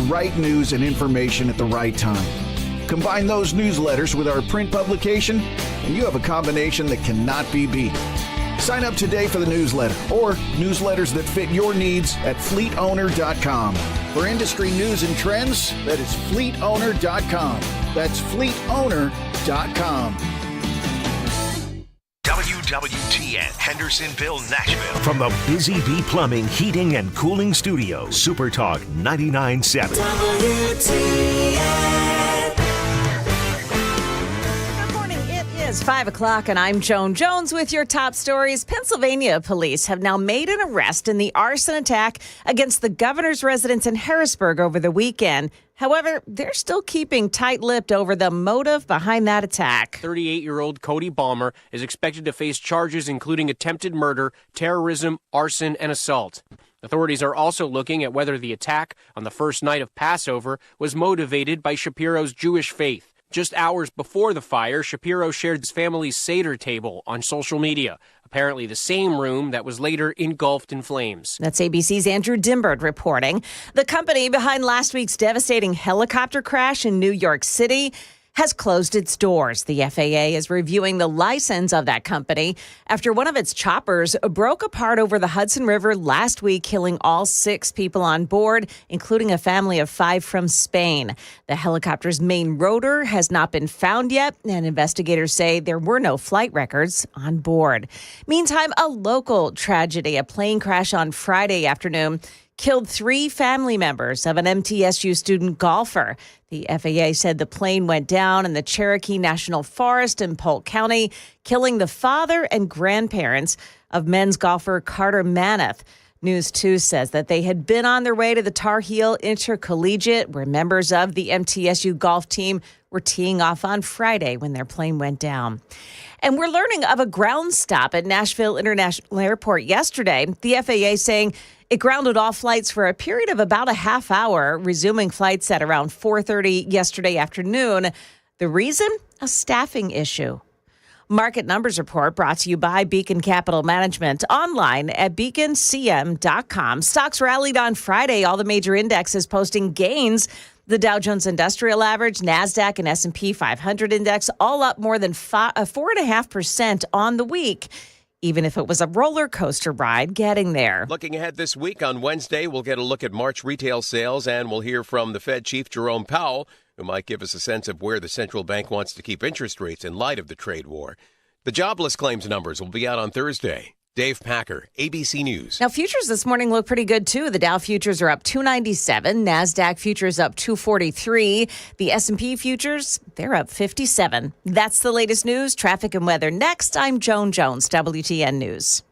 right news and information at the right time. Combine those newsletters with our print publication, and you have a combination that cannot be beat. Sign up today for the newsletter or newsletters that fit your needs at fleetowner.com. For industry news and trends, that is fleetowner.com. That's fleetowner.com. WWTN, Hendersonville, Nashville. From the Busy Bee Plumbing, Heating, and Cooling Studio, Super Talk 99.7. WTN. Good morning. It is 5 o'clock, and I'm Joan Jones with your top stories. Pennsylvania police have now made an arrest in the arson attack against the governor's residence in Harrisburg over the weekend. However, they're still keeping tight-lipped over the motive behind that attack. 38-year-old Cody Balmer is expected to face charges including attempted murder, terrorism, arson, and assault. Authorities are also looking at whether the attack on the first night of Passover was motivated by Shapiro's Jewish faith. Just hours before the fire, Shapiro shared his family's Seder table on social media, apparently the same room that was later engulfed in flames. That's ABC's Andrew Dimbert reporting. The company behind last week's devastating helicopter crash in New York City has closed its doors. The FAA is reviewing the license of that company after one of its choppers broke apart over the Hudson River last week, killing all 6 people on board, including a family of 5 from Spain. The helicopter's main rotor has not been found yet, and investigators say there were no flight records on board. Meantime, a local tragedy, a plane crash on Friday afternoon, killed 3 family members of an MTSU student golfer. The FAA said the plane went down in the Cherokee National Forest in Polk County, killing the father and grandparents of men's golfer Carter Manath. News 2 says that they had been on their way to the Tar Heel Intercollegiate, where members of the MTSU golf team were teeing off on Friday when their plane went down. And we're learning of a ground stop at Nashville International Airport yesterday. The FAA saying it grounded all flights for a period of about a half hour, resuming flights at around 4:30 yesterday afternoon. The reason? A staffing issue. Market Numbers Report brought to you by Beacon Capital Management, online at beaconcm.com. Stocks rallied on Friday, all the major indexes posting gains. The Dow Jones Industrial Average, NASDAQ, and S&P 500 index all up more than 4.5% on the week, even if it was a roller coaster ride getting there. Looking ahead this week, on Wednesday, we'll get a look at March retail sales, and we'll hear from the Fed Chief Jerome Powell, who might give us a sense of where the central bank wants to keep interest rates in light of the trade war. The jobless claims numbers will be out on Thursday. Dave Packer, ABC News. Now, futures this morning look pretty good, too. The Dow futures are up 297. NASDAQ futures up 243. The S&P futures, they're up 57. That's the latest news, traffic, and weather. Next, I'm Joan Jones, WTN News.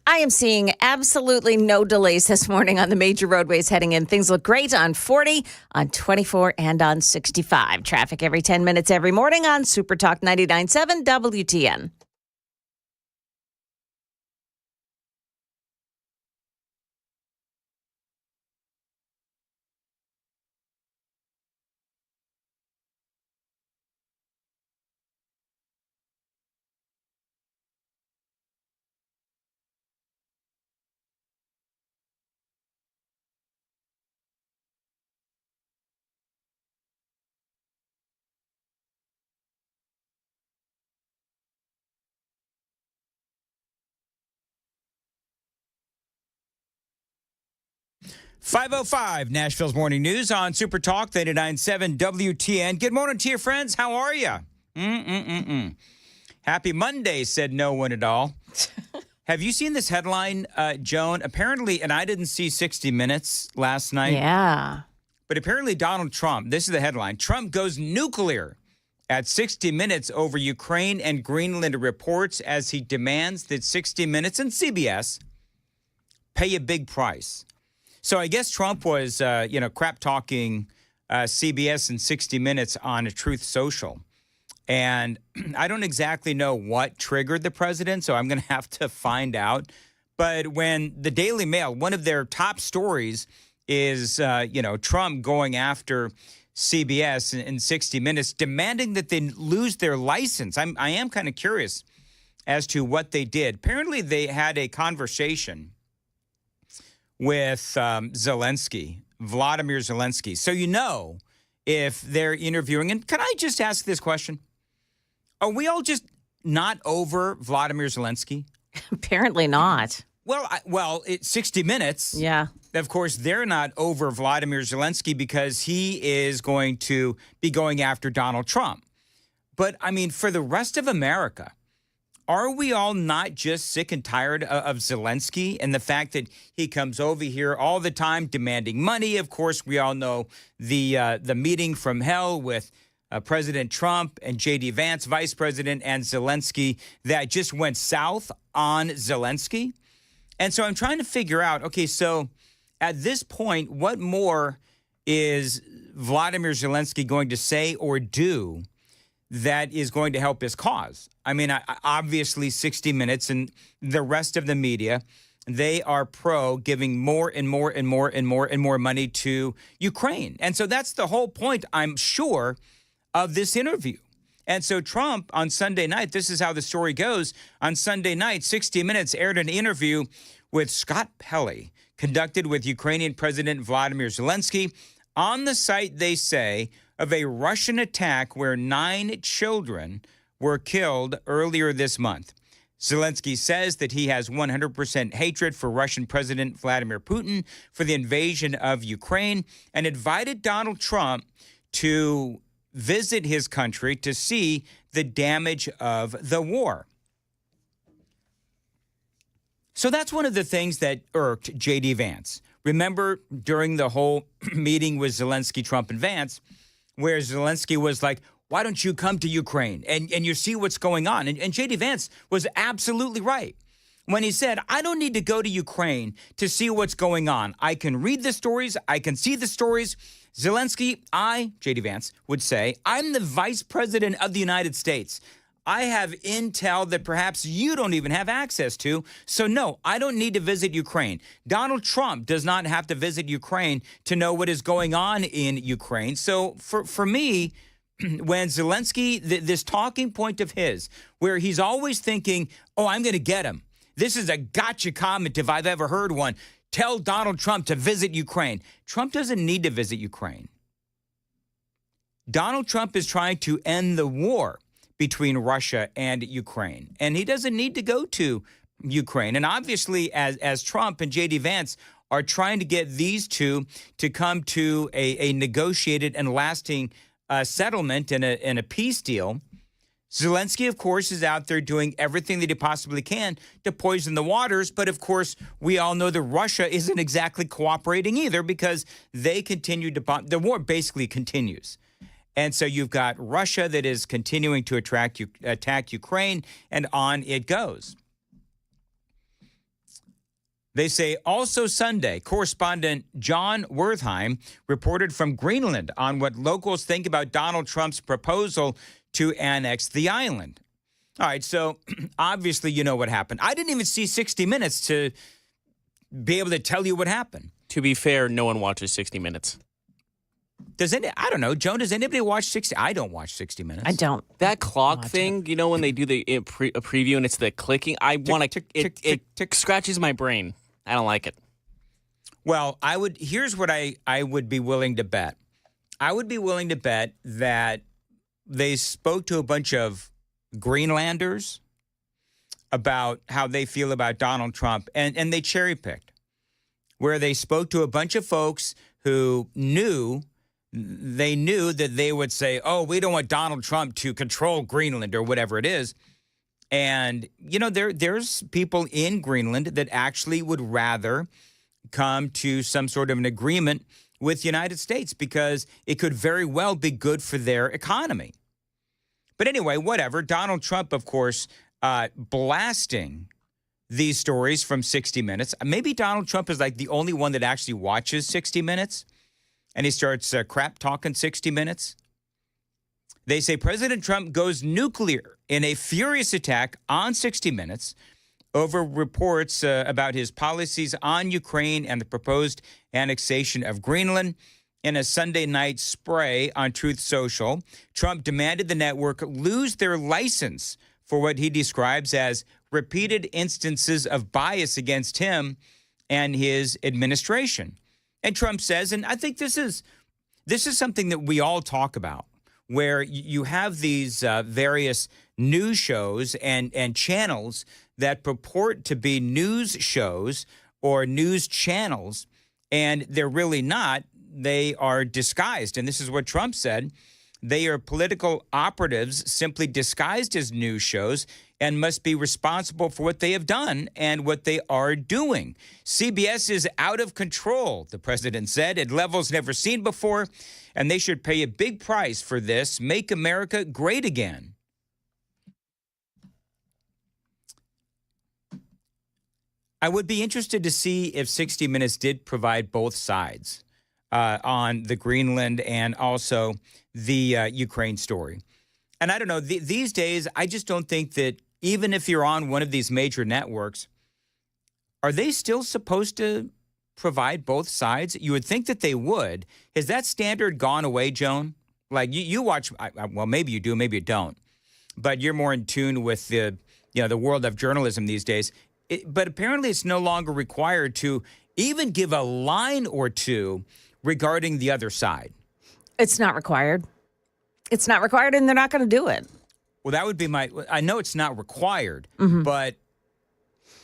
I am seeing absolutely no delays this morning on the major roadways heading in. Things look great on 40, on 24, and on 65. Traffic every 10 minutes every morning on Super Talk 99.7 WTN. .505 Nashville's Morning News on Super Talk 99.7 WTN. Good morning to you, friends. How are you? Happy Monday, said no one at all. Have you seen this headline, Joan? Apparently, and I didn't see 60 Minutes last night. Yeah. But apparently Donald Trump, this is the headline, Trump goes nuclear at 60 Minutes over Ukraine and Greenland, reports as he demands that 60 Minutes and CBS pay a big price. So I guess Trump was, crap talking CBS and 60 Minutes on a Truth Social. And I don't exactly know what triggered the president, so I'm going to have to find out. But when the Daily Mail, one of their top stories is, Trump going after CBS in 60 Minutes, demanding that they lose their license. I am kind of curious as to what they did. Apparently, they had a conversation with Zelensky, Vladimir Zelensky. So if they're interviewing, and can I just ask this question? Are we all just not over Vladimir Zelensky? Apparently not. Well, it's 60 Minutes. Yeah. Of course, they're not over Vladimir Zelensky because he is going to be going after Donald Trump. But, I mean, for the rest of America, are we all not just sick and tired of Zelensky and the fact that he comes over here all the time demanding money? Of course, we all know the meeting from hell with President Trump and J.D. Vance, Vice President, and Zelensky that just went south on Zelensky. And so I'm trying to figure out, okay, so at this point, what more is Vladimir Zelensky going to say or do that is going to help his cause? I mean, obviously 60 Minutes and the rest of the media, they are pro giving more and more and more and more and more money to Ukraine. And so that's the whole point, I'm sure, of this interview. And so Trump on Sunday night, this is how the story goes. On Sunday night, 60 Minutes aired an interview with Scott Pelley, conducted with Ukrainian President Vladimir Zelensky. On the site, they say, of a Russian attack where 9 children were killed earlier this month. Zelensky says that he has 100% hatred for Russian President Vladimir Putin for the invasion of Ukraine and invited Donald Trump to visit his country to see the damage of the war. So that's one of the things that irked J.D. Vance. Remember during the whole meeting with Zelensky, Trump, and Vance, where Zelensky was like, why don't you come to Ukraine and you see what's going on? And J.D. Vance was absolutely right when he said, I don't need to go to Ukraine to see what's going on. I can read the stories. I can see the stories. Zelensky, J.D. Vance, would say, I'm the vice president of the United States. I have intel that perhaps you don't even have access to. So, no, I don't need to visit Ukraine. Donald Trump does not have to visit Ukraine to know what is going on in Ukraine. So, for me, when Zelensky, this talking point of his, where he's always thinking, I'm going to get him. This is a gotcha comment if I've ever heard one. Tell Donald Trump to visit Ukraine. Trump doesn't need to visit Ukraine. Donald Trump is trying to end the war between Russia and Ukraine, and he doesn't need to go to Ukraine. And obviously, as Trump and J.D. Vance are trying to get these two to come to a negotiated and lasting settlement and a peace deal, Zelensky, of course, is out there doing everything that he possibly can to poison the waters. But, of course, we all know that Russia isn't exactly cooperating either because they continue to bomb. The war basically continues. And so you've got Russia that is continuing to attack Ukraine, and on it goes. They say also Sunday, correspondent John Wertheim reported from Greenland on what locals think about Donald Trump's proposal to annex the island. All right, so obviously you know what happened. I didn't even see 60 Minutes to be able to tell you what happened. To be fair, no one watches 60 Minutes. I don't know, Joan, does anybody watch 60? I don't watch 60 Minutes. I don't. That clock thing, you know, when they do a preview and it's the clicking, it scratches my brain. I don't like it. Well, here's what I would be willing to bet. I would be willing to bet that they spoke to a bunch of Greenlanders about how they feel about Donald Trump, and they cherry-picked, where they spoke to a bunch of folks who knew that they would say, oh, we don't want Donald Trump to control Greenland or whatever it is. And, you know, there's people in Greenland that actually would rather come to some sort of an agreement with the United States because it could very well be good for their economy. But anyway, whatever. Donald Trump, of course, blasting these stories from 60 Minutes. Maybe Donald Trump is like the only one that actually watches 60 Minutes, and he starts crap talking 60 Minutes. They say President Trump goes nuclear in a furious attack on 60 Minutes over reports about his policies on Ukraine and the proposed annexation of Greenland. In a Sunday night spray on Truth Social, Trump demanded the network lose their license for what he describes as repeated instances of bias against him and his administration. And Trump says, and I think this is something that we all talk about, where you have these various news shows and channels that purport to be news shows or news channels, and they're really not. They are disguised. And this is what Trump said. They are political operatives simply disguised as news shows and must be responsible for what they have done and what they are doing. CBS is out of control, the president said, at levels never seen before, and they should pay a big price for this. Make America great again. I would be interested to see if 60 Minutes did provide both sides on the Greenland and also the Ukraine story. And I don't know, these days, I just don't think that even if you're on one of these major networks, are they still supposed to provide both sides? You would think that they would. Has that standard gone away, Joan? Like you watch, well, maybe you do, maybe you don't, but you're more in tune with the world of journalism these days. But apparently it's no longer required to even give a line or two regarding the other side. It's not required. It's not required, and they're not going to do it. Well, that would be I know it's not required, but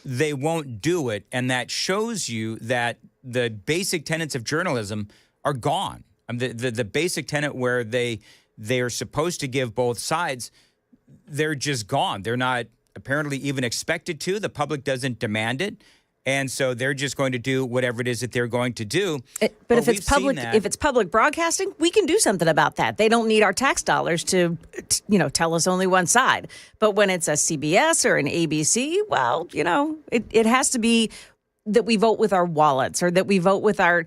they won't do it, and that shows you that the basic tenets of journalism are gone. The basic tenet where they are supposed to give both sides, they're just gone. They're not apparently even expected to. The public doesn't demand it. And so they're just going to do whatever it is that they're going to do. But if it's public broadcasting, we can do something about that. They don't need our tax dollars to tell us only one side. But when it's a CBS or an ABC, well, it has to be that we vote with our wallets or that we vote with our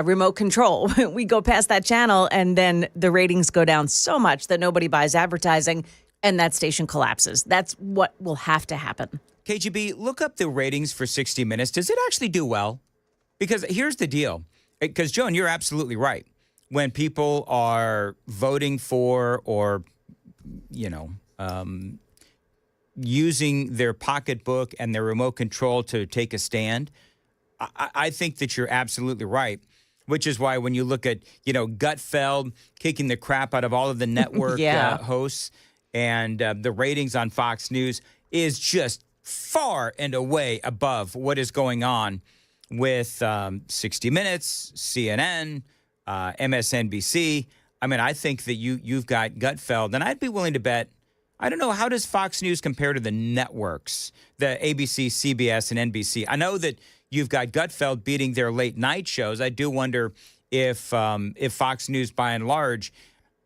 remote control. We go past that channel and then the ratings go down so much that nobody buys advertising and that station collapses. That's what will have to happen. KGB, look up the ratings for 60 Minutes. Does it actually do well? Because here's the deal. Because, Joan, you're absolutely right. When people are voting for or, using their pocketbook and their remote control to take a stand, I think that you're absolutely right, which is why when you look at, Gutfeld kicking the crap out of all of the network hosts and the ratings on Fox News is just far and away above what is going on with 60 Minutes, CNN, MSNBC. I mean, I think that you've got Gutfeld, and I'd be willing to bet, I don't know, how does Fox News compare to the networks, the ABC, CBS, and NBC? I know that you've got Gutfeld beating their late night shows. I do wonder if Fox News, by and large,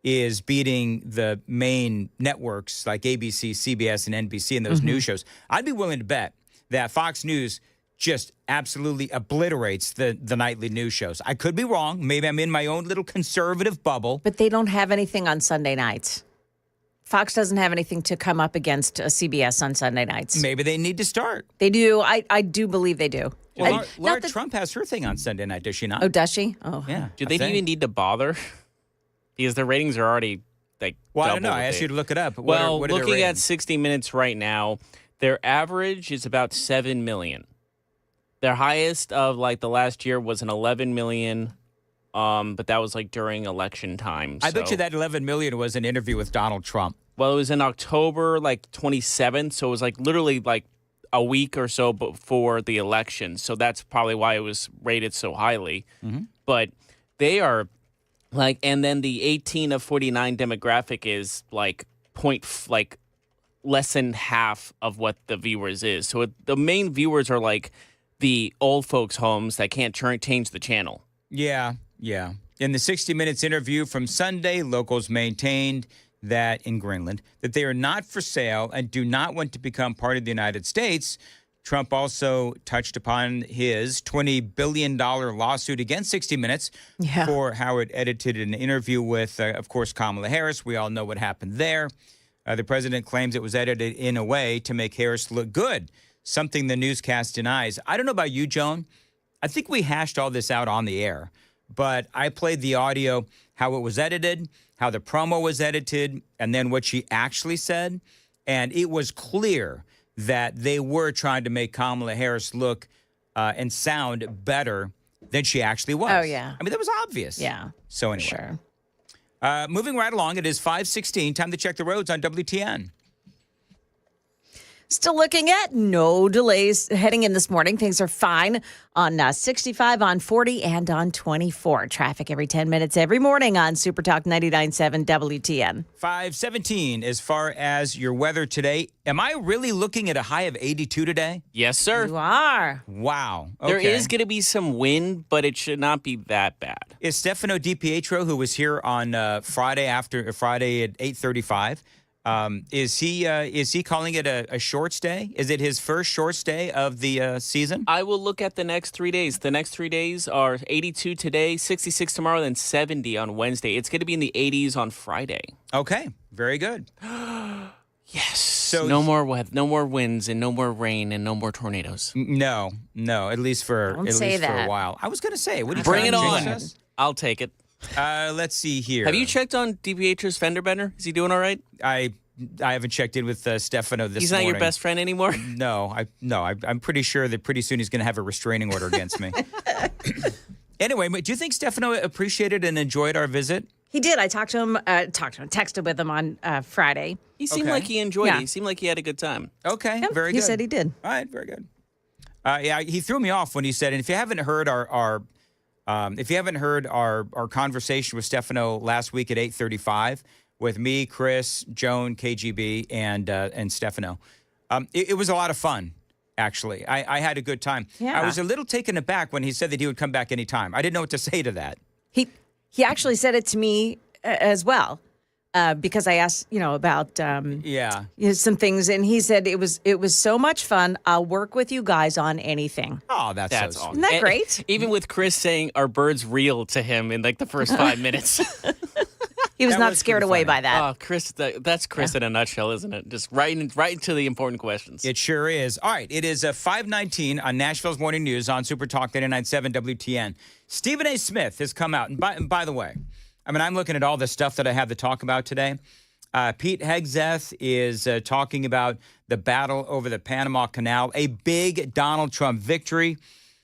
is beating the main networks like ABC, CBS, and NBC in those news shows. I'd be willing to bet that Fox News just absolutely obliterates the nightly news shows. I could be wrong. Maybe I'm in my own little conservative bubble. But they don't have anything on Sunday nights. Fox doesn't have anything to come up against CBS on Sunday nights. Maybe they need to start. They do. I do believe they do. Well, Laura Trump has her thing on Sunday night, does she not? Oh, does she? Oh, yeah. Do they even need to bother? Because the ratings are already Well, I don't know. I asked you to look it up. What are looking their at 60 Minutes right now, their average is about 7 million. Their highest of the last year was an 11 million, but that was during election time. I bet you that 11 million was an interview with Donald Trump. Well, it was in October 27th, so it was literally a week or so before the election. So that's probably why it was rated so highly. Mm-hmm. But they are and then the 18 of 49 demographic is less than half of what the viewers is. So the main viewers are the old folks' homes that can't change the channel. Yeah. In the 60 Minutes interview from Sunday, locals maintained that in Greenland, that they are not for sale and do not want to become part of the United States. Trump also touched upon his $20 billion lawsuit against 60 Minutes for how it edited an interview with, of course, Kamala Harris. We all know what happened there. The president claims it was edited in a way to make Harris look good, something the newscast denies. I don't know about you, Joan. I think we hashed all this out on the air, but I played the audio, how it was edited, how the promo was edited, and then what she actually said. And it was clear that they were trying to make Kamala Harris look and sound better than she actually was. Oh, yeah. I mean, that was obvious. Yeah. So anyway. Sure. Moving right along, it is 5:16. Time to check the roads on WTN. Still looking at no delays heading in this morning. Things are fine on 65, on 40, and on 24. Traffic every 10 minutes every morning on Super Talk 99.7 WTN. 5:17 as far as your weather today. Am I really looking at a high of 82 today? Yes, sir. You are. Wow. Okay. There is going to be some wind, but it should not be that bad. Is Stefano DiPietro, who was here on Friday at 8:35, is he calling it a short stay? Is it his first short stay of the season? I will look at the next 3 days. The next 3 days are 82 today, 66 tomorrow, then 70 on Wednesday. It's going to be in the 80s on Friday. Okay, very good. Yes. So no more winds, and no more rain, and no more tornadoes. No, at least for a while. I was going to say, what do you bring it trying to on? jinx us? I'll take it. Let's see here. Have you checked on DiPietro's fender bender? Is he doing all right? I haven't checked in with Stefano this morning. He's not your best friend anymore? I'm pretty sure that pretty soon he's going to have a restraining order against me. Anyway, do you think Stefano appreciated and enjoyed our visit? He did. I talked to him, texted with him on Friday. He seemed like he enjoyed it. He seemed like he had a good time. Okay, Yep, very good. He said he did. All right, very good. He threw me off when he said, and if you haven't heard our conversation with Stefano last week at 8:35 with me, Chris, Joan, KGB, and Stefano, it was a lot of fun. Actually, I had a good time. Yeah. I was a little taken aback when he said that he would come back anytime. I didn't know what to say to that. He actually said it to me as well, because I asked, about some things, and he said it was so much fun. I'll work with you guys on anything. Oh, that's so awesome. Isn't that great? Even with Chris saying, "Are birds real?" to him in the first 5 minutes. He was That not was scared pretty away funny. by that. Oh, Chris, that's Chris in a nutshell, isn't it? Just right into the important questions. It sure is. All right, it is 5:19 on Nashville's Morning News on Super Talk 99.7 WTN. Stephen A. Smith has come out. And by the way, I'm looking at all the stuff that I have to talk about today. Pete Hegseth is talking about the battle over the Panama Canal, a big Donald Trump victory.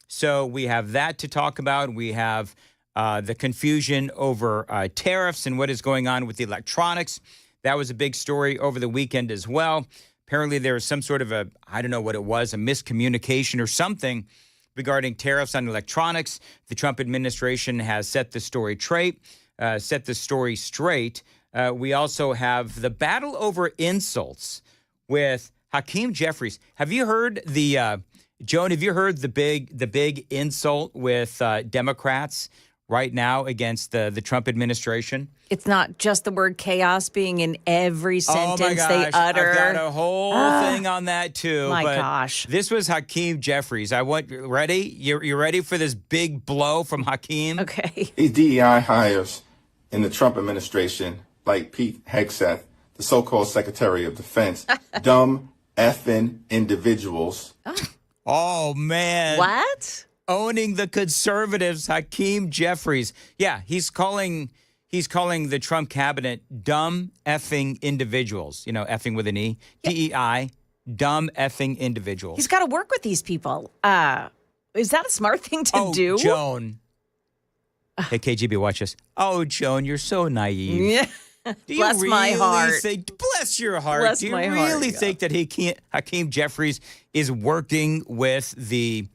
So we have that to talk about. We have the confusion over tariffs and what is going on with the electronics. That was a big story over the weekend as well. Apparently there was some sort of I don't know what it was, a miscommunication or something regarding tariffs on electronics. The Trump administration has set the story straight. We also have the battle over insults with Hakeem Jeffries. Have you heard Joan, have you heard the big insult with Democrats right now against the Trump administration. It's not just the word chaos being in every sentence oh my gosh, they utter. I've got a whole thing on that too. My but gosh. This was Hakeem Jeffries. Ready? You ready for this big blow from Hakeem? Okay. These DEI hires in the Trump administration, like Pete Hegseth, the so-called Secretary of Defense, dumb effing individuals. Oh, man. What? Owning the conservatives, Hakeem Jeffries. Yeah, he's calling the Trump cabinet dumb effing individuals. You know, effing with an E. Yeah. DEI, dumb effing individuals. He's got to work with these people. Is that a smart thing to do? Joan. Hey, KGB, watch this. Oh, Joan, you're so naive. Yeah. Bless my heart. Bless your heart. Bless Do you my really heart, think that Hakeem Jeffries is working with the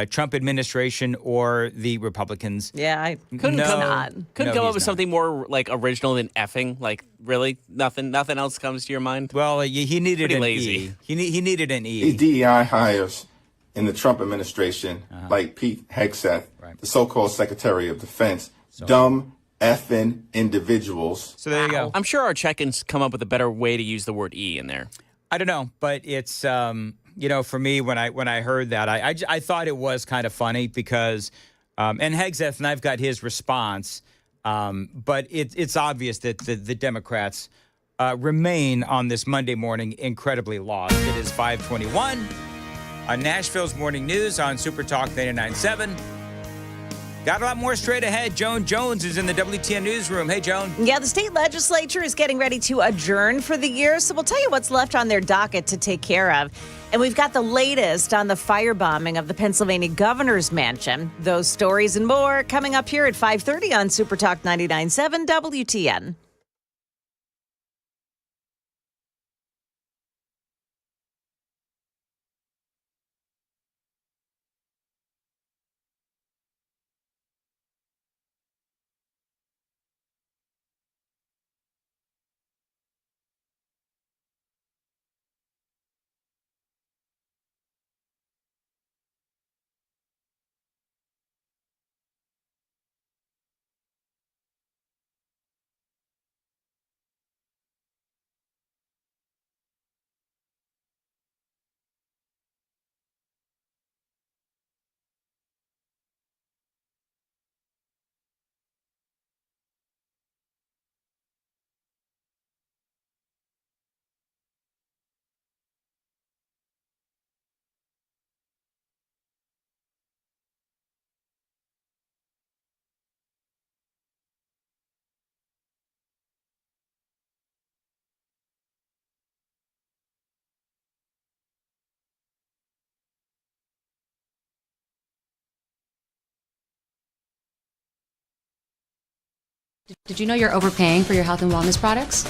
Trump administration or the Republicans? Yeah, I Couldn't come up with not. something more like original than effing. Like really, nothing else comes to your mind. Well, he needed Pretty an lazy. E. He needed an E. These DEI hires in the Trump administration, like Pete Hegseth, the so-called Secretary of Defense, dumb effing individuals. So there you go. I'm sure our check-ins come up with a better way to use the word E in there. I don't know, but it's for me when I heard that, I thought it was kind of funny because and Hegseth, and I've got his response, but it's obvious that the Democrats remain on this Monday morning incredibly lost. It is 5:21 on Nashville's Morning News on Super Talk 99.7. Got a lot more straight ahead. Joan Jones is in the WTN newsroom. Hey, Joan. Yeah, the state legislature is getting ready to adjourn for the year, so we'll tell you what's left on their docket to take care of. And we've got the latest on the firebombing of the Pennsylvania governor's mansion. Those stories and more coming up here at 5:30 on Super Talk 99.7 WTN. Did you know you're overpaying for your health and wellness products?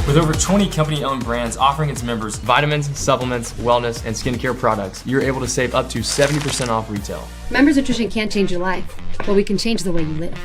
With over 20 company-owned brands offering its members vitamins, supplements, wellness, and skincare products, you're able to save up to 70% off retail. Members Nutrition can't change your life, but we can change the way you live.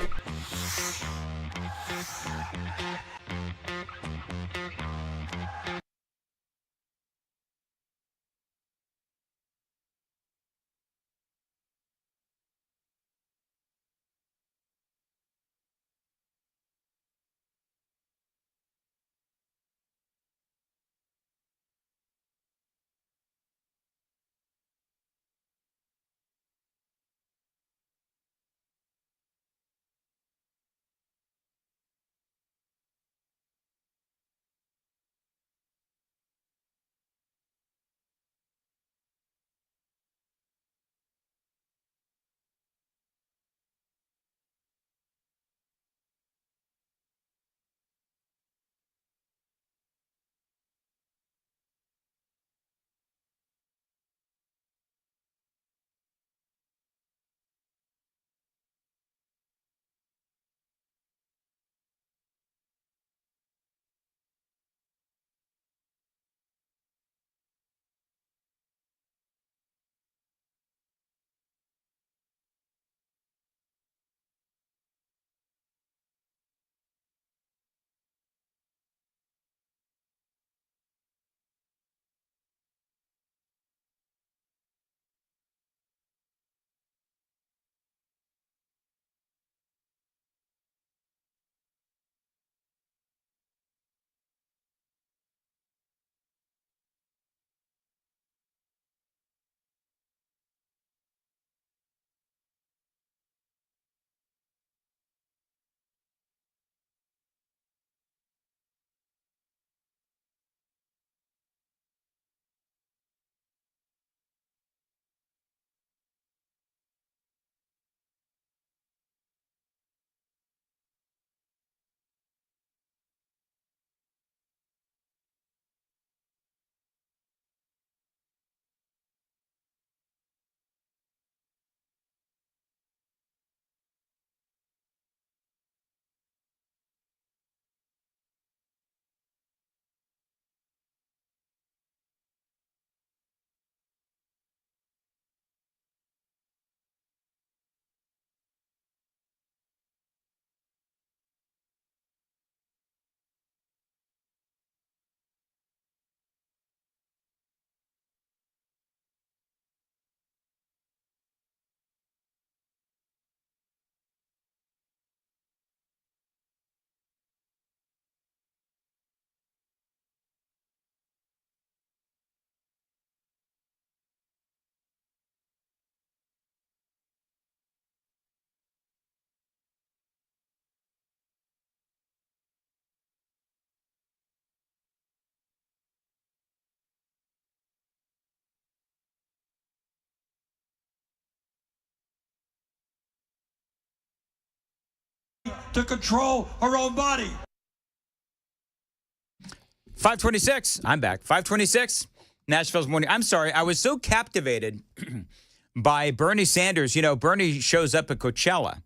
to control her own body. 526. I'm back. 526. Nashville's morning. I'm sorry. I was so captivated by Bernie Sanders. You know, Bernie shows up at Coachella.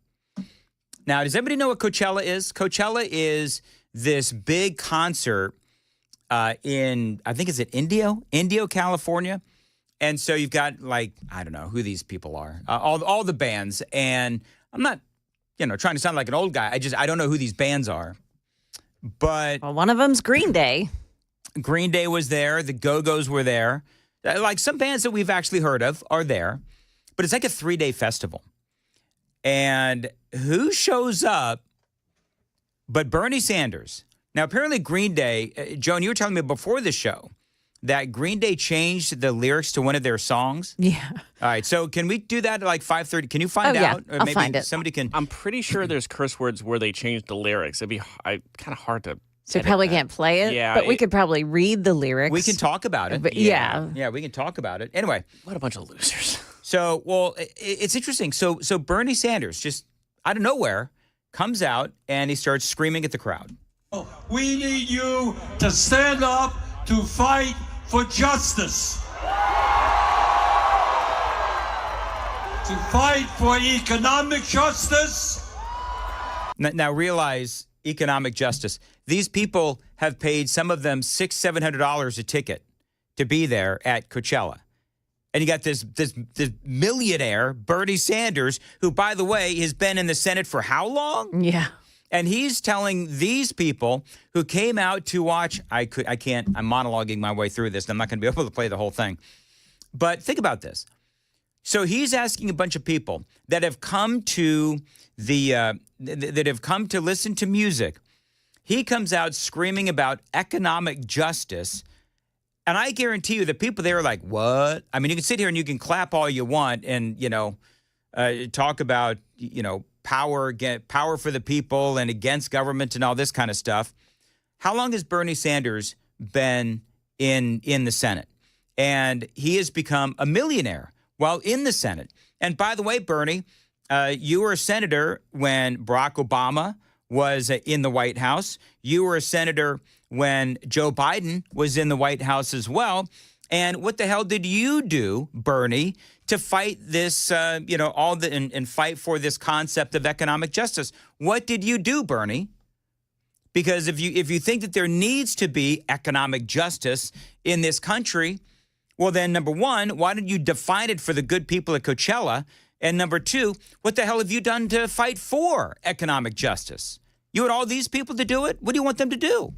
Now, does everybody know what Coachella is? Coachella is this big concert in, I think, is it Indio, California. And so you've got, like, I don't know who these people are, all the bands. And I'm not, trying to sound like an old guy. I don't know who these bands are. But well, one of them's Green Day. Green Day was there. The Go-Go's were there. Like some bands that we've actually heard of are there. But it's like a 3-day festival. And who shows up but Bernie Sanders? Now, apparently Green Day, Joan, you were telling me before the show that Green Day changed the lyrics to one of their songs. Yeah. All right. So can we do that at like 5:30? Can you find out? Yeah, I'll find it. Somebody can. I'm pretty sure there's curse words where they changed the lyrics. It'd be kind of hard to. So you probably can't play it. Yeah, but we could probably read the lyrics. We can talk about it. But, yeah. Yeah, we can talk about it. Anyway. What a bunch of losers. So, well, it's interesting. So Bernie Sanders, just out of nowhere, comes out and he starts screaming at the crowd. We need you to stand up to fight for justice. To fight for economic justice. Now realize economic justice. These people have paid, some of them $600-700 a ticket to be there at Coachella. And you got this millionaire, Bernie Sanders, who, by the way, has been in the Senate for how long? Yeah. And he's telling these people who came out to watch, I'm monologuing my way through this. I'm not going to be able to play the whole thing. But think about this. So he's asking a bunch of people that have come to that have come to listen to music. He comes out screaming about economic justice. And I guarantee you the people there are like, what? I mean, you can sit here and you can clap all you want and, talk about, power for the people and against government and all this kind of stuff. How long has Bernie Sanders been in the Senate? And he has become a millionaire while in the Senate. And by the way, Bernie, you were a senator when Barack Obama was in the White House. You were a senator when Joe Biden was in the White House as well. And what the hell did you do, Bernie, to fight this, and fight for this concept of economic justice? What did you do, Bernie? Because if you think that there needs to be economic justice in this country, well, then, number one, why didn't you define it for the good people at Coachella? And number two, what the hell have you done to fight for economic justice? You want all these people to do it? What do you want them to do?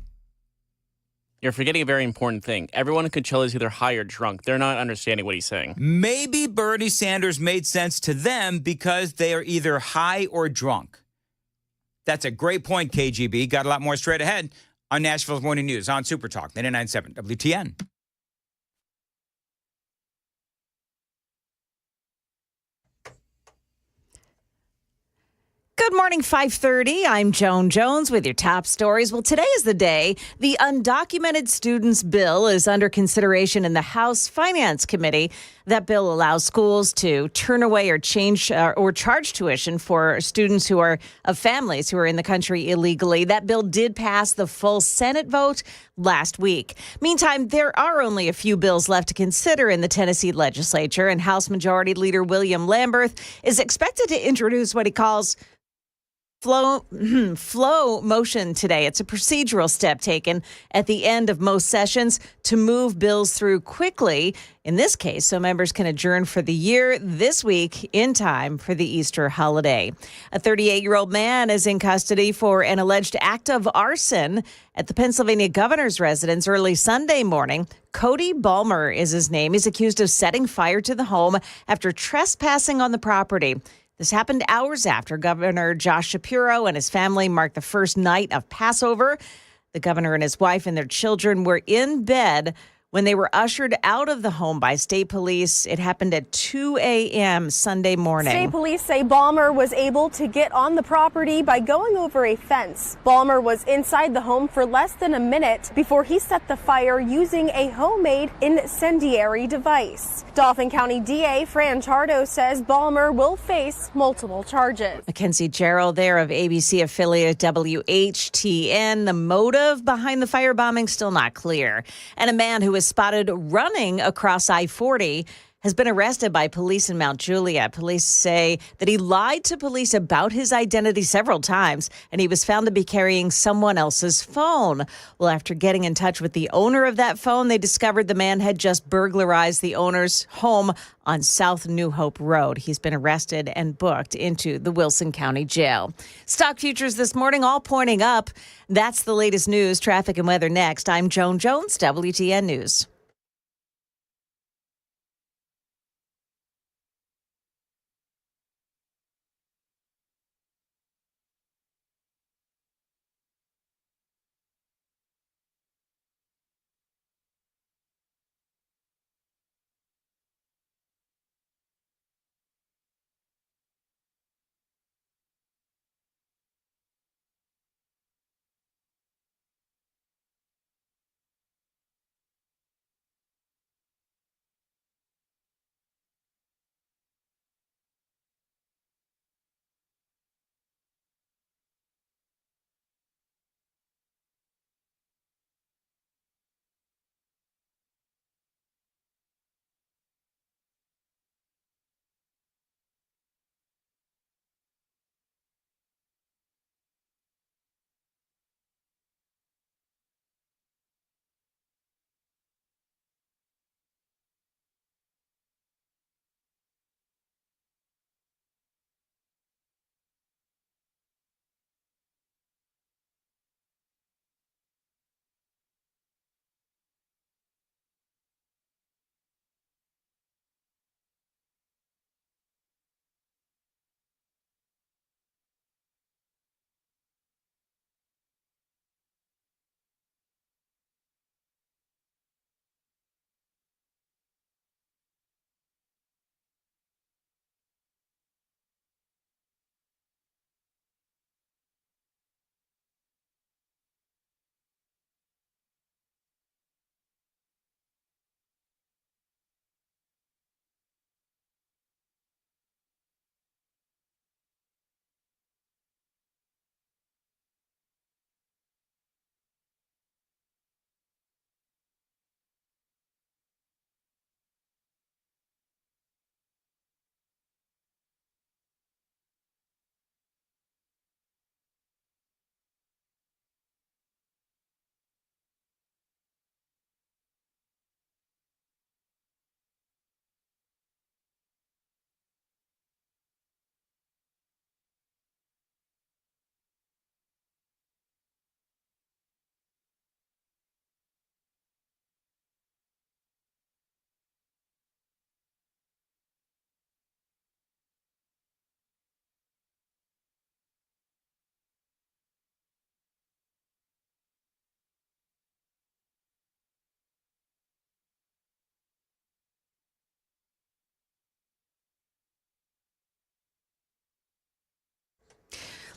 You're forgetting a very important thing. Everyone in Coachella is either high or drunk. They're not understanding what he's saying. Maybe Bernie Sanders made sense to them because they are either high or drunk. That's a great point, KGB. Got a lot more straight ahead on Nashville's Morning News on Super Talk 99.7 WTN. Good morning, 5:30. I'm Joan Jones with your top stories. Well, today is the day the undocumented students bill is under consideration in the House Finance Committee. That bill allows schools to turn away or change or charge tuition for students who are of families who are in the country illegally. That bill did pass the full Senate vote last week. Meantime, there are only a few bills left to consider in the Tennessee legislature, and House Majority Leader William Lamberth is expected to introduce what he calls flow motion today. It's a procedural step taken at the end of most sessions to move bills through quickly, in this case, so members can adjourn for the year this week in time for the Easter holiday. A 38-year-old man is in custody for an alleged act of arson at the Pennsylvania governor's residence early Sunday morning. Cody Balmer is his name. He's accused of setting fire to the home after trespassing on the property. This happened hours after Governor Josh Shapiro and his family marked the first night of Passover. The governor and his wife and their children were in bed when they were ushered out of the home by state police. It happened at 2 a.m. Sunday morning. State police say Balmer was able to get on the property by going over a fence. Balmer was inside the home for less than a minute before he set the fire using a homemade incendiary device. Dauphin County DA Fran Chardo says Balmer will face multiple charges. Mackenzie Gerald there of ABC affiliate WHTN. The motive behind the firebombing still not clear. And a man who was spotted running across I-40 has been arrested by police in Mount Juliet. Police say that he lied to police about his identity several times, and he was found to be carrying someone else's phone. Well, after getting in touch with the owner of that phone, they discovered the man had just burglarized the owner's home on South New Hope Road. He's been arrested and booked into the Wilson County Jail. Stock futures this morning all pointing up. That's the latest news, traffic, and weather next. I'm Joan Jones, WTN News.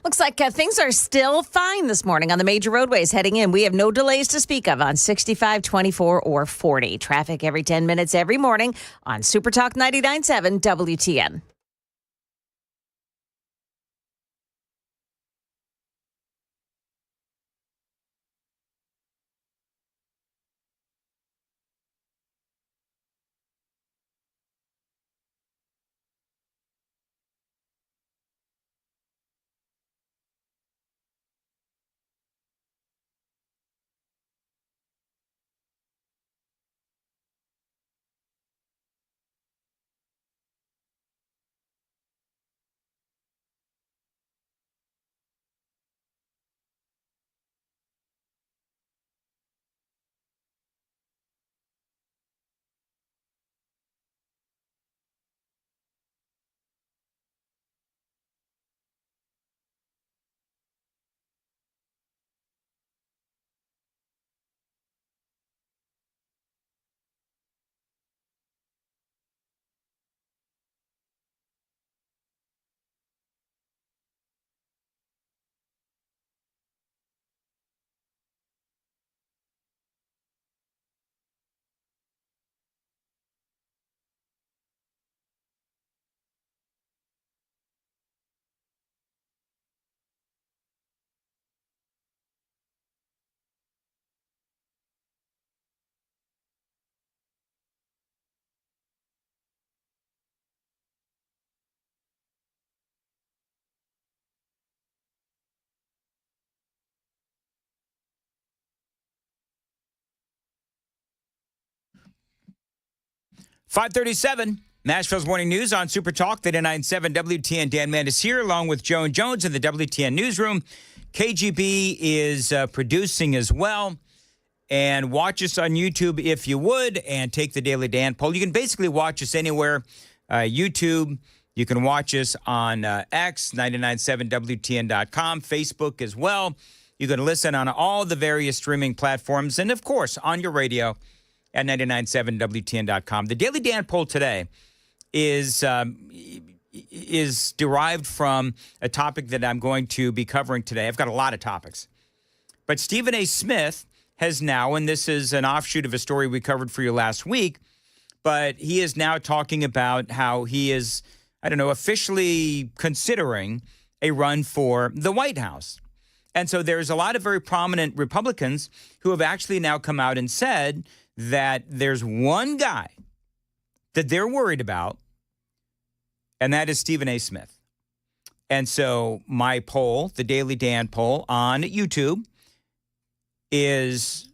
Looks like things are still fine this morning on the major roadways heading in. We have no delays to speak of on 65, 24, or 40. Traffic every 10 minutes every morning on Super Talk 99.7 WTN. 537, Nashville's Morning News on Super Talk, 99.7 WTN. Dan Mandis here, along with Joan Jones in the WTN Newsroom. KGB is producing as well. And watch us on YouTube if you would, and take the Daily Dan poll. You can basically watch us anywhere. YouTube, you can watch us on X, 997WTN.com, Facebook as well. You can listen on all the various streaming platforms, and of course, on your radio at 997WTN.com. The Daily Dan poll today is derived from a topic that I'm going to be covering today. I've got a lot of topics. But Stephen A. Smith has now, and this is an offshoot of a story we covered for you last week, but he is now talking about how he is, officially considering a run for the White House. And so there's a lot of very prominent Republicans who have actually now come out and said that there's one guy that they're worried about, and that is Stephen A. Smith. And so my poll, the Daily Dan poll on YouTube, is,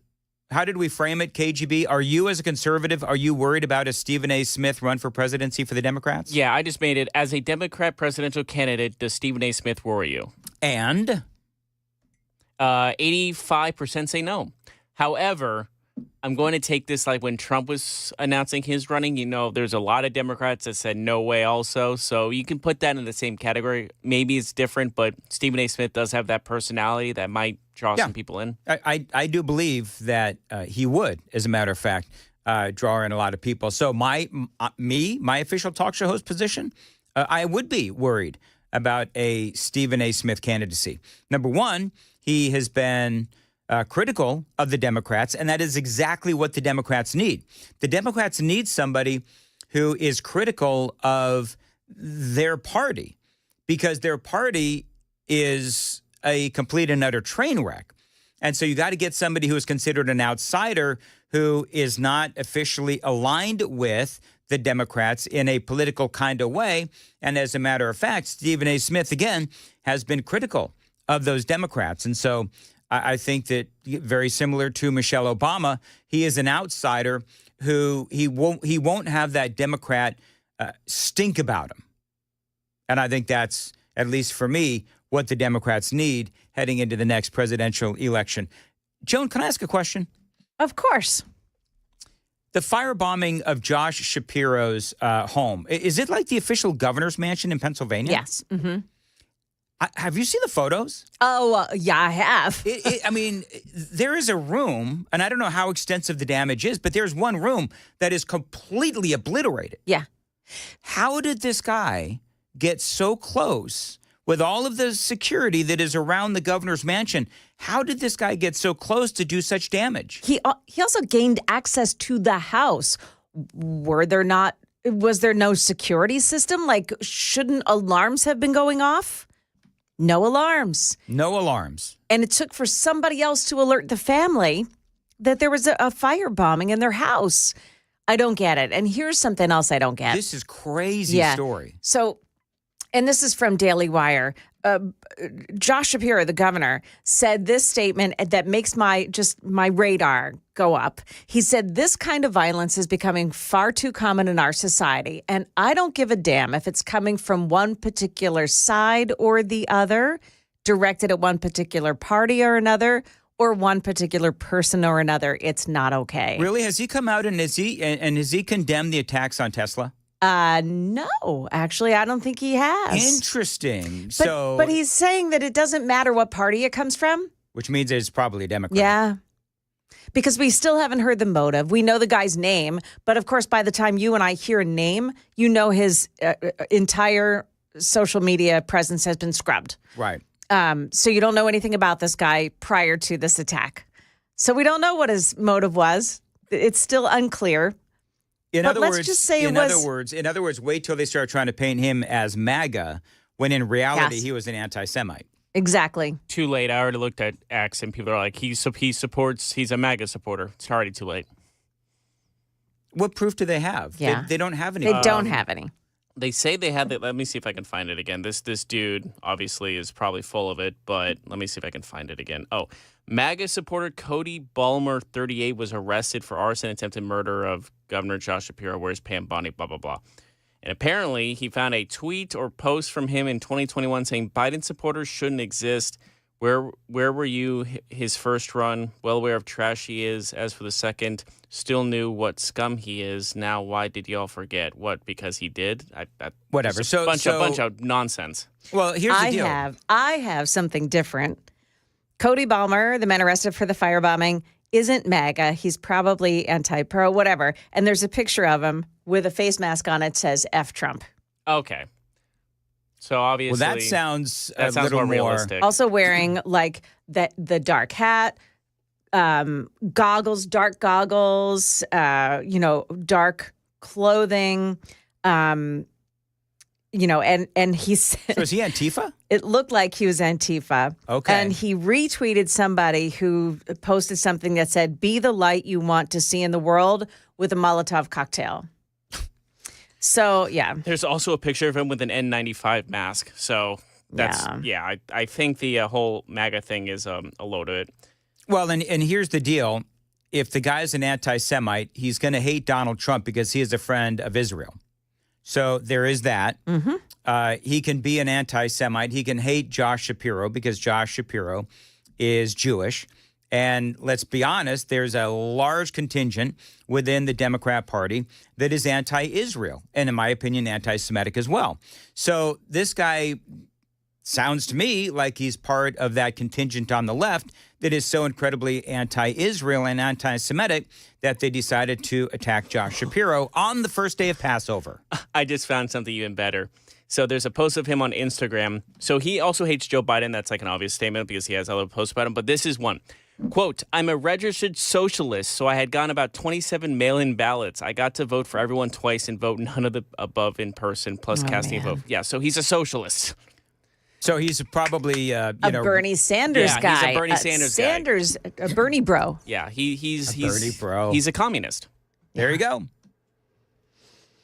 how did we frame it, KGB? Are you, as a conservative, are you worried about a Stephen A. Smith run for presidency for the Democrats? Yeah, I just made it. As a Democrat presidential candidate, does Stephen A. Smith worry you? And? 85% say no. However, I'm going to take this like when Trump was announcing his running. There's a lot of Democrats that said no way also. So you can put that in the same category. Maybe it's different, but Stephen A. Smith does have that personality that might draw some people in. I do believe that he would, as a matter of fact, draw in a lot of people. So my official talk show host position, I would be worried about a Stephen A. Smith candidacy. Number one, he has been critical of the Democrats, and that is exactly what the Democrats need. The Democrats need somebody who is critical of their party, because their party is a complete and utter train wreck. And so you got to get somebody who is considered an outsider, who is not officially aligned with the Democrats in a political kind of way. And as a matter of fact, Stephen A. Smith, again, has been critical of those Democrats. And so I think that, very similar to Michelle Obama, he is an outsider who he won't have that Democrat stink about him. And I think that's, at least for me, what the Democrats need heading into the next presidential election. Joan, can I ask a question? Of course. The firebombing of Josh Shapiro's home, is it like the official governor's mansion in Pennsylvania? Yes. Mm-hmm. Have you seen the photos? Oh, yeah, I have. There is a room, and I don't know how extensive the damage is, but there's one room that is completely obliterated. Yeah. How did this guy get so close with all of the security that is around the governor's mansion? How did this guy get so close to do such damage? He also gained access to the house. Was there no security system? Like, shouldn't alarms have been going off? No alarms. No alarms. And it took for somebody else to alert the family that there was a firebombing in their house. I don't get it. And here's something else I don't get. This is crazy story. So, and this is from Daily Wire. Josh Shapiro, the governor, said this statement that makes my radar go up. He said, "This kind of violence is becoming far too common in our society, and I don't give a damn if it's coming from one particular side or the other, directed at one particular party or another, or one particular person or another. It's not okay." Really? Has he come out and has he condemned the attacks on Tesla? No, actually, I don't think he has. Interesting. But he's saying that it doesn't matter what party it comes from. Which means it's probably a Democrat. Yeah. Because we still haven't heard the motive. We know the guy's name, but of course, by the time you and I hear a name, you know his entire social media presence has been scrubbed. Right. So you don't know anything about this guy prior to this attack. So we don't know what his motive was. It's still unclear. In other words, wait till they start trying to paint him as MAGA, when in reality he was an anti-Semite. Exactly. Too late. I already looked at X, and people are like, he's a MAGA supporter. It's already too late. What proof do they have? Yeah. They don't have any. They don't have any. They say they have it. Let me see if I can find it again. This dude obviously is probably full of it, but let me see if I can find it again. Oh, MAGA supporter Cody Balmer, 38, was arrested for arson and attempted murder of Governor Josh Shapiro. Where's Pam Bondi? Blah, blah, blah. And apparently he found a tweet or post from him in 2021 saying Biden supporters shouldn't exist. Where were you his first run? Well aware of trash he is. As for the second, still knew what scum he is. Now, why did y'all forget? What, because he did? Whatever. So bunch of nonsense. Well, here's the deal. I have something different. Cody Balmer, the man arrested for the firebombing, isn't MAGA. He's probably anti-pro, whatever. And there's a picture of him with a face mask on it says F Trump. Okay. So obviously, well, that sounds a sounds little more realistic. Also wearing like the dark hat, goggles, dark goggles, dark clothing, and he said. So is he Antifa? It looked like he was Antifa. Okay. And he retweeted somebody who posted something that said, "Be the light you want to see in the world," with a Molotov cocktail. So, yeah. There's also a picture of him with an N95 mask. So that's, I think the whole MAGA thing is a load of it. Well, and here's the deal. If the guy's an anti-Semite, he's going to hate Donald Trump because he is a friend of Israel. So there is that. Mm-hmm. He can be an anti-Semite. He can hate Josh Shapiro because Josh Shapiro is Jewish. And let's be honest, there's a large contingent within the Democrat Party that is anti-Israel, and in my opinion, anti-Semitic as well. So this guy sounds to me like he's part of that contingent on the left that is so incredibly anti-Israel and anti-Semitic that they decided to attack Josh Shapiro on the first day of Passover. I just found something even better. So there's a post of him on Instagram. So he also hates Joe Biden. That's like an obvious statement because he has other posts about him. But this is one. Quote, "I'm a registered socialist, so I had gotten about 27 mail-in ballots. I got to vote for everyone twice and vote none of the above in person, plus casting a vote." Yeah, so he's a socialist. So he's probably, a Bernie Sanders guy. He's a Bernie Sanders guy. A Bernie bro. Yeah, he's Bernie bro. He's a communist. There you go.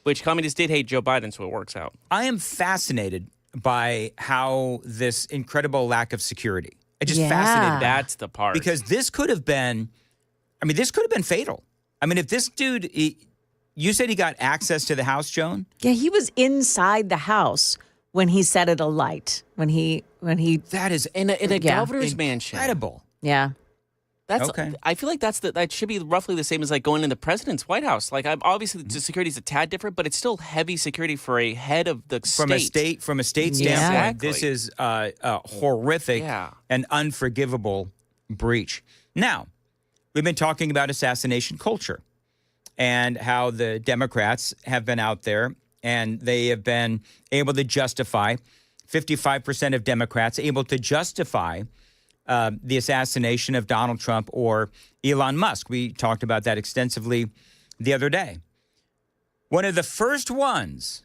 Which communists did hate Joe Biden, so it works out. I am fascinated by how this incredible lack of security. I just fascinated. That's the part. Because this could have been fatal. I mean, if this dude, you said he got access to the house, Joan? Yeah, he was inside the house when he set it alight. When he that is in a governor's mansion. Incredible. Yeah. That's okay. I feel like that should be roughly the same as like going in the president's White House. Like obviously the security is a tad different, but it's still heavy security for a head of the state. From a state standpoint, Exactly. this is a horrific and unforgivable breach. Now, we've been talking about assassination culture and how the Democrats have been out there and they have been able to justify, 55% of Democrats able to justify the assassination of Donald Trump or Elon Musk. We talked about that extensively the other day. One of the first ones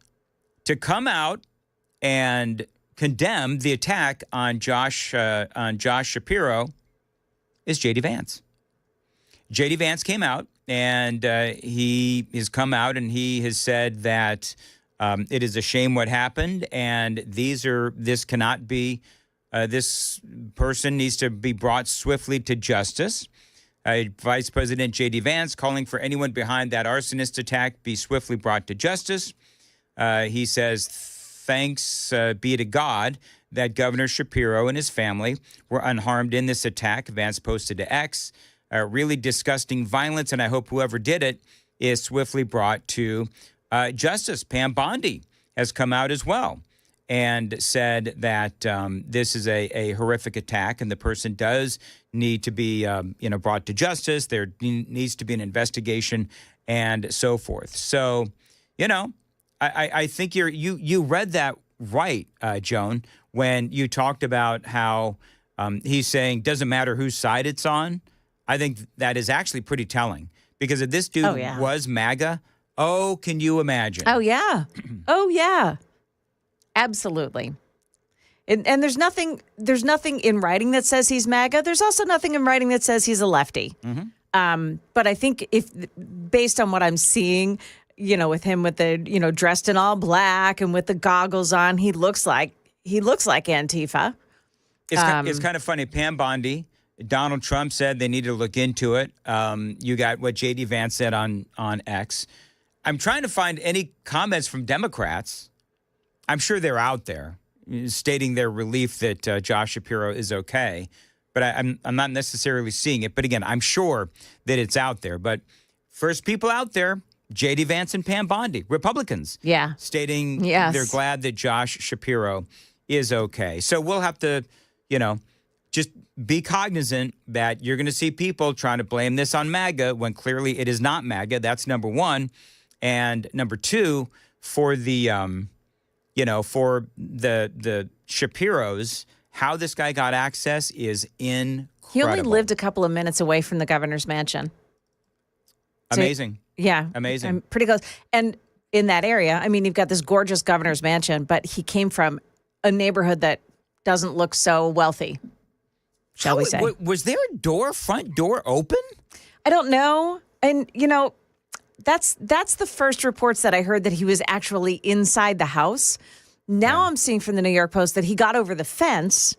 to come out and condemn the attack on Josh Shapiro is J.D. Vance. J.D. Vance came out and he has come out and he has said that it is a shame what happened and this cannot be. This person needs to be brought swiftly to justice. Vice President J.D. Vance calling for anyone behind that arsonist attack be swiftly brought to justice. He says, thanks be to God that Governor Shapiro and his family were unharmed in this attack. Vance posted to X, really disgusting violence, and I hope whoever did it is swiftly brought to justice. Pam Bondi has come out as well and said that this is a horrific attack and the person does need to be brought to justice. There needs to be an investigation and so forth. So, I think you read that right, Joan, when you talked about how he's saying doesn't matter whose side it's on. I think that is actually pretty telling because if this dude was MAGA, can you imagine? Oh, yeah. Oh, yeah. Absolutely. And there's nothing in writing that says he's MAGA. There's also nothing in writing that says he's a lefty. Mm-hmm. But I think based on what I'm seeing, with him with the, dressed in all black and with the goggles on, he looks like Antifa. It's kind of funny. Pam Bondi Donald Trump said they need to look into it. You got what J.D. Vance said on X. I'm trying to find any comments from Democrats. I'm sure they're out there stating their relief that Josh Shapiro is okay, but I'm not necessarily seeing it. But again, I'm sure that it's out there. But first people out there, J.D. Vance and Pam Bondi, Republicans, stating they're glad that Josh Shapiro is okay. So we'll have to, just be cognizant that you're going to see people trying to blame this on MAGA when clearly it is not MAGA. That's number one. And number two, for the, for the Shapiros, how this guy got access is incredible. He only lived a couple of minutes away from the governor's mansion. Amazing. Yeah. Amazing. I'm pretty close. And in that area, I mean, you've got this gorgeous governor's mansion, but he came from a neighborhood that doesn't look so wealthy, shall we say. Was there a front door open? I don't know. And, that's the first reports that I heard that he was actually inside the house. Now I'm seeing from the New York Post that he got over the fence,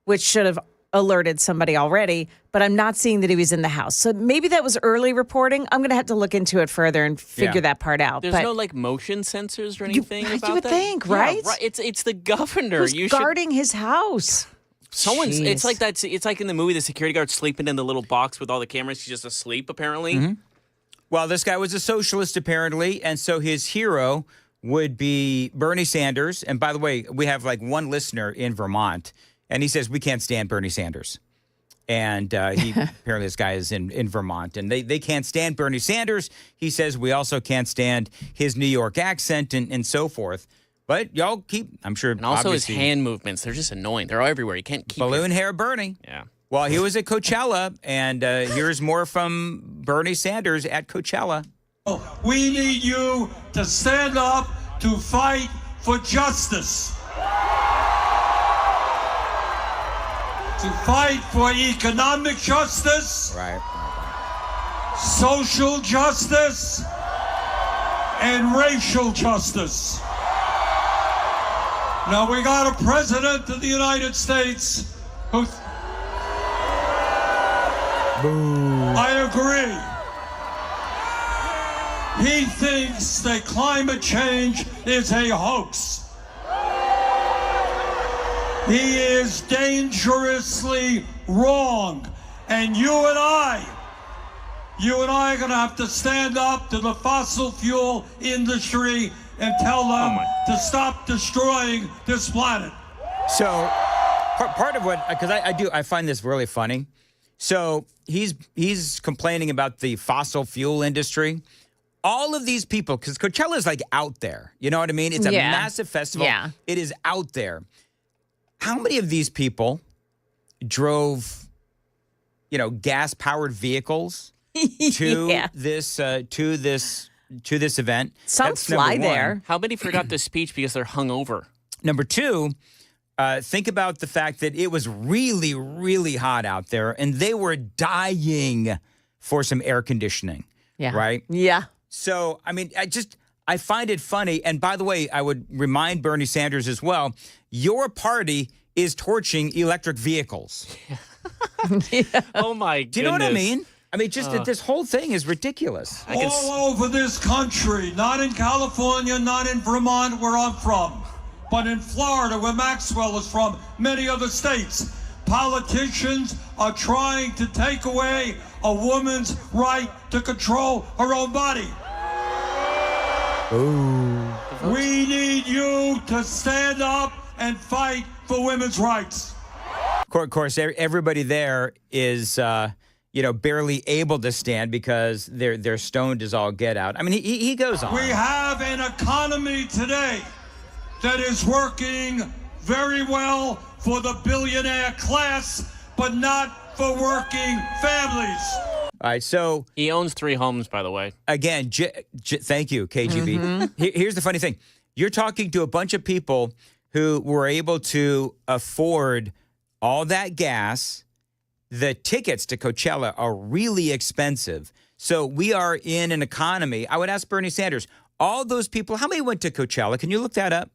which should have alerted somebody already, but I'm not seeing that he was in the house. So maybe that was early reporting. I'm going to have to look into it further and figure that part out. There's no motion sensors or anything about that? You would think, right? Yeah, right. It's the governor. Who's guarding his house? It's like that. It's like in the movie, the security guard sleeping in the little box with all the cameras. He's just asleep, apparently. Mm-hmm. Well, this guy was a socialist, apparently, and so his hero would be Bernie Sanders. And by the way, we have like one listener in Vermont, and he says, we can't stand Bernie Sanders. And apparently this guy is in Vermont, and they can't stand Bernie Sanders. He says we also can't stand his New York accent and so forth. But y'all keep, I'm sure. And also his hand movements, they're just annoying. They're everywhere. You can't keep balloon hair Bernie. Yeah. Well, he was at Coachella, and here's more from Bernie Sanders at Coachella. We need you to stand up to fight for justice. To fight for economic justice, social justice, and racial justice. Now, we got a president of the United States who... I agree. He thinks that climate change is a hoax. He is dangerously wrong. And you and I are going to have to stand up to the fossil fuel industry and tell them to stop destroying this planet. So part of what, because I find this really funny. So he's complaining about the fossil fuel industry. All of these people, because Coachella is like out there. You know what I mean? It's a massive festival. Yeah. It is out there. How many of these people drove, gas-powered vehicles to this event? Some That's fly number one. there. How many forgot the speech because they're hungover? Number two, think about the fact that it was really, really hot out there, and they were dying for some air conditioning. Yeah. Right? Yeah. So, I mean, I find it funny. And by the way, I would remind Bernie Sanders as well, your party is torching electric vehicles. Oh, my goodness. Do you know what I mean? I mean, just this whole thing is ridiculous. All over this country, not in California, not in Vermont, where I'm from, but in Florida, where Maxwell is from, many other states, politicians are trying to take away a woman's right to control her own body. Ooh. We need you to stand up and fight for women's rights. Of course, everybody there is, barely able to stand because they're stoned as all get out. I mean, he goes on. We have an economy today that is working very well for the billionaire class, but not for working families. All right, so... He owns 3 homes, by the way. Again, thank you, KGB. Mm-hmm. Here's the funny thing. You're talking to a bunch of people who were able to afford all that gas. The tickets to Coachella are really expensive. So we are in an economy. I would ask Bernie Sanders, all those people, how many went to Coachella? Can you look that up?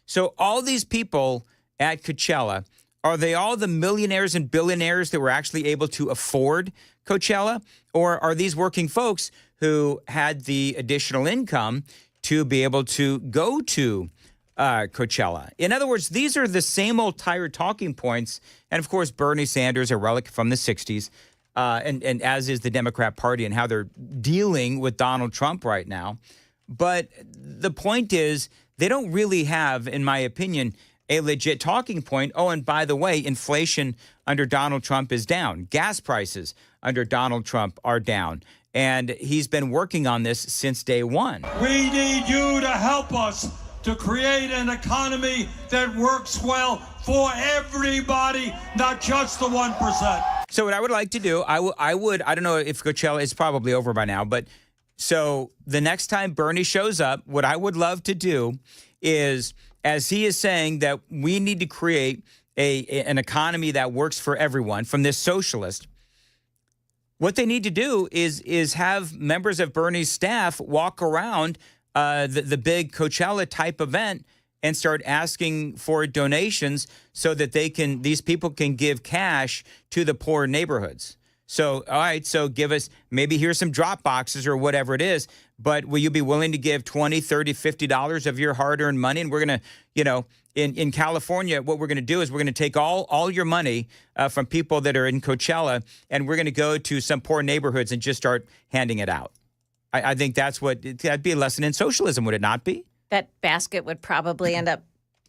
So all these people at Coachella Are they all the millionaires and billionaires that were actually able to afford Coachella? Or are these working folks who had the additional income to be able to go to Coachella? In other words, these are the same old tired talking points. And of course, Bernie Sanders, a relic from the 60s, and as is the Democrat Party and how they're dealing with Donald Trump right now. But the point is, they don't really have, in my opinion, a legit talking point. Oh, and by the way, inflation under Donald Trump is down. Gas prices under Donald Trump are down. And he's been working on this since day one. We need you to help us to create an economy that works well for everybody, not just the 1%. So what I would like to do, I don't know if Coachella is probably over by now, but so the next time Bernie shows up, what I would love to do is, as he is saying that we need to create an economy that works for everyone from this socialist, what they need to do is have members of Bernie's staff walk around the big Coachella type event and start asking for donations so that these people can give cash to the poor neighborhoods. So, all right, so give us, maybe here's some drop boxes or whatever it is, but will you be willing to give $20, $30, $50 of your hard-earned money? And we're going to, in California, what we're going to do is we're going to take all your money from people that are in Coachella, and we're going to go to some poor neighborhoods and just start handing it out. I think that'd be a lesson in socialism, would it not be? That basket would probably end up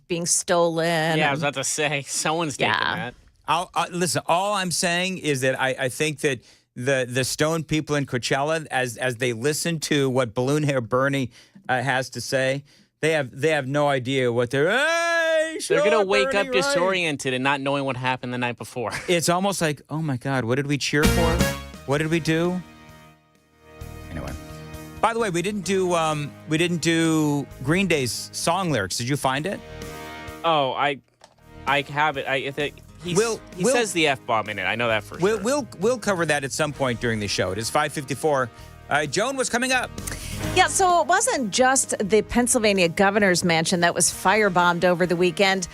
being stolen. Yeah, I was about to say, someone's taking that. Listen, all I'm saying is that I think that the stoned people in Coachella, as they listen to what Balloon Hair Bernie has to say, they have no idea what they're going to wake up disoriented and not knowing what happened the night before. It's almost like, oh my God, what did we cheer for? What did we do? Anyway. By the way, we didn't do Green Day's song lyrics. Did you find it? Oh, I have it. I think he says the F-bomb in it. I know that for sure. We'll cover that at some point during the show. It is 5:54. Joan, what's coming up? Yeah, so it wasn't just the Pennsylvania governor's mansion that was firebombed over the weekend.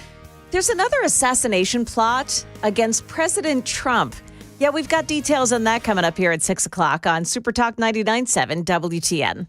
There's another assassination plot against President Trump. Yeah, we've got details on that coming up here at 6 o'clock on Super Talk 99.7 WTN.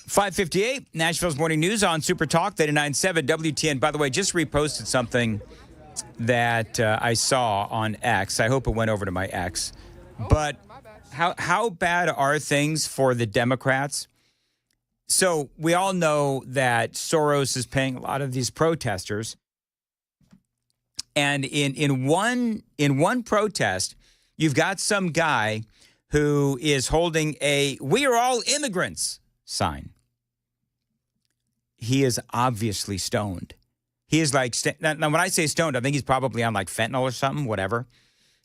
5:58, Nashville's Morning News on Super Talk 99.7 WTN. By the way, just reposted something that I saw on X. I hope it went over to my X. But how bad are things for the Democrats? So we all know that Soros is paying a lot of these protesters. And in one protest, you've got some guy who is holding a "We are all immigrants" sign. He is obviously stoned. He is like, now when I say stoned, I think he's probably on like fentanyl or something, whatever.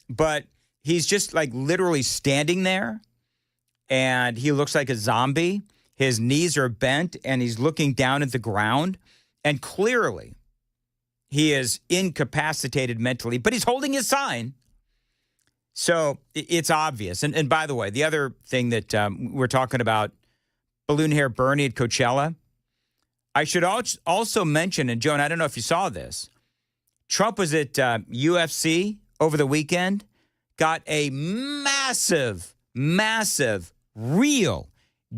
But he's just like literally standing there and he looks like a zombie. His knees are bent and he's looking down at the ground. And clearly he is incapacitated mentally, but he's holding his sign. So it's obvious. And by the way, the other thing that we're talking about, balloon hair Bernie at Coachella. I should also mention, and Joan, I don't know if you saw this, Trump was at UFC over the weekend, got a massive, real,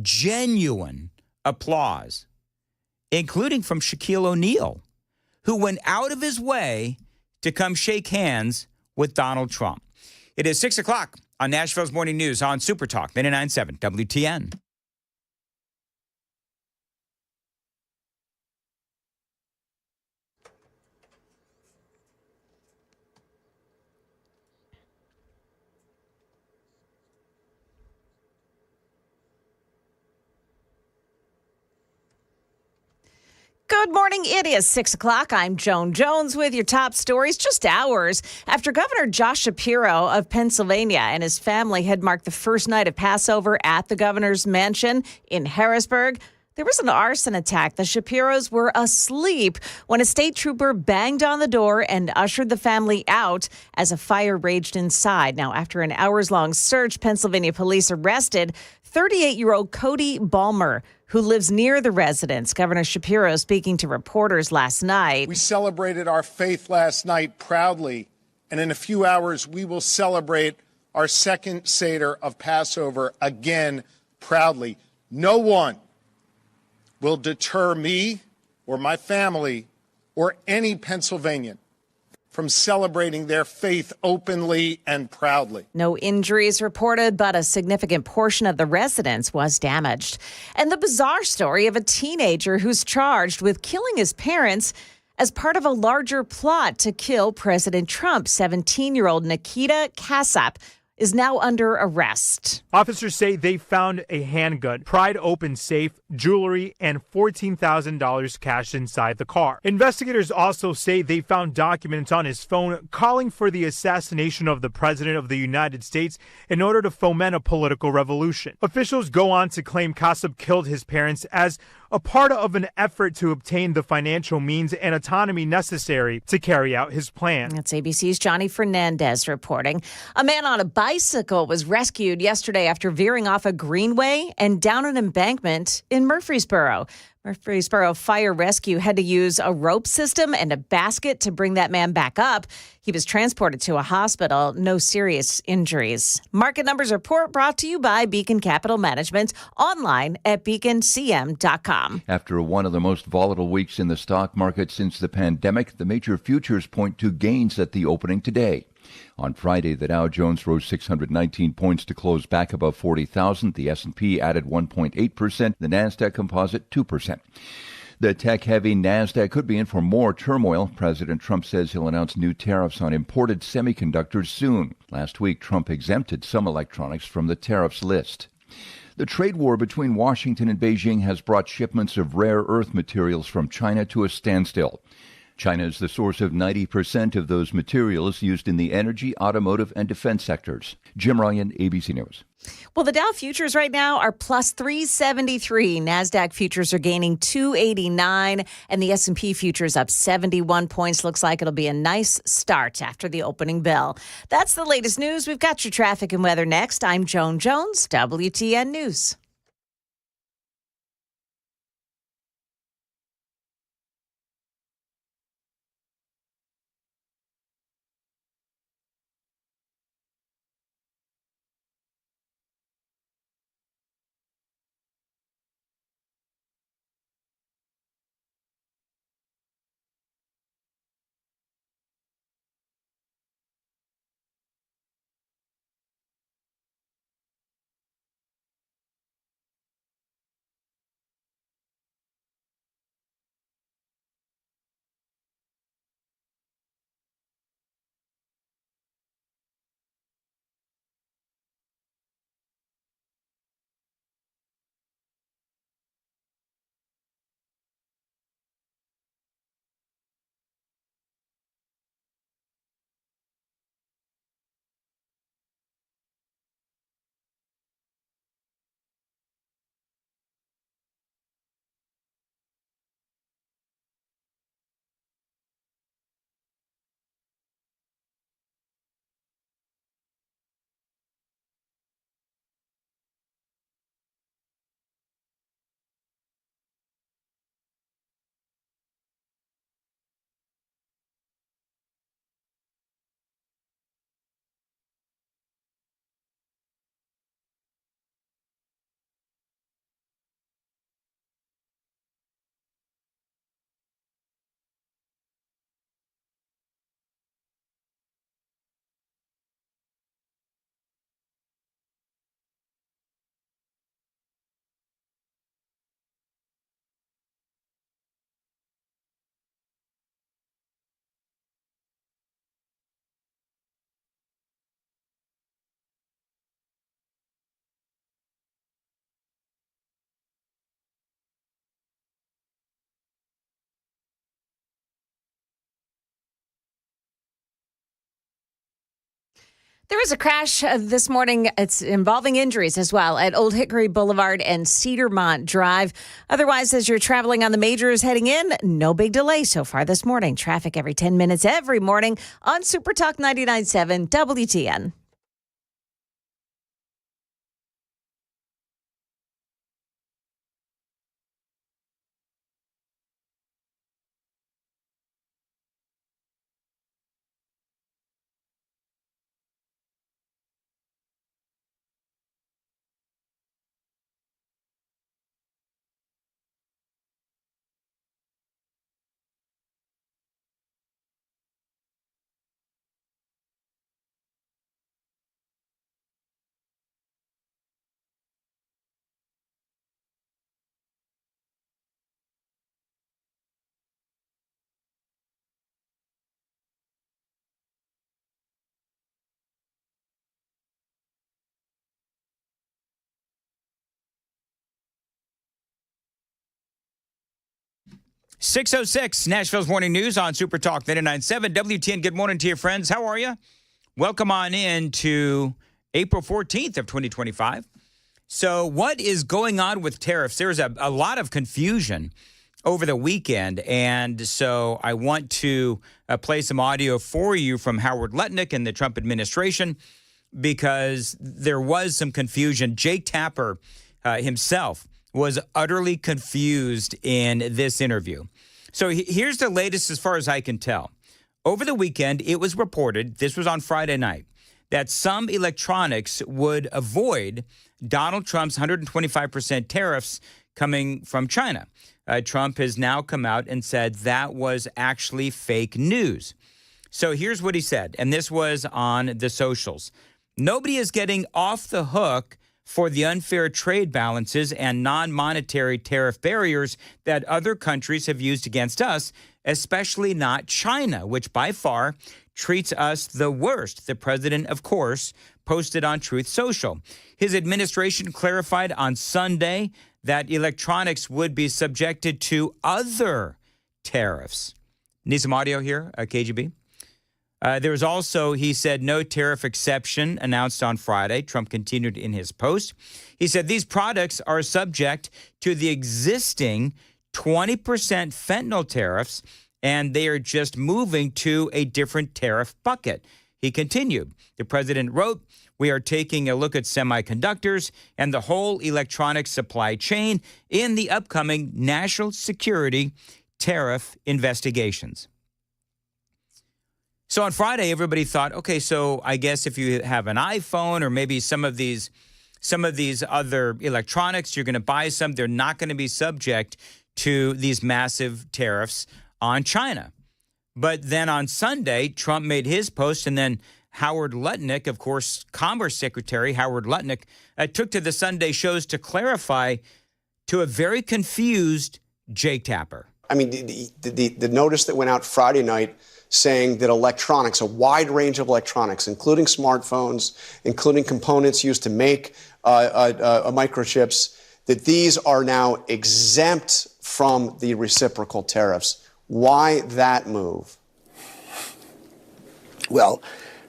genuine applause, including from Shaquille O'Neal, who went out of his way to come shake hands with Donald Trump. It is 6 o'clock on Nashville's Morning News on Super Talk 99.7 WTN. Good morning. It is 6 o'clock. I'm Joan Jones with your top stories just hours after Governor Josh Shapiro of Pennsylvania and his family had marked the first night of Passover at the governor's mansion in Harrisburg. There was an arson attack. The Shapiros were asleep when a state trooper banged on the door and ushered the family out as a fire raged inside. Now, after an hours-long search, Pennsylvania police arrested 38-year-old Cody Balmer, who lives near the residence. Governor Shapiro speaking to reporters last night. We celebrated our faith last night proudly, and in a few hours we will celebrate our second Seder of Passover again proudly. No one will deter me or my family or any Pennsylvanian from celebrating their faith openly and proudly. No injuries reported, but a significant portion of the residence was damaged. And the bizarre story of a teenager who's charged with killing his parents as part of a larger plot to kill President Trump. 17-year-old Nikita Kasap is now under arrest. Officers say they found a handgun, pried open safe, jewelry, and $14,000 cash inside the car. Investigators also say they found documents on his phone calling for the assassination of the President of the United States in order to foment a political revolution. Officials go on to claim Kasab killed his parents as a part of an effort to obtain the financial means and autonomy necessary to carry out his plan. That's ABC's Johnny Fernandez reporting. A man on a bicycle was rescued yesterday after veering off a greenway and down an embankment in Murfreesboro. Murfreesboro Fire Rescue had to use a rope system and a basket to bring that man back up. He was transported to a hospital. No serious injuries. Market Numbers Report brought to you by Beacon Capital Management, online at beaconcm.com. After one of the most volatile weeks in the stock market since the pandemic, the major futures point to gains at the opening today. On Friday, the Dow Jones rose 619 points to close back above 40,000. The S&P added 1.8%. The Nasdaq Composite 2%. The tech-heavy Nasdaq could be in for more turmoil. President Trump says he'll announce new tariffs on imported semiconductors soon. Last week, Trump exempted some electronics from the tariffs list. The trade war between Washington and Beijing has brought shipments of rare earth materials from China to a standstill. China is the source of 90% of those materials used in the energy, automotive, and defense sectors. Jim Ryan, ABC News. Well, the Dow futures right now are plus 373. NASDAQ futures are gaining 289, and the S&P futures up 71 points. Looks like it'll be a nice start after the opening bell. That's the latest news. We've got your traffic and weather next. I'm Joan Jones, WTN News. There was a crash this morning. It's involving injuries as well at Old Hickory Boulevard and Cedarmont Drive. Otherwise, as you're traveling on the majors heading in, no big delay so far this morning. Traffic every 10 minutes every morning on Super Talk 99.7 WTN. .606 Nashville's Morning News on Super Talk 99.7 WTN. Good morning to you, friends. How are you? Welcome on in to April 14th of 2025. So what is going on with tariffs? There's a lot of confusion over the weekend, and so I want to play some audio for you from Howard Lutnick and the Trump administration because there was some confusion. Jake Tapper himself was utterly confused in this interview. So here's the latest as far as I can tell. Over the weekend, it was reported, this was on Friday night, that some electronics would avoid Donald Trump's 125% tariffs coming from China. Trump has now come out and said that was actually fake news. So here's what he said, and this was on the socials. Nobody is getting off the hook for the unfair trade balances and non-monetary tariff barriers that other countries have used against us, especially not China, which by far treats us the worst. The president, of course, posted on Truth Social. His administration clarified on Sunday that electronics would be subjected to other tariffs. Need some audio here, KGB? There was also, he said, no tariff exception announced on Friday. Trump continued in his post. He said these products are subject to the existing 20% fentanyl tariffs, and they are just moving to a different tariff bucket. He continued. The president wrote, we are taking a look at semiconductors and the whole electronic supply chain in the upcoming national security tariff investigations. So on Friday, everybody thought, okay, so I guess if you have an iPhone or maybe some of these other electronics, you're going to buy some, they're not going to be subject to these massive tariffs on China. But then on Sunday, Trump made his post, and then Howard Lutnick, of course, Commerce Secretary Howard Lutnick, took to the Sunday shows to clarify to a very confused Jake Tapper. I mean, the notice that went out Friday night saying that electronics, a wide range of electronics, including smartphones, including components used to make microchips, that these are now exempt from the reciprocal tariffs. Why that move? Well,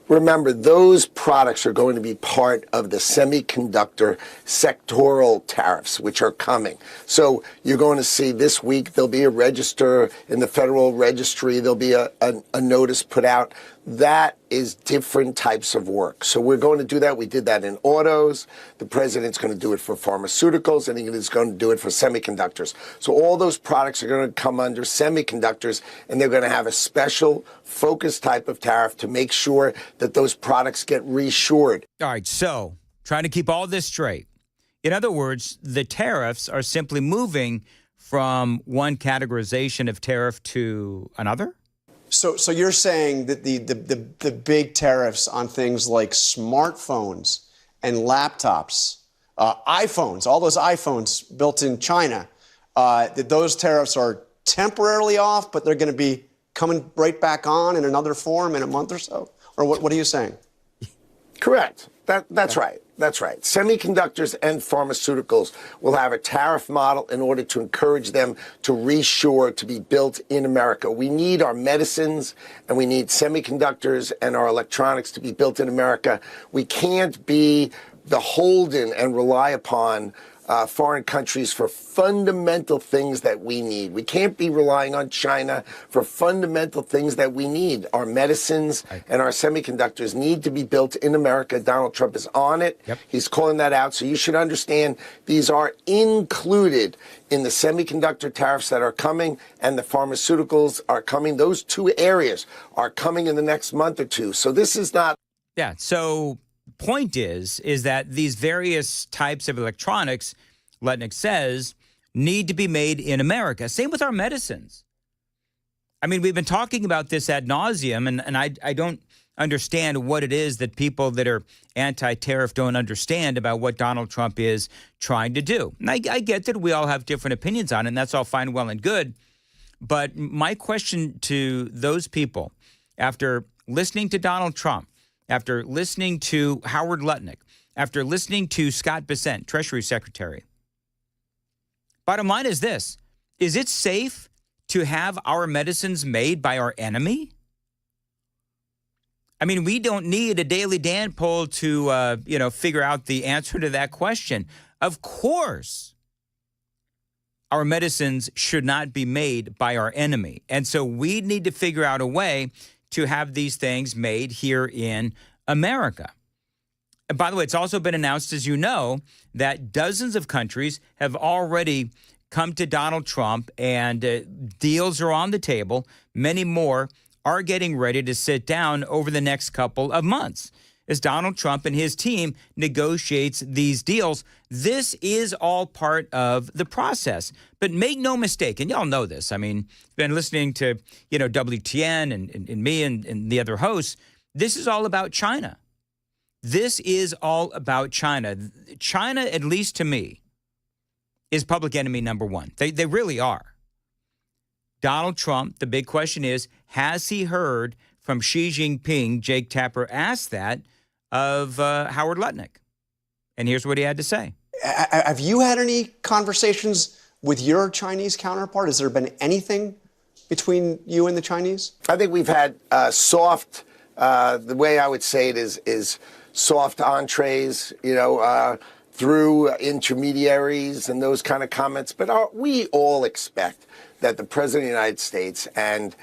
remember, those products are going to be part of the semiconductor sectoral tariffs, which are coming. So you're going to see this week there'll be a register in the Federal Registry. There'll be a notice put out. That is different types of work. So we're going to do that. We did that in autos. The president's going to do it for pharmaceuticals, and he's going to do it for semiconductors. So all those products are going to come under semiconductors, and they're going to have a special focused type of tariff to make sure that those products get reshored. All right, so trying to keep all this straight. In other words, the tariffs are simply moving from one categorization of tariff to another? So you're saying that the big tariffs on things like smartphones and laptops, iPhones, all those iPhones built in China, that those tariffs are temporarily off, but they're going to be coming right back on in another form in a month or so? Or what are you saying? Correct. That's right. That's right. Semiconductors and pharmaceuticals will have a tariff model in order to encourage them to reshore, to be built in America. We need our medicines and we need semiconductors and our electronics to be built in America. We can't be beholden and rely upon foreign countries for fundamental things that we need. We can't be relying on China for fundamental things that we need. Our medicines and our semiconductors need to be built in America. Donald Trump is on it. Yep. He's calling that out. So you should understand these are included in the semiconductor tariffs that are coming and the pharmaceuticals are coming. Those two areas are coming in the next month or two. So this is not. Yeah. So point is that these various types of electronics, Letnick says, need to be made in America. Same with our medicines. I mean, we've been talking about this ad nauseum, and I don't understand what it is that people that are anti-tariff don't understand about what Donald Trump is trying to do. And I get that we all have different opinions on it, and that's all fine, well, and good. But my question to those people, after listening to Donald Trump, after listening to Howard Lutnick, after listening to Scott Bessent, Treasury Secretary, bottom line is this: is it safe to have our medicines made by our enemy? I mean, we don't need a Daily Dan poll to, figure out the answer to that question. Of course, our medicines should not be made by our enemy. And so we need to figure out a way to have these things made here in America. And by the way, it's also been announced, as you know, that dozens of countries have already come to Donald Trump and deals are on the table. Many more are getting ready to sit down over the next couple of months as Donald Trump and his team negotiates these deals. This is all part of the process. But make no mistake, and y'all know this. I mean, been listening to, WTN and me and the other hosts. This is all about China. This is all about China. China, at least to me, is public enemy number one. They really are. Donald Trump, the big question is, has he heard from Xi Jinping? Jake Tapper asked that of Howard Lutnick. And here's what he had to say. Have you had any conversations with your Chinese counterpart? Has there been anything between you and the Chinese? I think we've had soft, the way I would say it is soft entrees, through intermediaries and those kind of comments. But we all expect that the President of the United States and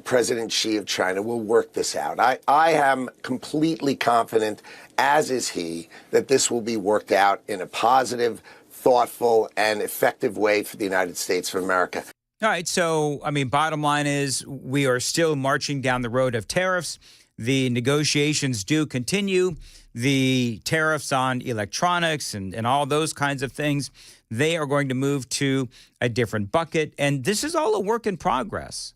President Xi of China will work this out. I am completely confident, as is he, that this will be worked out in a positive, thoughtful, and effective way for the United States of America. All right. So, bottom line is we are still marching down the road of tariffs. The negotiations do continue. The tariffs on electronics and all those kinds of things, they are going to move to a different bucket. And this is all a work in progress.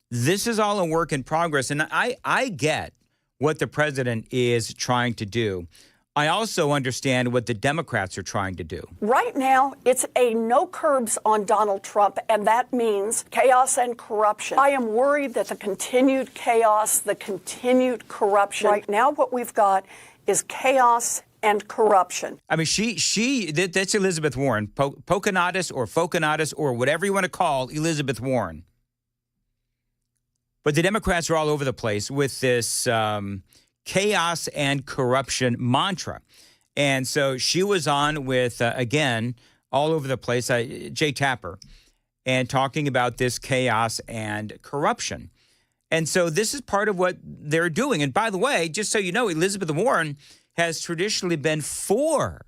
This is all a work in progress. And I get what the president is trying to do. I also understand what the Democrats are trying to do. Right now, it's a no curbs on Donald Trump, and that means chaos and corruption. I am worried that the continued chaos, the continued corruption. Right now, what we've got is chaos and corruption. That's Elizabeth Warren, Pocahontas or Focahontas or whatever you want to call Elizabeth Warren. But the Democrats are all over the place with this chaos and corruption mantra. And so she was on with, again, all over the place, Jay Tapper, and talking about this chaos and corruption. And so this is part of what they're doing. And by the way, just so you know, Elizabeth Warren has traditionally been for,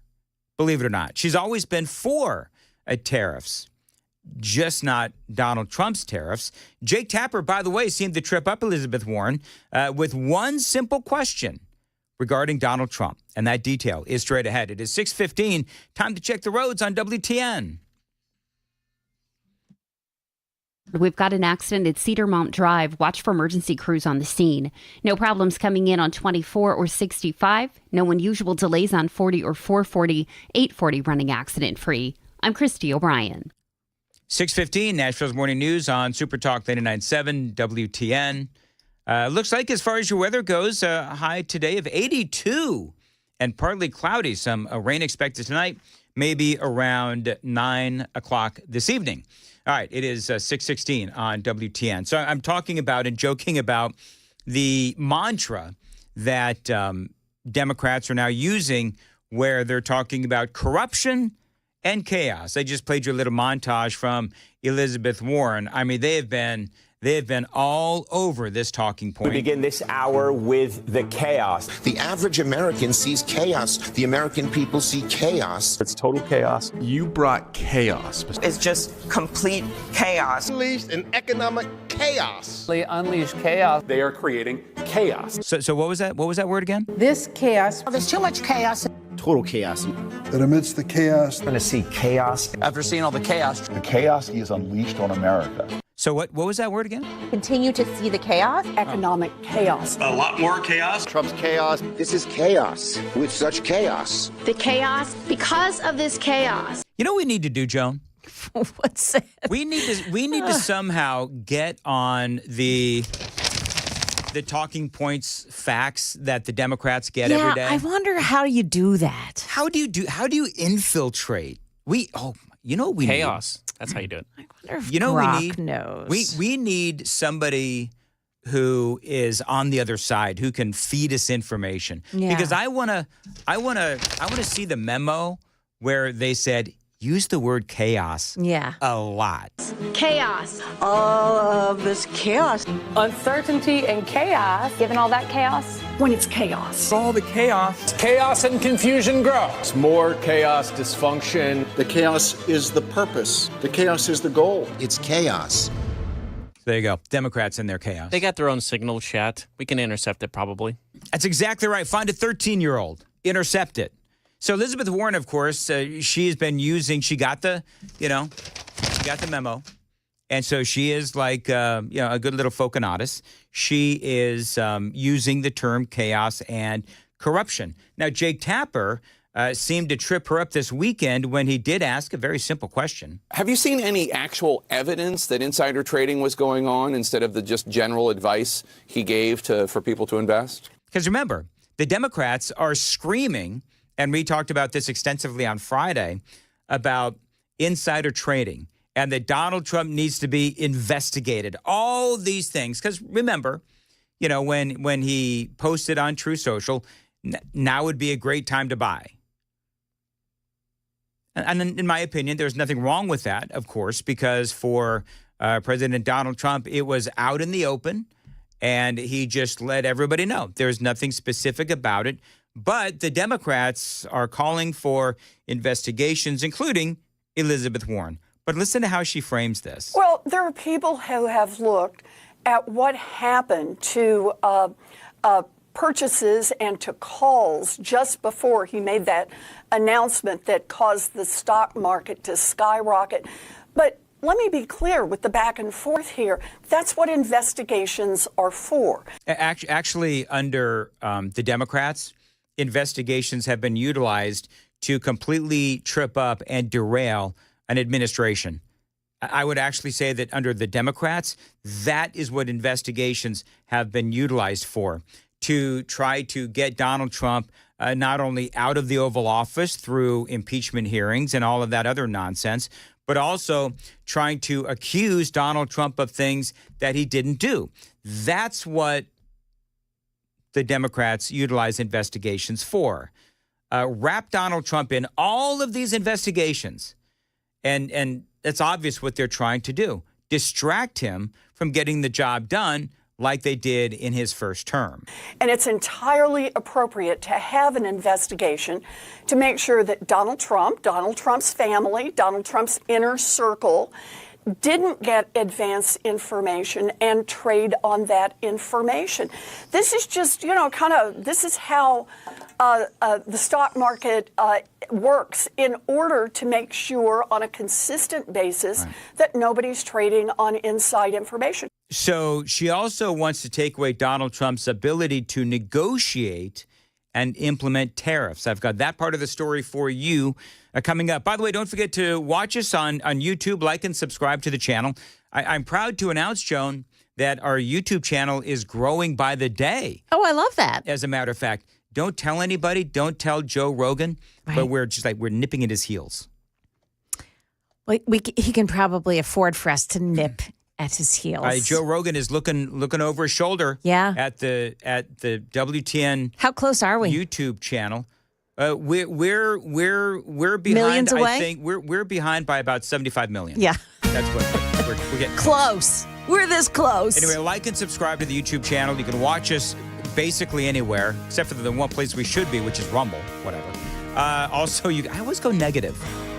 believe it or not, she's always been for tariffs, just not Donald Trump's tariffs. Jake Tapper, by the way, seemed to trip up Elizabeth Warren with one simple question regarding Donald Trump. And that detail is straight ahead. It is 6:15. Time to check the roads on WTN. We've got an accident at Cedarmont Drive. Watch for emergency crews on the scene. No problems coming in on 24 or 65. No unusual delays on 40 or 440. 840 running accident free. I'm Christy O'Brien. 6:15, Nashville's Morning News on Super Talk 99.7 WTN. Looks like as far as your weather goes, a high today of 82 and partly cloudy. Some rain expected tonight, maybe around 9 o'clock this evening. All right, it is 6:16 on WTN. So I'm talking about and joking about the mantra that Democrats are now using where they're talking about corruption and chaos. I just played you a little montage from Elizabeth Warren. I mean, they have been all over this talking point. We begin this hour with the chaos. The average American sees chaos. The American people see chaos. It's total chaos. You brought chaos. It's just complete chaos. Unleashed an economic chaos. They unleash chaos. They are creating chaos. So what was that? What was that word again? This chaos. There's too much chaos. Total chaos. That amidst the chaos, We're going to see chaos. After seeing all the chaos. the chaos is unleashed on America. So what was that word again? Continue to see the chaos. Economic chaos. A lot more chaos. Trump's chaos. This is chaos. With such chaos. The chaos, because of this chaos. You know what we need to do, Joan? What's that? We need to somehow get on the talking points facts that the Democrats get every day. I wonder how you do that. How do you infiltrate? You know what we Chaos. That's how you do it. You know Grok we need knows. we need somebody who is on the other side who can feed us information. Yeah. Because I wanna see the memo where they said use the word chaos. Yeah. A lot. Chaos. All of this chaos. Uncertainty and chaos. Given all that chaos. When it's chaos. All the chaos. Chaos and confusion grows. More chaos, dysfunction. The chaos is the purpose. The chaos is the goal. It's chaos. There you go. Democrats in their chaos. They got their own signal chat. We can intercept it probably. That's exactly right. Find a 13-year-old. Intercept it. So Elizabeth Warren, of course, she has been using, she got the memo. And so she is like, a good little Foconatus. She is using the term chaos and corruption. Now, Jake Tapper seemed to trip her up this weekend when he did ask a very simple question. Have you seen any actual evidence that insider trading was going on instead of the just general advice he gave for people to invest? Because remember, the Democrats are screaming, and we talked about this extensively on Friday, about insider trading and that Donald Trump needs to be investigated. All these things. Because remember, when he posted on True Social, now would be a great time to buy. And in my opinion, there's nothing wrong with that, of course, because for President Donald Trump, it was out in the open, and he just let everybody know. There's nothing specific about it. But the Democrats are calling for investigations, including Elizabeth Warren. But listen to how she frames this. Well, there are people who have looked at what happened to purchases and to calls just before he made that announcement that caused the stock market to skyrocket. But let me be clear with the back and forth here. That's what investigations are for. Actually, under the Democrats, investigations have been utilized to completely trip up and derail an administration. I would actually say that under the Democrats, that is what investigations have been utilized for, to try to get Donald Trump not only out of the Oval Office through impeachment hearings and all of that other nonsense, but also trying to accuse Donald Trump of things that he didn't do. That's what the Democrats utilize investigations for. Wrap Donald Trump in all of these investigations. And it's obvious what they're trying to do. Distract him from getting the job done like they did in his first term. And it's entirely appropriate to have an investigation to make sure that Donald Trump, Donald Trump's family, Donald Trump's inner circle didn't get advanced information and trade on that information. This is just, this is how the stock market works in order to make sure on a consistent basis that nobody's trading on inside information. So she also wants to take away Donald Trump's ability to negotiate and implement tariffs. I've got that part of the story for you coming up. By the way, don't forget to watch us on YouTube, like and subscribe to the channel. I'm proud to announce, Joan, that our YouTube channel is growing by the day. Oh, I love that. As a matter of fact, Don't tell anybody. Don't tell Joe Rogan. Right. But we're just like, we're nipping at his heels. He can probably afford for us to nip at his heels. Joe Rogan is looking over his shoulder. Yeah. At the WTN. How close are we? YouTube channel. We're behind. Millions away? I think we're behind by about 75 million. Yeah. That's what we're getting close. We're this close. Anyway, like and subscribe to the YouTube channel. You can watch us basically anywhere except for the one place we should be, which is Rumble. Whatever. Also, I always go negative.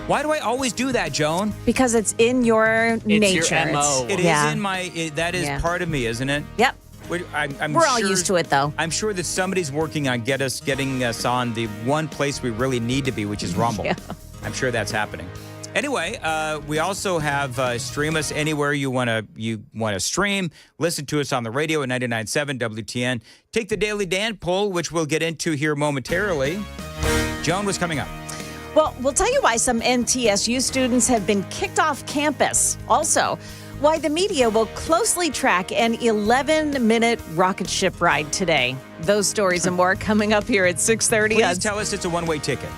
Why do I always do that, Joan? Because it's in your nature. Your MO. It is in my. That is part of me, isn't it? Yep. We're all used to it, though. I'm sure that somebody's working on getting us on the one place we really need to be, which is Rumble. Yeah. I'm sure that's happening. Anyway, we also have stream us anywhere you want to stream. Listen to us on the radio at 99.7 WTN. Take the Daily Dan poll, which we'll get into here momentarily. Joan, what's coming up? Well, we'll tell you why some NTSU students have been kicked off campus. Also, why the media will closely track an 11-minute rocket ship ride today. Those stories and more coming up here at 6:30. Please tell us it's a one-way ticket.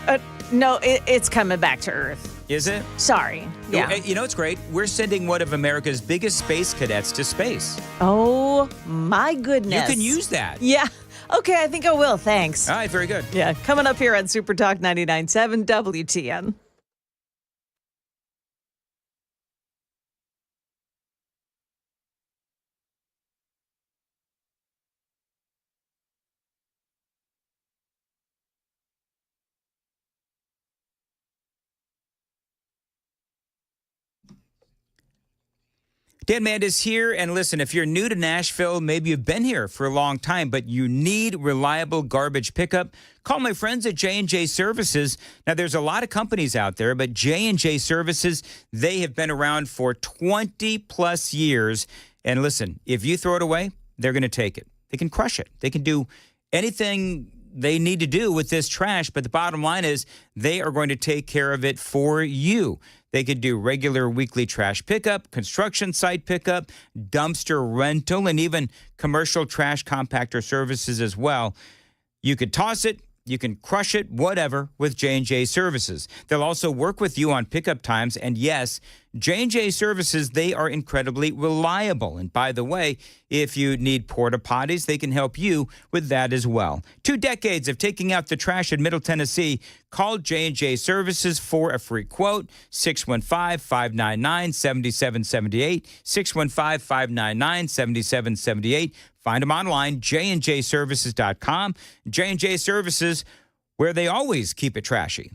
No, it's coming back to Earth. Is it? Sorry. Yeah. You know, it's great. We're sending one of America's biggest space cadets to space. Oh, my goodness. You can use that. Yeah. Okay, I think I will. Thanks. All right, very good. Yeah, coming up here on Super Talk 99.7 WTN. Dan Mandis here, and listen, if you're new to Nashville, maybe you've been here for a long time, but you need reliable garbage pickup, call my friends at J&J Services. Now, there's a lot of companies out there, but J&J Services, they have been around for 20-plus years. And listen, if you throw it away, they're going to take it. They can crush it. They can do anything they need to do with this trash, but the bottom line is they are going to take care of it for you. They could do regular weekly trash pickup, construction site pickup, dumpster rental, and even commercial trash compactor services as well. You could toss it, you can crush it, whatever, with J&J Services. They'll also work with you on pickup times. And yes, J&J Services, they are incredibly reliable. And by the way, if you need porta potties, they can help you with that as well. 2 decades of taking out the trash in Middle Tennessee. Call J&J Services for a free quote, 615-599-7778, 615-599-7778. Find them online, jnjservices.com. J&J Services, where they always keep it trashy.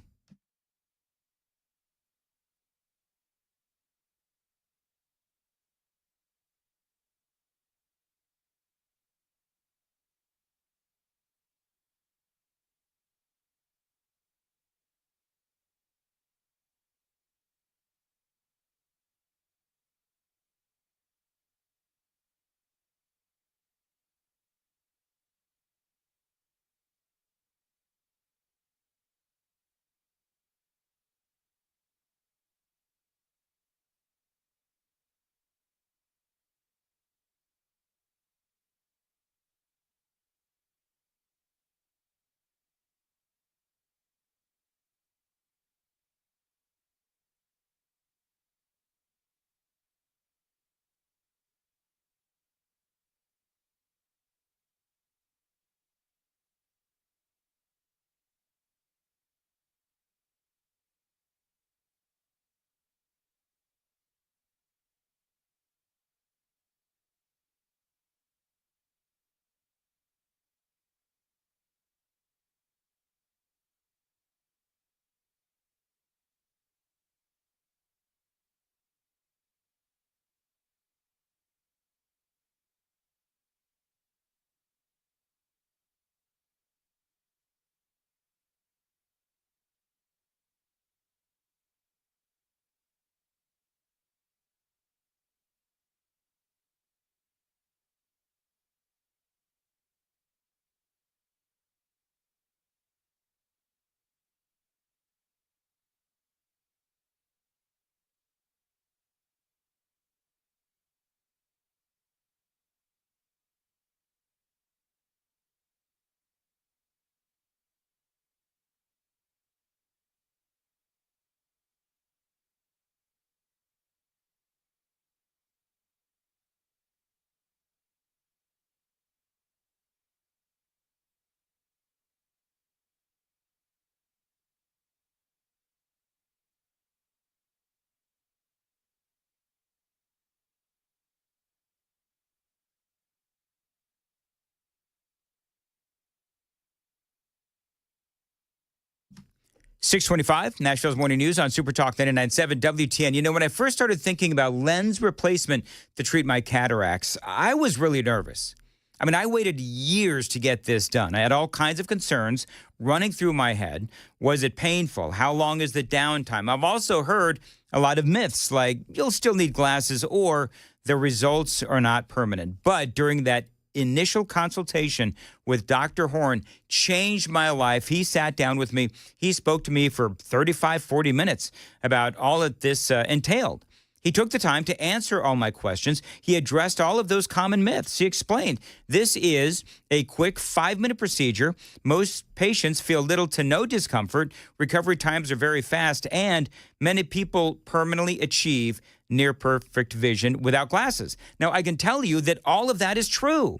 625, Nashville's Morning News on Super Talk 99.7 WTN. You know, when I first started thinking about lens replacement to treat my cataracts, I was really nervous. I mean, I waited years to get this done. I had all kinds of concerns running through my head. Was it painful? How long is the downtime? I've also heard a lot of myths like you'll still need glasses or the results are not permanent. But during that initial consultation with Dr. Horn changed my life. He sat down with me. He spoke to me for 35, 40 minutes about all that this entailed. He took the time to answer all my questions. He addressed all of those common myths. He explained, this is a quick 5-minute procedure. Most patients feel little to no discomfort. Recovery times are very fast, and many people permanently achieve near perfect vision without glasses. Now, I can tell you that all of that is true.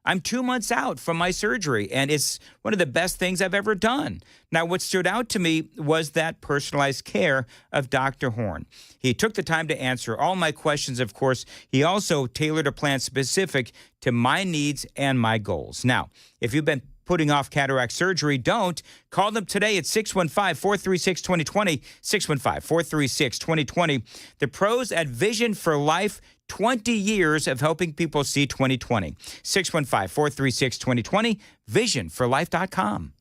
I'm 2 months out from my surgery, and it's one of the best things I've ever done. Now, what stood out to me was that personalized care of Dr. Horn. He took the time to answer all my questions, of course. He also tailored a plan specific to my needs and my goals. Now, if you've been putting off cataract surgery, don't. Call them today at 615-436-2020, 615-436-2020. The pros at Vision for Life, 20 years of helping people see 2020. 615-436-2020, visionforlife.com.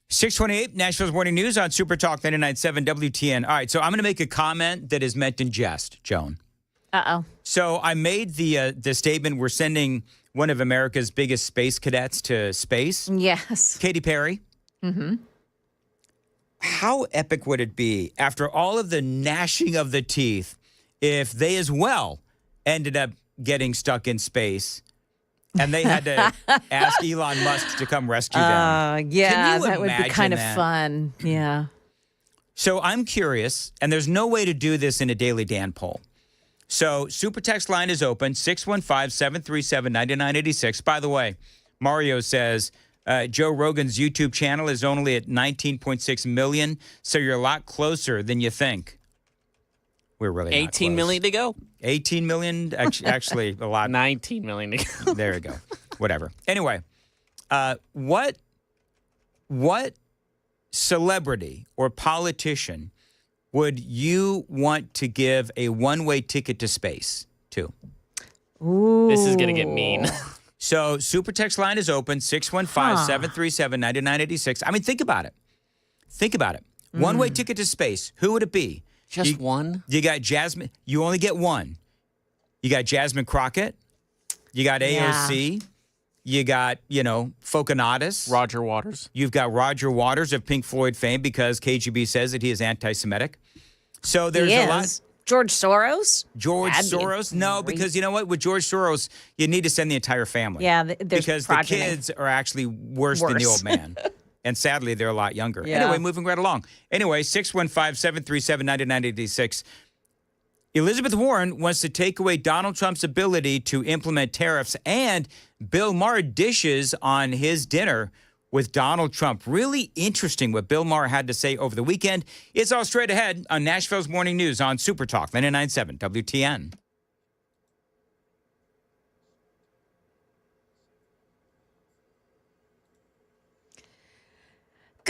.628, Nashville's Morning News on Super Talk 99.7 WTN. All right, so I'm going to make a comment that is meant in jest, Joan. Uh-oh. So I made the statement, we're sending one of America's biggest space cadets to space. Yes. Katy Perry. Mm-hmm. How epic would it be after all of the gnashing of the teeth if they as well ended up getting stuck in space and they had to ask Elon Musk to come rescue them? Yeah, Can you that would be imagine kind of that? fun. Yeah. So I'm curious, and there's no way to do this in a Daily Dan poll. So Super Text line is open, 615-737-9986. By the way, Mario says Joe Rogan's YouTube channel is only at 19.6 million, so you're a lot closer than you think. We're really not 18 close. million to go. 18 million? Actually, a lot. 19 million to go. There you go. Whatever. Anyway, what celebrity or politician would you want to give a one-way ticket to space to? Ooh. This is going to get mean. So Super Text line is open, 615-737-9986. I mean, think about it. Think about it. One-way ticket to space. Who would it be? Just one? You got Jasmine. You only get one. You got Jasmine Crockett. You got AOC. You got, Foconatus. Roger Waters. You've got Roger Waters of Pink Floyd fame because KGB says that he is anti-Semitic. So there's a lot. George Soros? George Soros? No, because you know what? With George Soros, you need to send the entire family. Yeah, there's because progeny. the kids are actually worse than the old man. And sadly, they're a lot younger. Yeah. Anyway, moving right along. Anyway, 615-737-9986. Elizabeth Warren wants to take away Donald Trump's ability to implement tariffs, and Bill Maher dishes on his dinner with Donald Trump. Really interesting what Bill Maher had to say over the weekend. It's all straight ahead on Nashville's Morning News on Super Talk 99.7 WTN.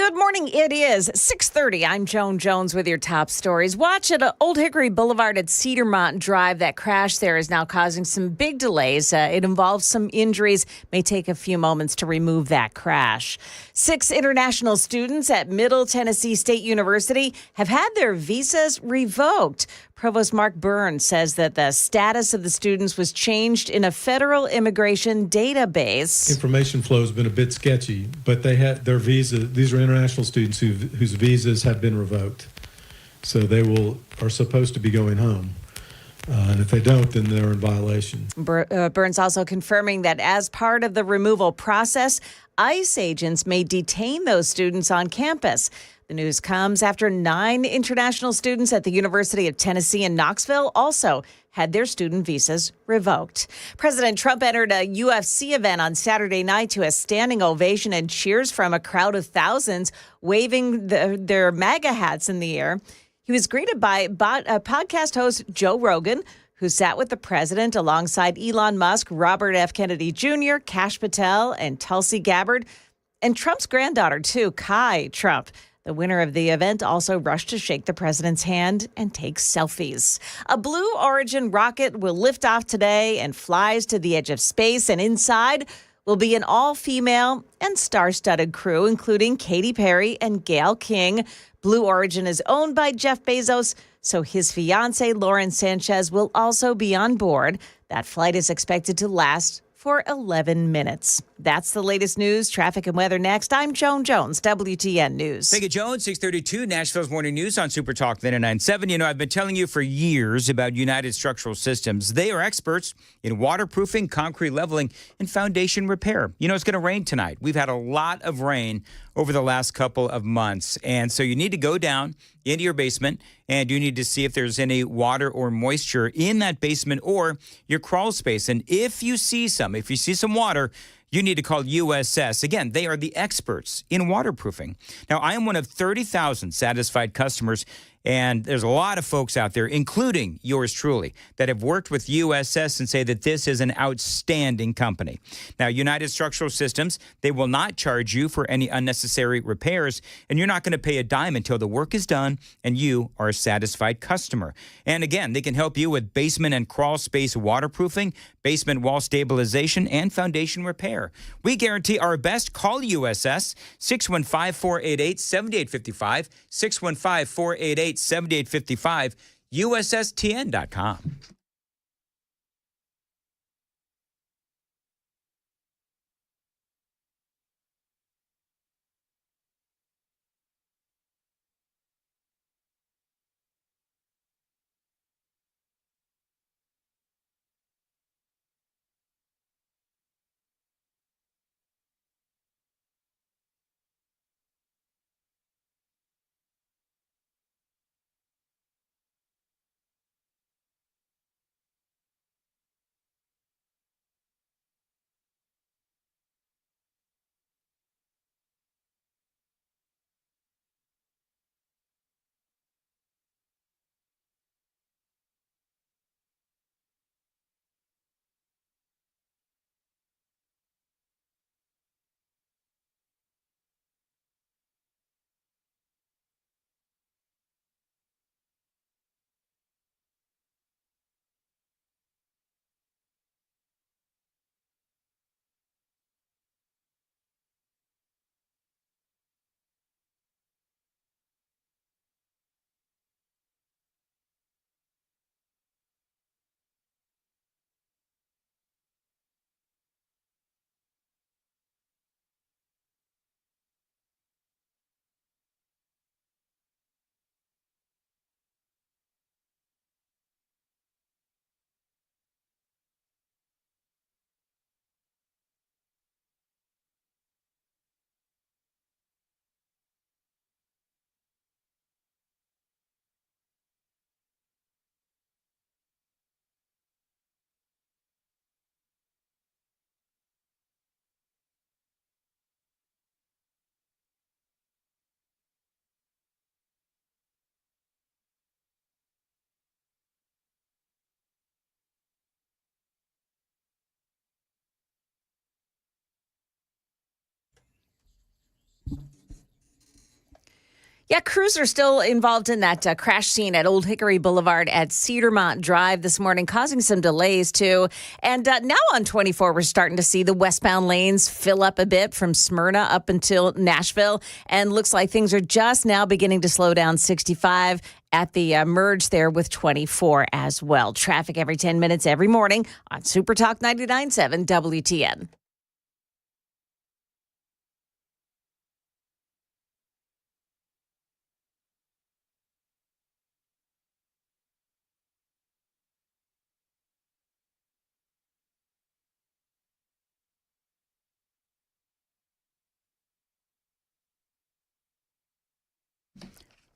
Good morning. It is 6:30. I'm Joan Jones with your top stories. Watch at Old Hickory Boulevard at Cedarmont Drive. That crash there is now causing some big delays. It involves some injuries. May take a few moments to remove that crash. 6 international students at Middle Tennessee State University have had their visas revoked. Provost Mark Burns says that the status of the students was changed in a federal immigration database. Information flow has been a bit sketchy, but they had their visa. These are international students whose visas have been revoked, so they are supposed to be going home. And if they don't, then they're in violation. Burns also confirming that as part of the removal process, ICE agents may detain those students on campus. The news comes after 9 international students at the University of Tennessee in Knoxville also had their student visas revoked. President Trump entered a UFC event on Saturday night to a standing ovation and cheers from a crowd of thousands waving their MAGA hats in the air. He was greeted by podcast host Joe Rogan, who sat with the president alongside Elon Musk, Robert F. Kennedy Jr., Kash Patel, and Tulsi Gabbard, and Trump's granddaughter, too, Kai Trump. The winner of the event also rushed to shake the president's hand and take selfies. A Blue Origin rocket will lift off today and flies to the edge of space, and inside will be an all-female and star-studded crew, including Katy Perry and Gayle King. Blue Origin is owned by Jeff Bezos, so his fiancée, Lauren Sanchez, will also be on board. That flight is expected to last for 11 minutes. That's the latest news, traffic, and weather next. I'm Joan Jones, WTN News. Thank you, Joan. 632, Nashville's Morning News on Super Talk 99.7. You know, I've been telling you for years about United Structural Systems. They are experts in waterproofing, concrete leveling, and foundation repair. You know, it's going to rain tonight. We've had a lot of rain over the last couple of months. And so you need to go down into your basement and you need to see if there's any water or moisture in that basement or your crawl space. And if you see some water, you need to call USS. Again, they are the experts in waterproofing. Now, I am one of 30,000 satisfied customers, and there's a lot of folks out there, including yours truly, that have worked with USS and say that this is an outstanding company. Now, United Structural Systems, they will not charge you for any unnecessary repairs, and you're not going to pay a dime until the work is done and you are a satisfied customer. And again, they can help you with basement and crawl space waterproofing, basement wall stabilization, and foundation repair. We guarantee our best. Call USS 615-488-7855, 615-488-7855, USSTN.com. Yeah, crews are still involved in that crash scene at Old Hickory Boulevard at Cedarmont Drive this morning, causing some delays, too. And now on 24, we're starting to see the westbound lanes fill up a bit from Smyrna up until Nashville. And looks like things are just now beginning to slow down 65 at the merge there with 24 as well. Traffic every 10 minutes every morning on Super Talk 99.7 WTN.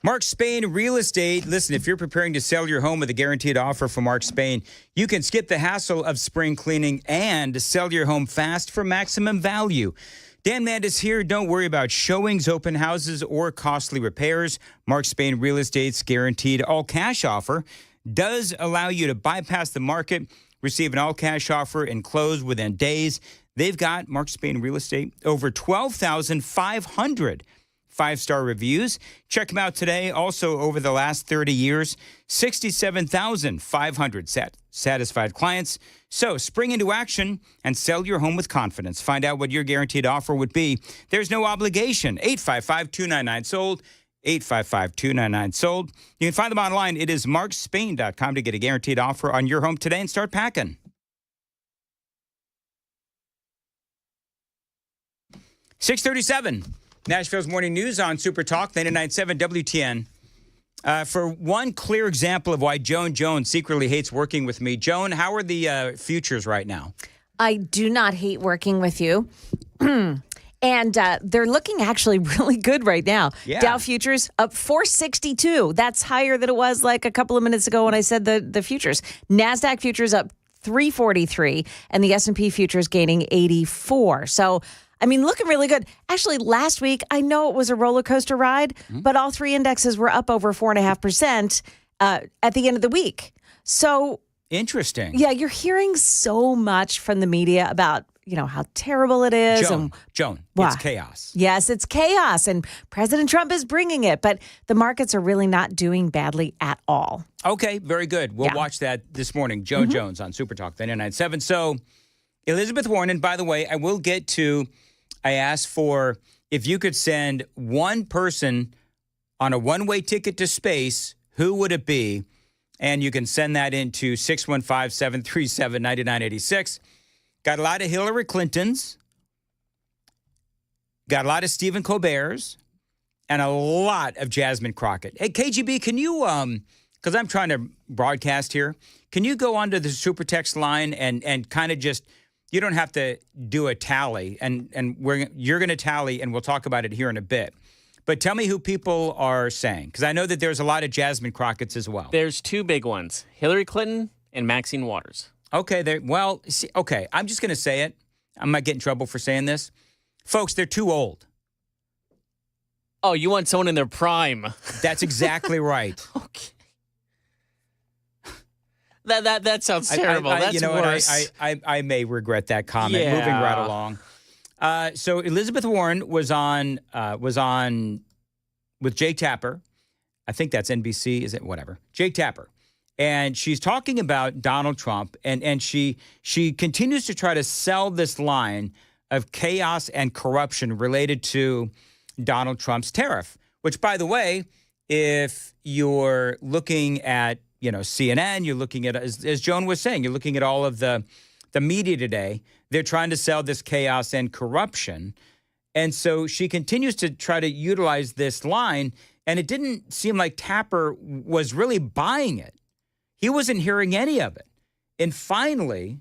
Mark Spain Real Estate. Listen, if you're preparing to sell your home with a guaranteed offer from Mark Spain, you can skip the hassle of spring cleaning and sell your home fast for maximum value. Dan Mandis here. Don't worry about showings, open houses, or costly repairs. Mark Spain Real Estate's guaranteed all-cash offer does allow you to bypass the market, receive an all-cash offer, and close within days. They've got, Mark Spain Real Estate, over 12,500 five-star reviews. Check them out today. Also, over the last 30 years, 67,500 satisfied clients. So spring into action and sell your home with confidence. Find out what your guaranteed offer would be. There's no obligation. 855-299-SOLD. 855-299-SOLD. You can find them online. It is markspain.com to get a guaranteed offer on your home today and start packing. 6:37. Nashville's Morning News on Super Talk 99.7 WTN. For one clear example of why Joan Jones secretly hates working with me, Joan, how are the futures right now? I do not hate working with you. And they're looking actually really good right now. Yeah. Dow futures up 462. That's higher than it was like a couple of minutes ago when I said the futures. NASDAQ futures up 343 and the S&P futures gaining 84. So, I mean, looking really good. Actually, last week, I know it was a roller coaster ride, but all three indexes were up over 4.5% at the end of the week. So interesting. Yeah, you're hearing so much from the media about, you know, how terrible it is. Joan, What? it's chaos. Yes, it's chaos, and President Trump is bringing it, but the markets are really not doing badly at all. Okay, very good. We'll watch that this morning. Joan Jones on Super Talk 99.7. So, Elizabeth Warren, and by the way, I asked for if you could send one person on a one-way ticket to space, who would it be? And you can send that into 615-737-9986. Got a lot of Hillary Clintons, got a lot of Stephen Colbert's, and a lot of Jasmine Crockett. Hey, KGB, can you, because I'm trying to broadcast here, can you go onto the super text line and kind of just, you don't have to do a tally, and you're going to tally, and we'll talk about it here in a bit. But tell me who people are saying, because I know that there's a lot of Jasmine Crockett's as well. There's two big ones, Hillary Clinton and Maxine Waters. Okay, I'm just going to say it. I might get in trouble for saying this. Folks, they're too old. Oh, you want someone in their prime. That's exactly right. Okay. That sounds terrible. That's you know worse. I may regret that comment. Yeah. Moving right along. So Elizabeth Warren was on with Jake Tapper. I think that's NBC, is it? Whatever. Jake Tapper. And she's talking about Donald Trump, and she continues to try to sell this line of chaos and corruption related to Donald Trump's tariff, which, by the way, if you're looking at, CNN, you're looking at, as Joan was saying, you're looking at all of the media today, they're trying to sell this chaos and corruption. And so she continues to try to utilize this line, and it didn't seem like Tapper was really buying it. He wasn't hearing any of it. And finally,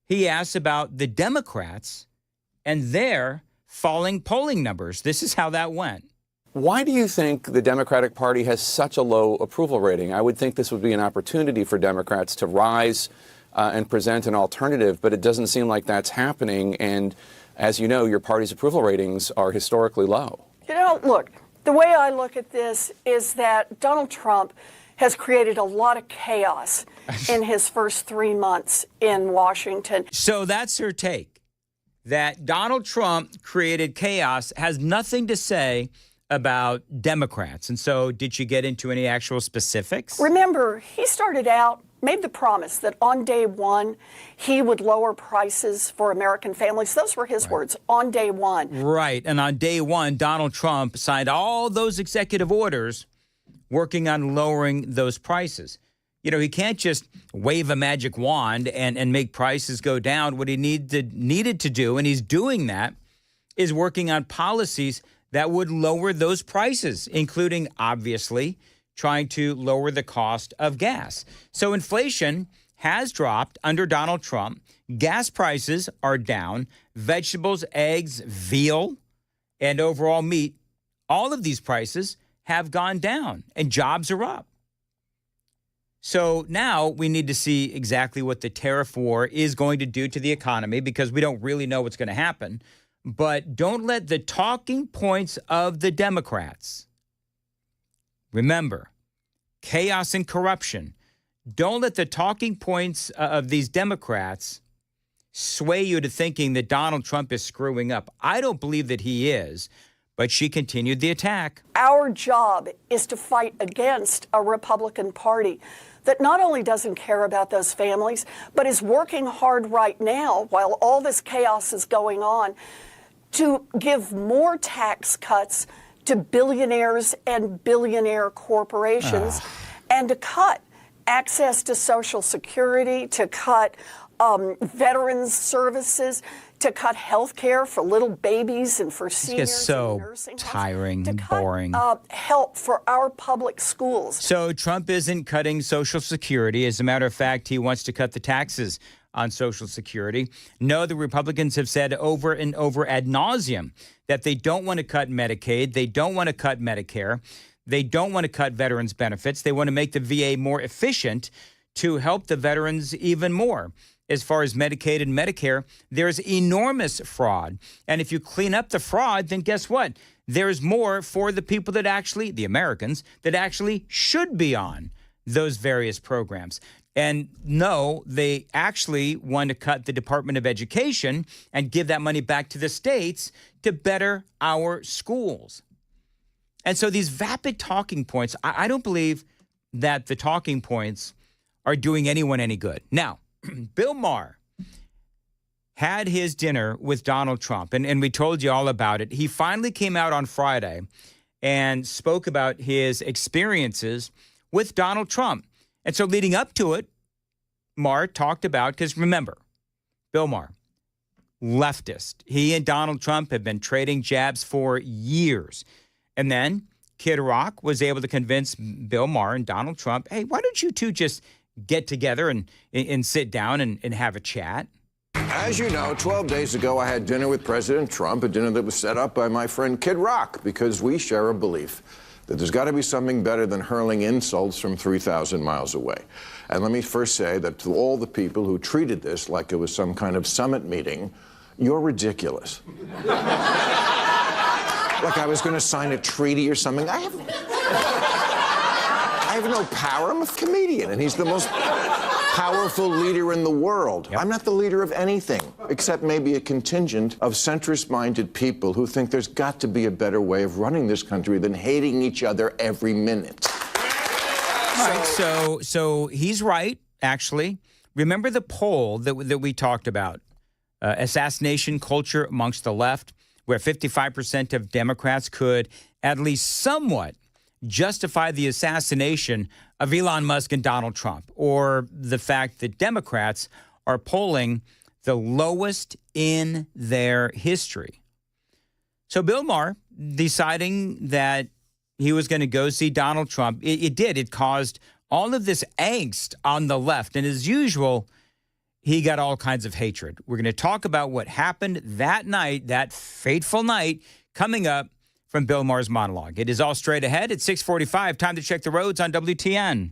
he asked about the Democrats and their falling polling numbers. This is how that went. Why do you think the Democratic Party has such a low approval rating? I would think this would be an opportunity for Democrats to rise and present an alternative, but it doesn't seem like that's happening. And as you know, your party's approval ratings are historically low. Look, the way I look at this is that Donald Trump has created a lot of chaos in his first 3 months in Washington. So that's her take, that Donald Trump created chaos, has nothing to say about Democrats. And so did you get into any actual specifics? Remember, he started out, made the promise that on day one, he would lower prices for American families. Those were his words, on day one. Right. And on day one, Donald Trump signed all those executive orders working on lowering those prices. You know, he can't just wave a magic wand and make prices go down. What he needed to do, and he's doing that, is working on policies that would lower those prices, including, obviously, trying to lower the cost of gas. So inflation has dropped under Donald Trump. Gas prices are down. Vegetables, eggs, veal, and overall meat, all of these prices have gone down, and jobs are up. So now we need to see exactly what the tariff war is going to do to the economy, because we don't really know what's going to happen. But don't let the talking points of the Democrats, remember, chaos and corruption, don't let the talking points of these Democrats sway you to thinking that Donald Trump is screwing up. I don't believe that he is, but she continued the attack. Our job is to fight against a Republican Party that not only doesn't care about those families, but is working hard right now while all this chaos is going on to give more tax cuts to billionaires and billionaire corporations and to cut access to Social Security, to cut veterans services, to cut health care for little babies and for seniors. It's so in nursing homes, tiring to and cut, boring. help for our public schools. So Trump isn't cutting Social Security. As a matter of fact, he wants to cut the taxes on Social Security. No, the Republicans have said over and over ad nauseum that they don't want to cut Medicaid. They don't want to cut Medicare. They don't want to cut veterans' benefits. They want to make the VA more efficient to help the veterans even more. As far as Medicaid and Medicare, there's enormous fraud. And if you clean up the fraud, then guess what? There's more for the people that actually, the Americans, that actually should be on those various programs. And no, they actually want to cut the Department of Education and give that money back to the states to better our schools. And so these vapid talking points, I don't believe that the talking points are doing anyone any good. Now, Bill Maher had his dinner with Donald Trump, and we told you all about it. He finally came out on Friday and spoke about his experiences with Donald Trump. And so leading up to it, Maher talked about, because remember, Bill Maher, leftist. He and Donald Trump have been trading jabs for years. And then Kid Rock was able to convince Bill Maher and Donald Trump, hey, why don't you two just get together and sit down and have a chat? As you know, 12 days ago, I had dinner with President Trump, a dinner that was set up by my friend Kid Rock, because we share a belief that there's got to be something better than hurling insults from 3,000 miles away. And let me first say that to all the people who treated this like it was some kind of summit meeting, you're ridiculous. Like I was going to sign a treaty or something. I have no power. I'm a comedian, and he's the most powerful leader in the world. Yep. I'm not the leader of anything, except maybe a contingent of centrist-minded people who think there's got to be a better way of running this country than hating each other every minute. All right, so he's right, actually. Remember the poll that we talked about, assassination culture amongst the left, where 55% of Democrats could at least somewhat justify the assassination of Elon Musk and Donald Trump, or the fact that Democrats are polling the lowest in their history. So Bill Maher deciding that he was going to go see Donald Trump, it caused all of this angst on the left. And as usual, he got all kinds of hatred. We're going to talk about what happened that night, that fateful night, coming up from Bill Maher's monologue. It is all straight ahead at 6:45. Time to check the roads on WTN.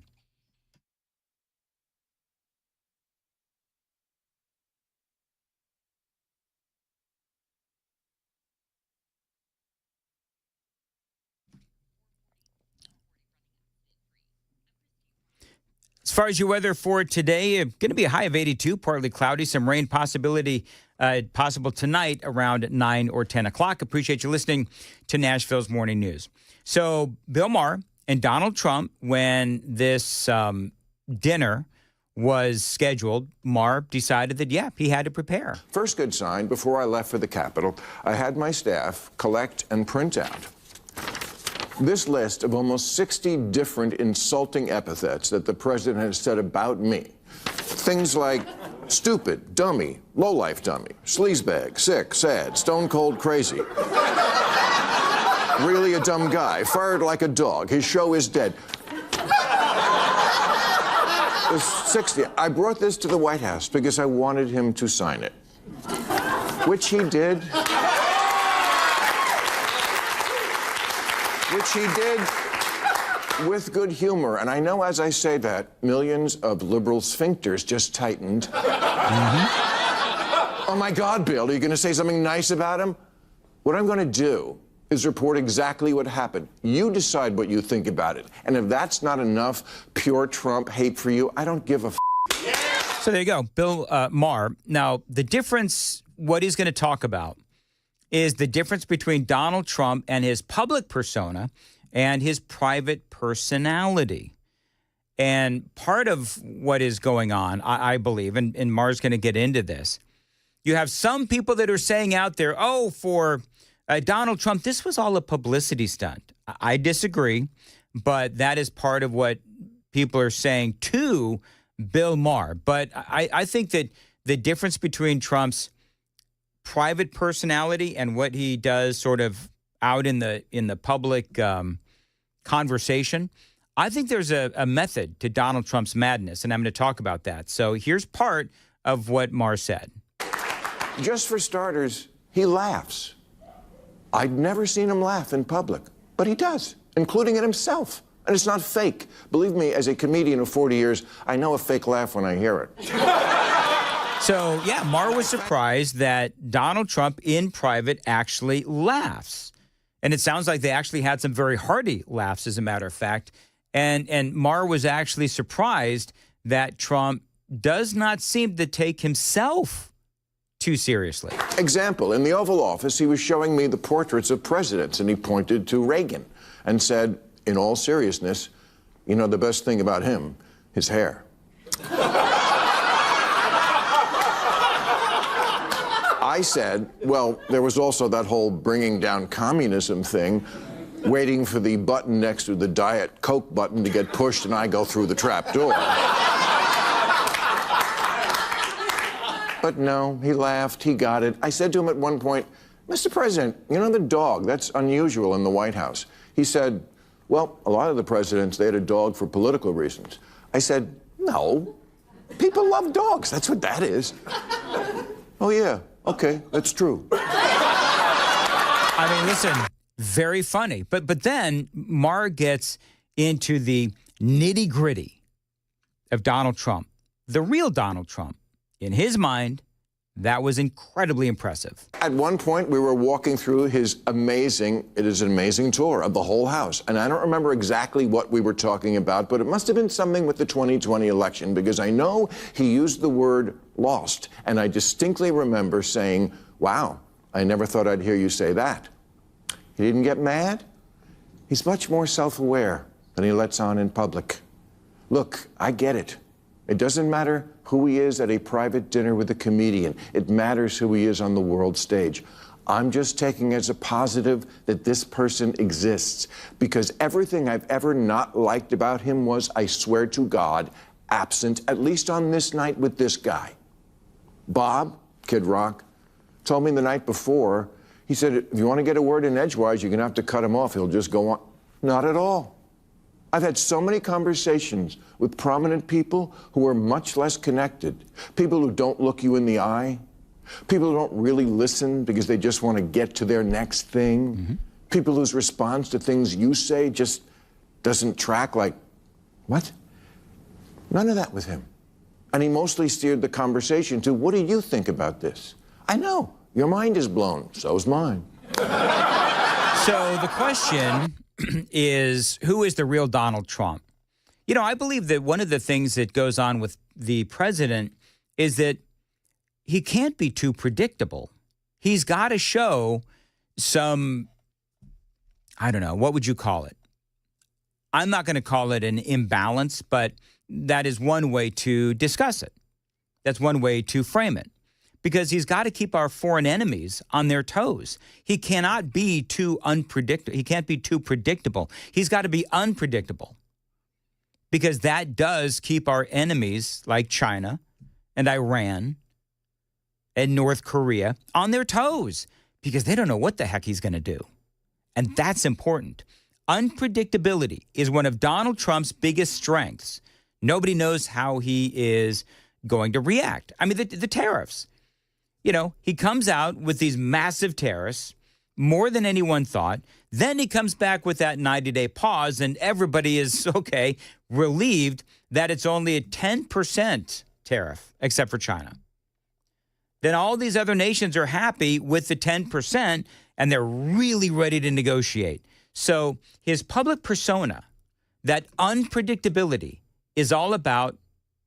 As far as your weather for today, going to be a high of 82, partly cloudy, some rain possibility possible tonight around 9 or 10 o'clock. Appreciate you listening to Nashville's Morning News. So Bill Maher and Donald Trump, when this dinner was scheduled, Maher decided that, yeah, he had to prepare. First good sign, before I left for the Capitol, I had my staff collect and print out this list of almost 60 different insulting epithets that the president has said about me. Things like stupid, dummy, lowlife dummy, sleazebag, sick, sad, stone cold crazy. Really a dumb guy, fired like a dog, his show is dead. There's 60. I brought this to the White House because I wanted him to sign it, which he did. Which he did with good humor. And I know as I say that, millions of liberal sphincters just tightened. Oh my God, Bill, are you going to say something nice about him? What I'm going to do is report exactly what happened. You decide what you think about it. And if that's not enough pure Trump hate for you, I don't give a So there you go, Bill Maher. Now, the difference, what he's going to talk about, is the difference between Donald Trump and his public persona and his private personality. And part of what is going on, I believe, and Maher's going to get into this, you have some people that are saying out there, oh, for Donald Trump, this was all a publicity stunt. I disagree, but that is part of what people are saying to Bill Maher. But I think that the difference between Trump's private personality and what he does sort of out in the public conversation, I think there's a method to Donald Trump's madness, and I'm going to talk about that. So here's part of what Maher said. Just for starters, he laughs. I'd never seen him laugh in public, but he does, including at himself. And it's not fake. Believe me, as a comedian of 40 years, I know a fake laugh when I hear it. So, yeah, Maher was surprised that Donald Trump in private actually laughs. And it sounds like they actually had some very hearty laughs, as a matter of fact. And Maher was actually surprised that Trump does not seem to take himself too seriously. Example, in the Oval Office, he was showing me the portraits of presidents, and he pointed to Reagan and said, in all seriousness, you know, the best thing about him, his hair. I said, well, there was also that whole bringing down communism thing, waiting for the button next to the Diet Coke button to get pushed and I go through the trap door. But no, he laughed, he got it. I said to him at one point, Mr. President, you know the dog, that's unusual in the White House. He said, well, a lot of the presidents, they had a dog for political reasons. I said, no, people love dogs, that's what that is. Oh yeah, okay, that's true. I mean, listen, very funny. But then Maher gets into the nitty-gritty of Donald Trump, the real Donald Trump. In his mind, that was incredibly impressive. At one point, we were walking through his amazing tour of the whole house. And I don't remember exactly what we were talking about, but it must have been something with the 2020 election, because I know he used the word lost. And I distinctly remember saying, wow, I never thought I'd hear you say that. He didn't get mad. He's much more self-aware than he lets on in public. Look, I get it. It doesn't matter who he is at a private dinner with a comedian. It matters who he is on the world stage. I'm just taking as a positive that this person exists, because everything I've ever not liked about him was, I swear to God, absent, at least on this night with this guy. Bob, Kid Rock, told me the night before, he said, if you want to get a word in edgewise, you're going to have to cut him off. He'll just go on. Not at all. I've had so many conversations with prominent people who are much less connected, people who don't look you in the eye, people who don't really listen because they just want to get to their next thing, people whose response to things you say just doesn't track, like, what? None of that with him. And he mostly steered the conversation to, what do you think about this? I know, your mind is blown, so's mine. So the question is, who is the real Donald Trump? You know, I believe that one of the things that goes on with the president is that he can't be too predictable. He's got to show some, I don't know, what would you call it? I'm not going to call it an imbalance, but that is one way to discuss it. That's one way to frame it. Because he's got to keep our foreign enemies on their toes. He cannot be too unpredictable. He can't be too predictable. He's got to be unpredictable. Because that does keep our enemies like China and Iran and North Korea on their toes. Because they don't know what the heck he's going to do. And that's important. Unpredictability is one of Donald Trump's biggest strengths. Nobody knows how he is going to react. I mean, the tariffs. You know, he comes out with these massive tariffs, more than anyone thought. Then he comes back with that 90-day pause, and everybody is, okay, relieved that it's only a 10% tariff, except for China. Then all these other nations are happy with the 10%, and they're really ready to negotiate. So his public persona, that unpredictability, is all about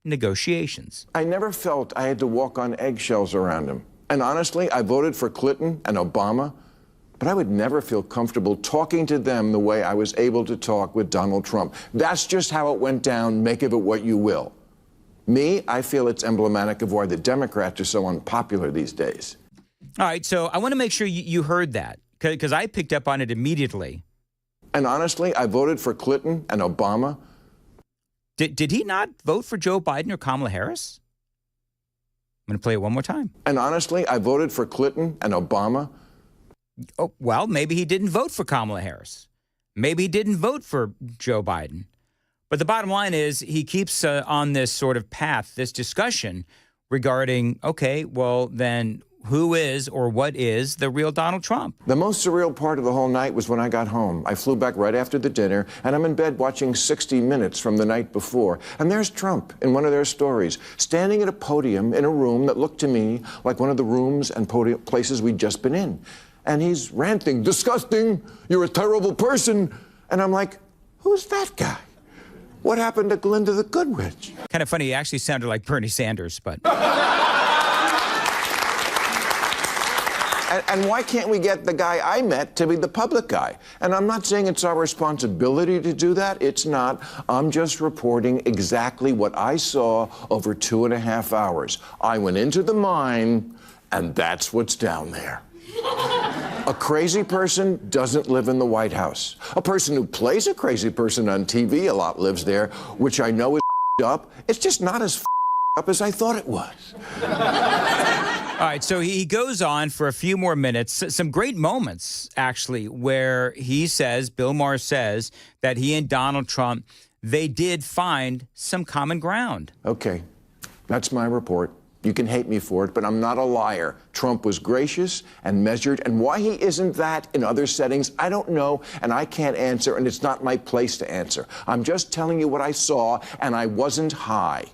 negotiations. I never felt I had to walk on eggshells around him. And honestly, I voted for Clinton and Obama, but I would never feel comfortable talking to them the way I was able to talk with Donald Trump. That's just how it went down. Make of it what you will. Me, I feel it's emblematic of why the Democrats are so unpopular these days. All right, so I want to make sure you heard that, because I picked up on it immediately. And honestly, I voted for Clinton and Obama. Did he not vote for Joe Biden or Kamala Harris? I'm going to play it one more time. And honestly, I voted for Clinton and Obama. Oh, well, maybe he didn't vote for Kamala Harris. Maybe he didn't vote for Joe Biden. But the bottom line is he keeps on this sort of path, this discussion regarding, okay, well, then who is or what is the real Donald Trump? The most surreal part of the whole night was when I got home. I flew back right after the dinner, and I'm in bed watching 60 Minutes from the night before. And there's Trump in one of their stories, standing at a podium in a room that looked to me like one of the rooms and places we'd just been in. And he's ranting, disgusting, you're a terrible person. And I'm like, who's that guy? What happened to Glinda the Good Witch? Kind of funny, he actually sounded like Bernie Sanders, but... And why can't we get the guy I met to be the public guy? And I'm not saying it's our responsibility to do that. It's not. I'm just reporting exactly what I saw over 2.5 hours. I went into the mine, and that's what's down there. A crazy person doesn't live in the White House. A person who plays a crazy person on TV a lot lives there, which I know is up. It's just not as up as I thought it was. All right, so he goes on for a few more minutes, some great moments, actually, where he says, Bill Maher says, that he and Donald Trump, they did find some common ground. Okay, that's my report. You can hate me for it, but I'm not a liar. Trump was gracious and measured, and why he isn't that in other settings, I don't know, and I can't answer, and it's not my place to answer. I'm just telling you what I saw, and I wasn't high.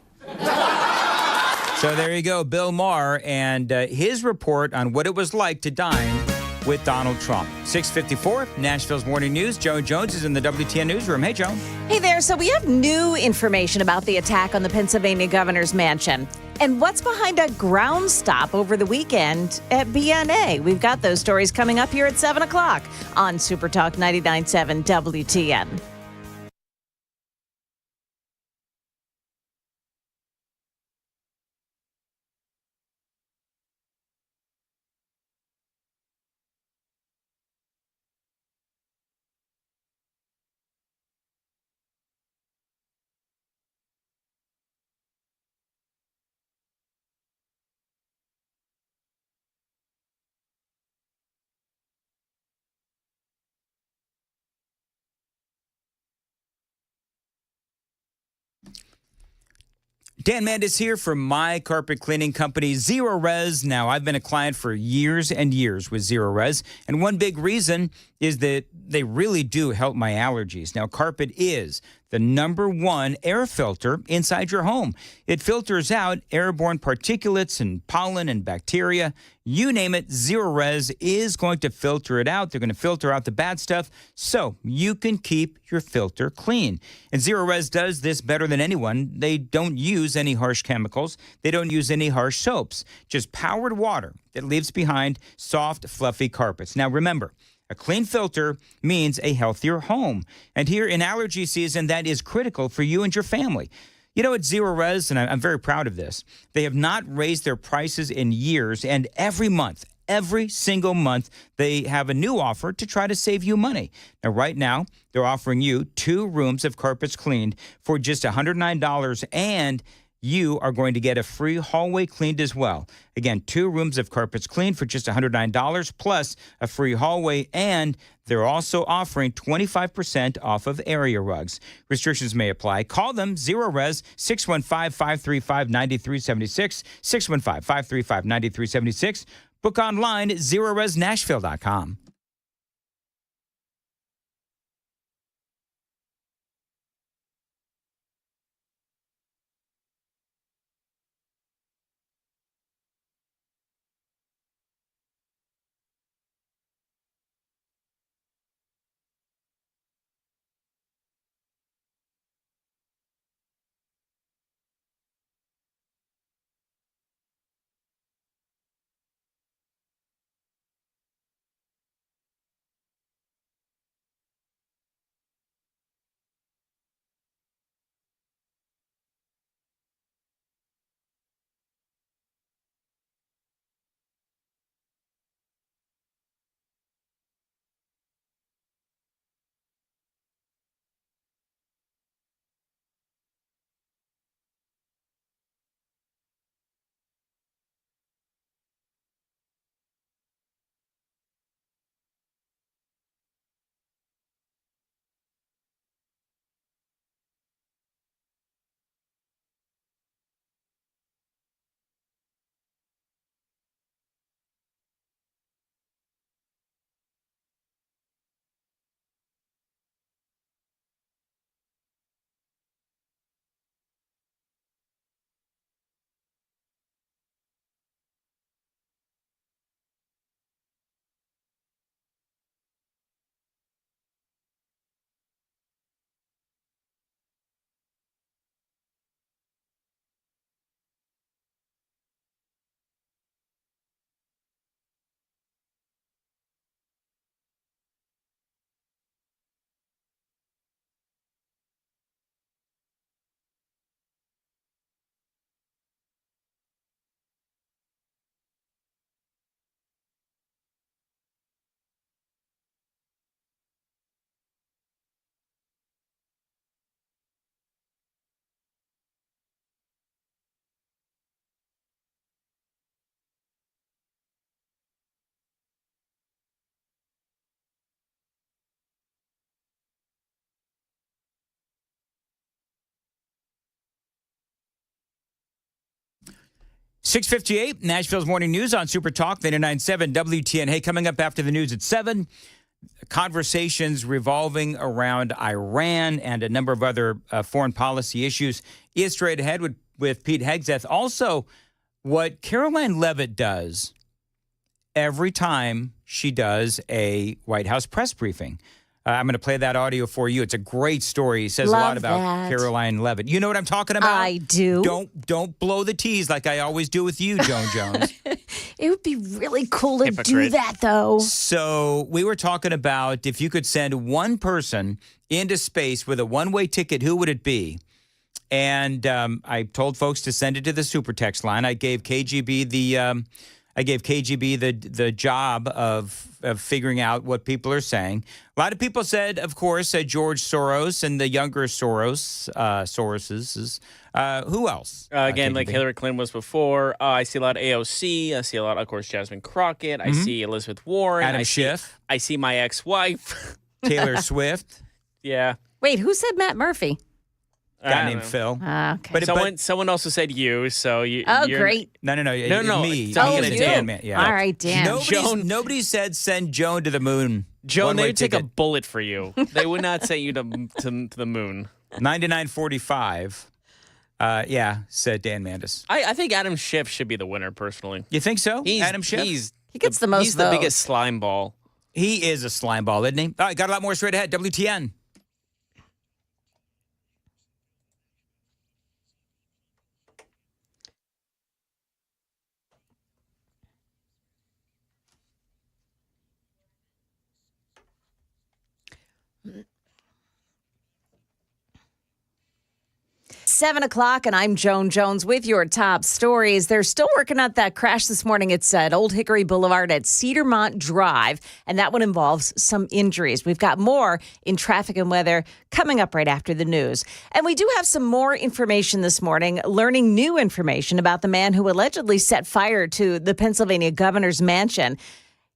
So there you go, Bill Maher and his report on what it was like to dine with Donald Trump. 6:54, Nashville's Morning News. Joan Jones is in the WTN Newsroom. Hey, Joan. Hey there. So we have new information about the attack on the Pennsylvania governor's mansion and what's behind a ground stop over the weekend at BNA. We've got those stories coming up here at 7 o'clock on Super Talk 99.7 WTN. Dan Mandis here from my carpet cleaning company, Zero Res. Now, I've been a client for years and years with Zero Res, and one big reason is that they really do help my allergies. Now, carpet is the #1 air filter inside your home. It filters out airborne particulates and pollen and bacteria. You name it, Zero-Res is going to filter it out. They're going to filter out the bad stuff so you can keep your filter clean. And Zero-Res does this better than anyone. They don't use any harsh chemicals. They don't use any harsh soaps. Just powered water that leaves behind soft, fluffy carpets. Now remember, a clean filter means a healthier home. And here in allergy season, that is critical for you and your family. You know, at Zero-Res, and I'm very proud of this, they have not raised their prices in years, and every single month, they have a new offer to try to save you money. Now, right now, they're offering you 2 rooms of carpets cleaned for just $109, and you are going to get a free hallway cleaned as well. Again, 2 rooms of carpets cleaned for just $109 plus a free hallway, and they're also offering 25% off of area rugs. Restrictions may apply. Call them, Zero-Res, 615-535-9376, 615-535-9376. Book online at ZeroResNashville.com. .658, Nashville's Morning News on Super Talk 99.7 WTN. Hey, coming up after the news at 7, conversations revolving around Iran and a number of other foreign policy issues is straight ahead with Pete Hegseth. Also, what Caroline Leavitt does every time she does a White House press briefing. I'm going to play that audio for you. It's a great story. It says Love a lot about that. Caroline Leavitt. You know what I'm talking about? I do. Don't blow the tease like I always do with you, Joan Jones. It would be really cool to do Hypocrite. that, though. So we were talking about if you could send one person into space with a one-way ticket, who would it be? And I told folks to send it to the super text line. I gave KGB the job of figuring out what people are saying. A lot of people said, of course, George Soros and the younger Soroses. Who else? Again, KGB? like Hillary Clinton was before. I see a lot of AOC. I see a lot, of course, Jasmine Crockett. I see Elizabeth Warren. Adam Schiff. I see my ex-wife. Taylor Swift. Yeah. Wait, who said Matt Murphy? Guy named Phil. Okay. But someone also said you, so you. Oh, you're, great. No. Me. Me. Oh, Me and you. Dan. Yeah. All right, Dan. Nobody said send Joan to the moon. Joan, One-way they would take a ticket. bullet for you. They would not send you to the moon. $99.45. Yeah, said Dan Mandis. I think Adam Schiff should be the winner, personally. You think so? Adam Schiff? He gets the most He's the votes. biggest slime ball. He is a slime ball, isn't he? All right, got a lot more straight ahead. WTN. Seven o'clock, and I'm Joan Jones with your top stories. They're still working out that crash this morning. It's at Old Hickory Boulevard at Cedarmont Drive, and that one involves some injuries. We've got more in traffic and weather coming up right after the news. And we do have some more information this morning, learning new information about the man who allegedly set fire to the Pennsylvania governor's mansion.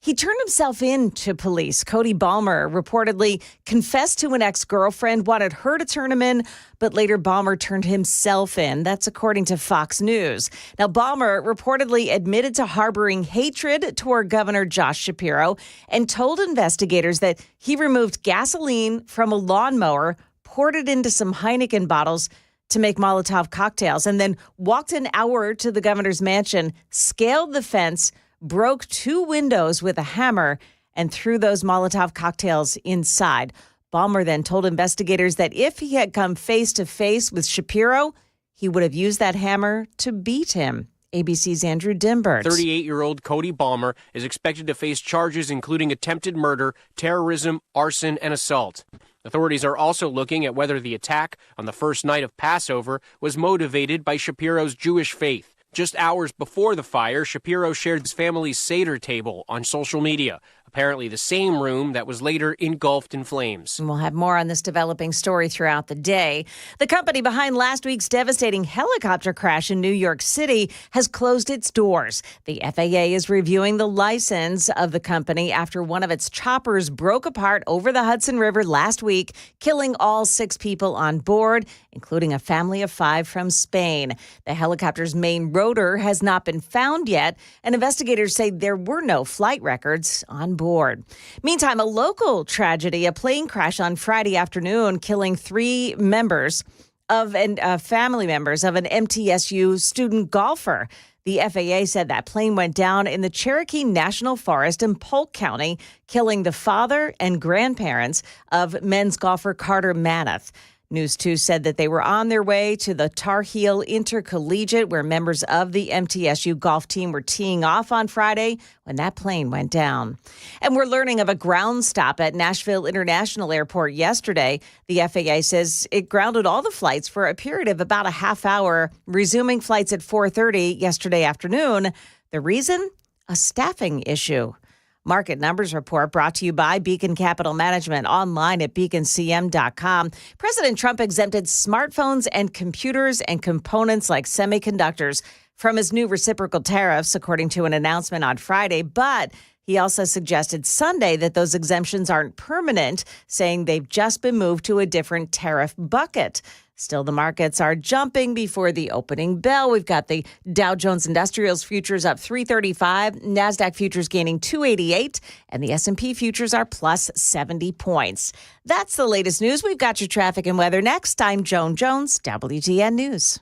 He turned himself in to police. Cody Balmer reportedly confessed to an ex-girlfriend, wanted her to turn him in, but later Balmer turned himself in. That's according to Fox News. Now, Balmer reportedly admitted to harboring hatred toward Governor Josh Shapiro and told investigators that he removed gasoline from a lawnmower, poured it into some Heineken bottles to make Molotov cocktails, and then walked an hour to the governor's mansion, scaled the fence, broke two windows with a hammer, and threw those Molotov cocktails inside. Balmer then told investigators that if he had come face to face with Shapiro, he would have used that hammer to beat him. ABC's Andrew Dimbert. 38-year-old Cody Balmer is expected to face charges including attempted murder, terrorism, arson, and assault. Authorities are also looking at whether the attack on the first night of Passover was motivated by Shapiro's Jewish faith. Just hours before the fire, Shapiro shared his family's Seder table on social media, apparently the same room that was later engulfed in flames. And we'll have more on this developing story throughout the day. The company behind last week's devastating helicopter crash in New York City has closed its doors. The FAA is reviewing the license of the company after one of its choppers broke apart over the Hudson River last week, killing all 6 people on board, including a family of 5 from Spain. The helicopter's main rotor has not been found yet, and investigators say there were no flight records on board. Meantime, a local tragedy, a plane crash on Friday afternoon, killing 3 members of family members of an MTSU student golfer. The FAA said that plane went down in the Cherokee National Forest in Polk County, killing the father and grandparents of men's golfer Carter Manath. News 2 said that they were on their way to the Tar Heel Intercollegiate, where members of the MTSU golf team were teeing off on Friday when that plane went down. And we're learning of a ground stop at Nashville International Airport yesterday. The FAA says it grounded all the flights for a period of about a half hour, resuming flights at 4:30 yesterday afternoon. The reason? A staffing issue. Market Numbers Report brought to you by Beacon Capital Management, online at beaconcm.com. President Trump exempted smartphones and computers and components like semiconductors from his new reciprocal tariffs, according to an announcement on Friday. But he also suggested Sunday that those exemptions aren't permanent, saying they've just been moved to a different tariff bucket. Still, the markets are jumping before the opening bell. We've got the Dow Jones Industrials futures up 335, NASDAQ futures gaining 288, and the S&P futures are plus 70 points. That's the latest news. We've got your traffic and weather next. I'm Joan Jones, WTN News.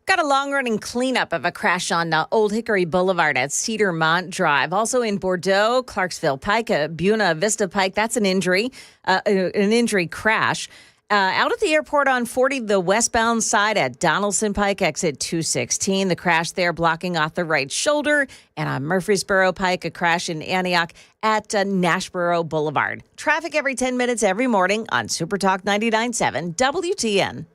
Got a long-running cleanup of a crash on Old Hickory Boulevard at Cedarmont Drive. Also in Bordeaux, Clarksville Pike, Buena Vista Pike. That's an injury crash. Out at the airport on 40, the westbound side at Donaldson Pike, exit 216. The crash there blocking off the right shoulder. And on Murfreesboro Pike, a crash in Antioch at Nashboro Boulevard. Traffic every 10 minutes every morning on Super Talk 99.7 WTN.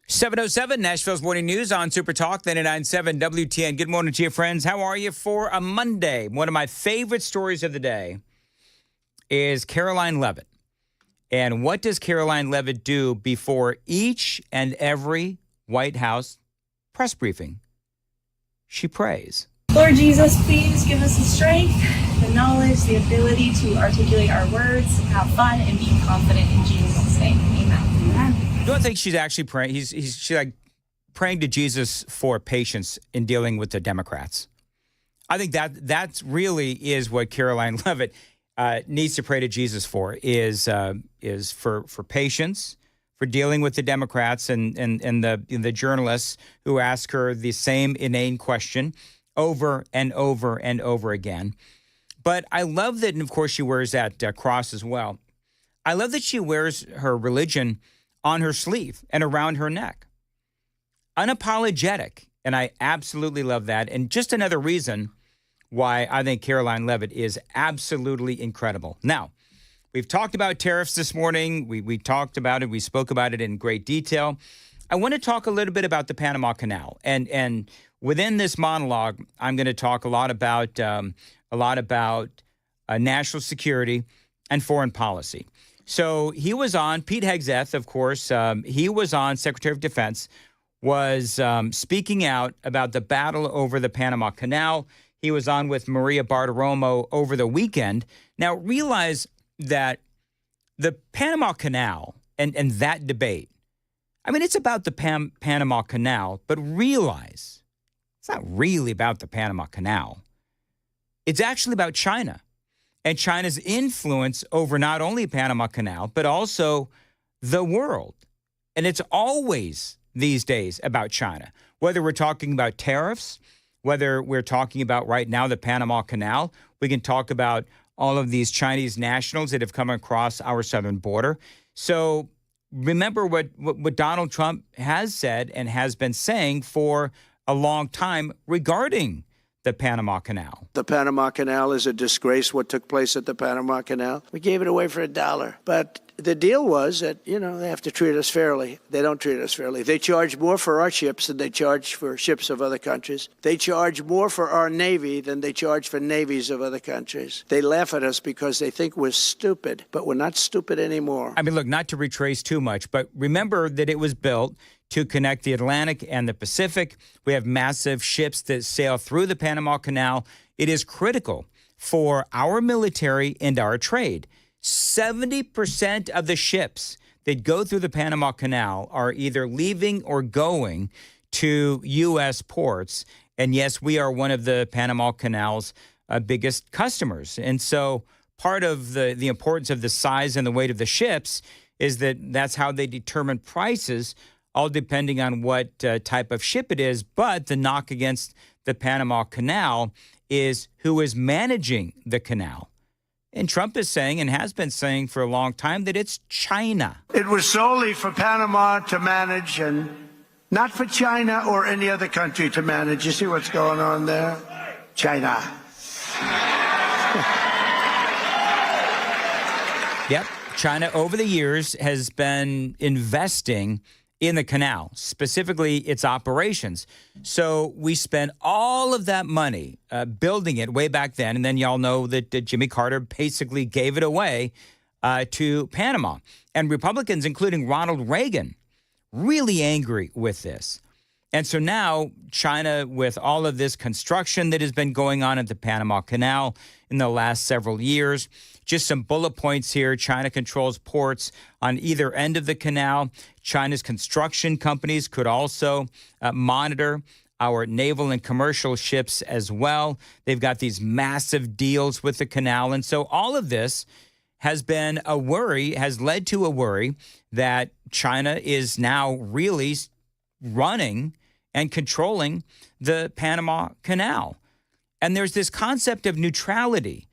.707 Nashville's Morning News on Super Talk 99.7 WTN. Good morning to you, friends. How are you for a Monday? One of my favorite stories of the day is Caroline Leavitt. And what does Caroline Leavitt do before each and every White House press briefing? She prays. Lord Jesus, please give us the strength, the knowledge, the ability to articulate our words, have fun, and be confident in Jesus' name. Amen. You don't think she's actually praying? She's like praying to Jesus for patience in dealing with the Democrats. I think that really is what Caroline Leavitt needs to pray to Jesus for is for patience, for dealing with the Democrats and the journalists who ask her the same inane question over and over and over again. But I love that, and of course she wears that cross as well. I love that she wears her religion on her sleeve and around her neck. Unapologetic. And I absolutely love that. And just another reason why I think Caroline Leavitt is absolutely incredible. Now, we've talked about tariffs this morning. We talked about it. We spoke about it in great detail. I want to talk a little bit about the Panama Canal. And within this monologue, I'm going to talk a lot about national security and foreign policy. So he was on, Pete Hegseth, of course, he was on, Secretary of Defense, was speaking out about the battle over the Panama Canal. He was on with Maria Bartiromo over the weekend. Now, realize that the Panama Canal and that debate, I mean, it's about the Panama Canal, but realize it's not really about the Panama Canal. It's actually about China. And China's influence over not only Panama Canal, but also the world. And it's always these days about China, whether we're talking about tariffs, whether we're talking about right now the Panama Canal. We can talk about all of these Chinese nationals that have come across our southern border. So remember what Donald Trump has said and has been saying for a long time regarding the Panama Canal. The Panama Canal is a disgrace, what took place at the Panama Canal. We gave it away for $1. But the deal was that, they have to treat us fairly. They don't treat us fairly. They charge more for our ships than they charge for ships of other countries. They charge more for our Navy than they charge for navies of other countries. They laugh at us because they think we're stupid, but we're not stupid anymore. I mean, look, not to retrace too much, but remember that it was built to connect the Atlantic and the Pacific. We have massive ships that sail through the Panama Canal. It is critical for our military and our trade. 70% of the ships that go through the Panama Canal are either leaving or going to U.S. ports. And yes, we are one of the Panama Canal's biggest customers. And so part of the importance of the size and the weight of the ships is that's how they determine prices, all depending on what type of ship it is. But the knock against the Panama Canal is who is managing the canal. And Trump is saying and has been saying for a long time that it's China. It was solely for Panama to manage and not for China or any other country to manage. You see what's going on there? China. Yep. China, over the years, has been investing in the canal, specifically its operations. So we spent all of that money building it way back then, and then y'all know that Jimmy Carter basically gave it away to Panama. And Republicans, including Ronald Reagan, really angry with this. And so now China, with all of this construction that has been going on at the Panama Canal in the last several years, just some bullet points here. China controls ports on either end of the canal. China's construction companies could also monitor our naval and commercial ships as well. They've got these massive deals with the canal. And so all of this has been a worry, has led to a worry that China is now really running and controlling the Panama Canal. And there's this concept of neutrality.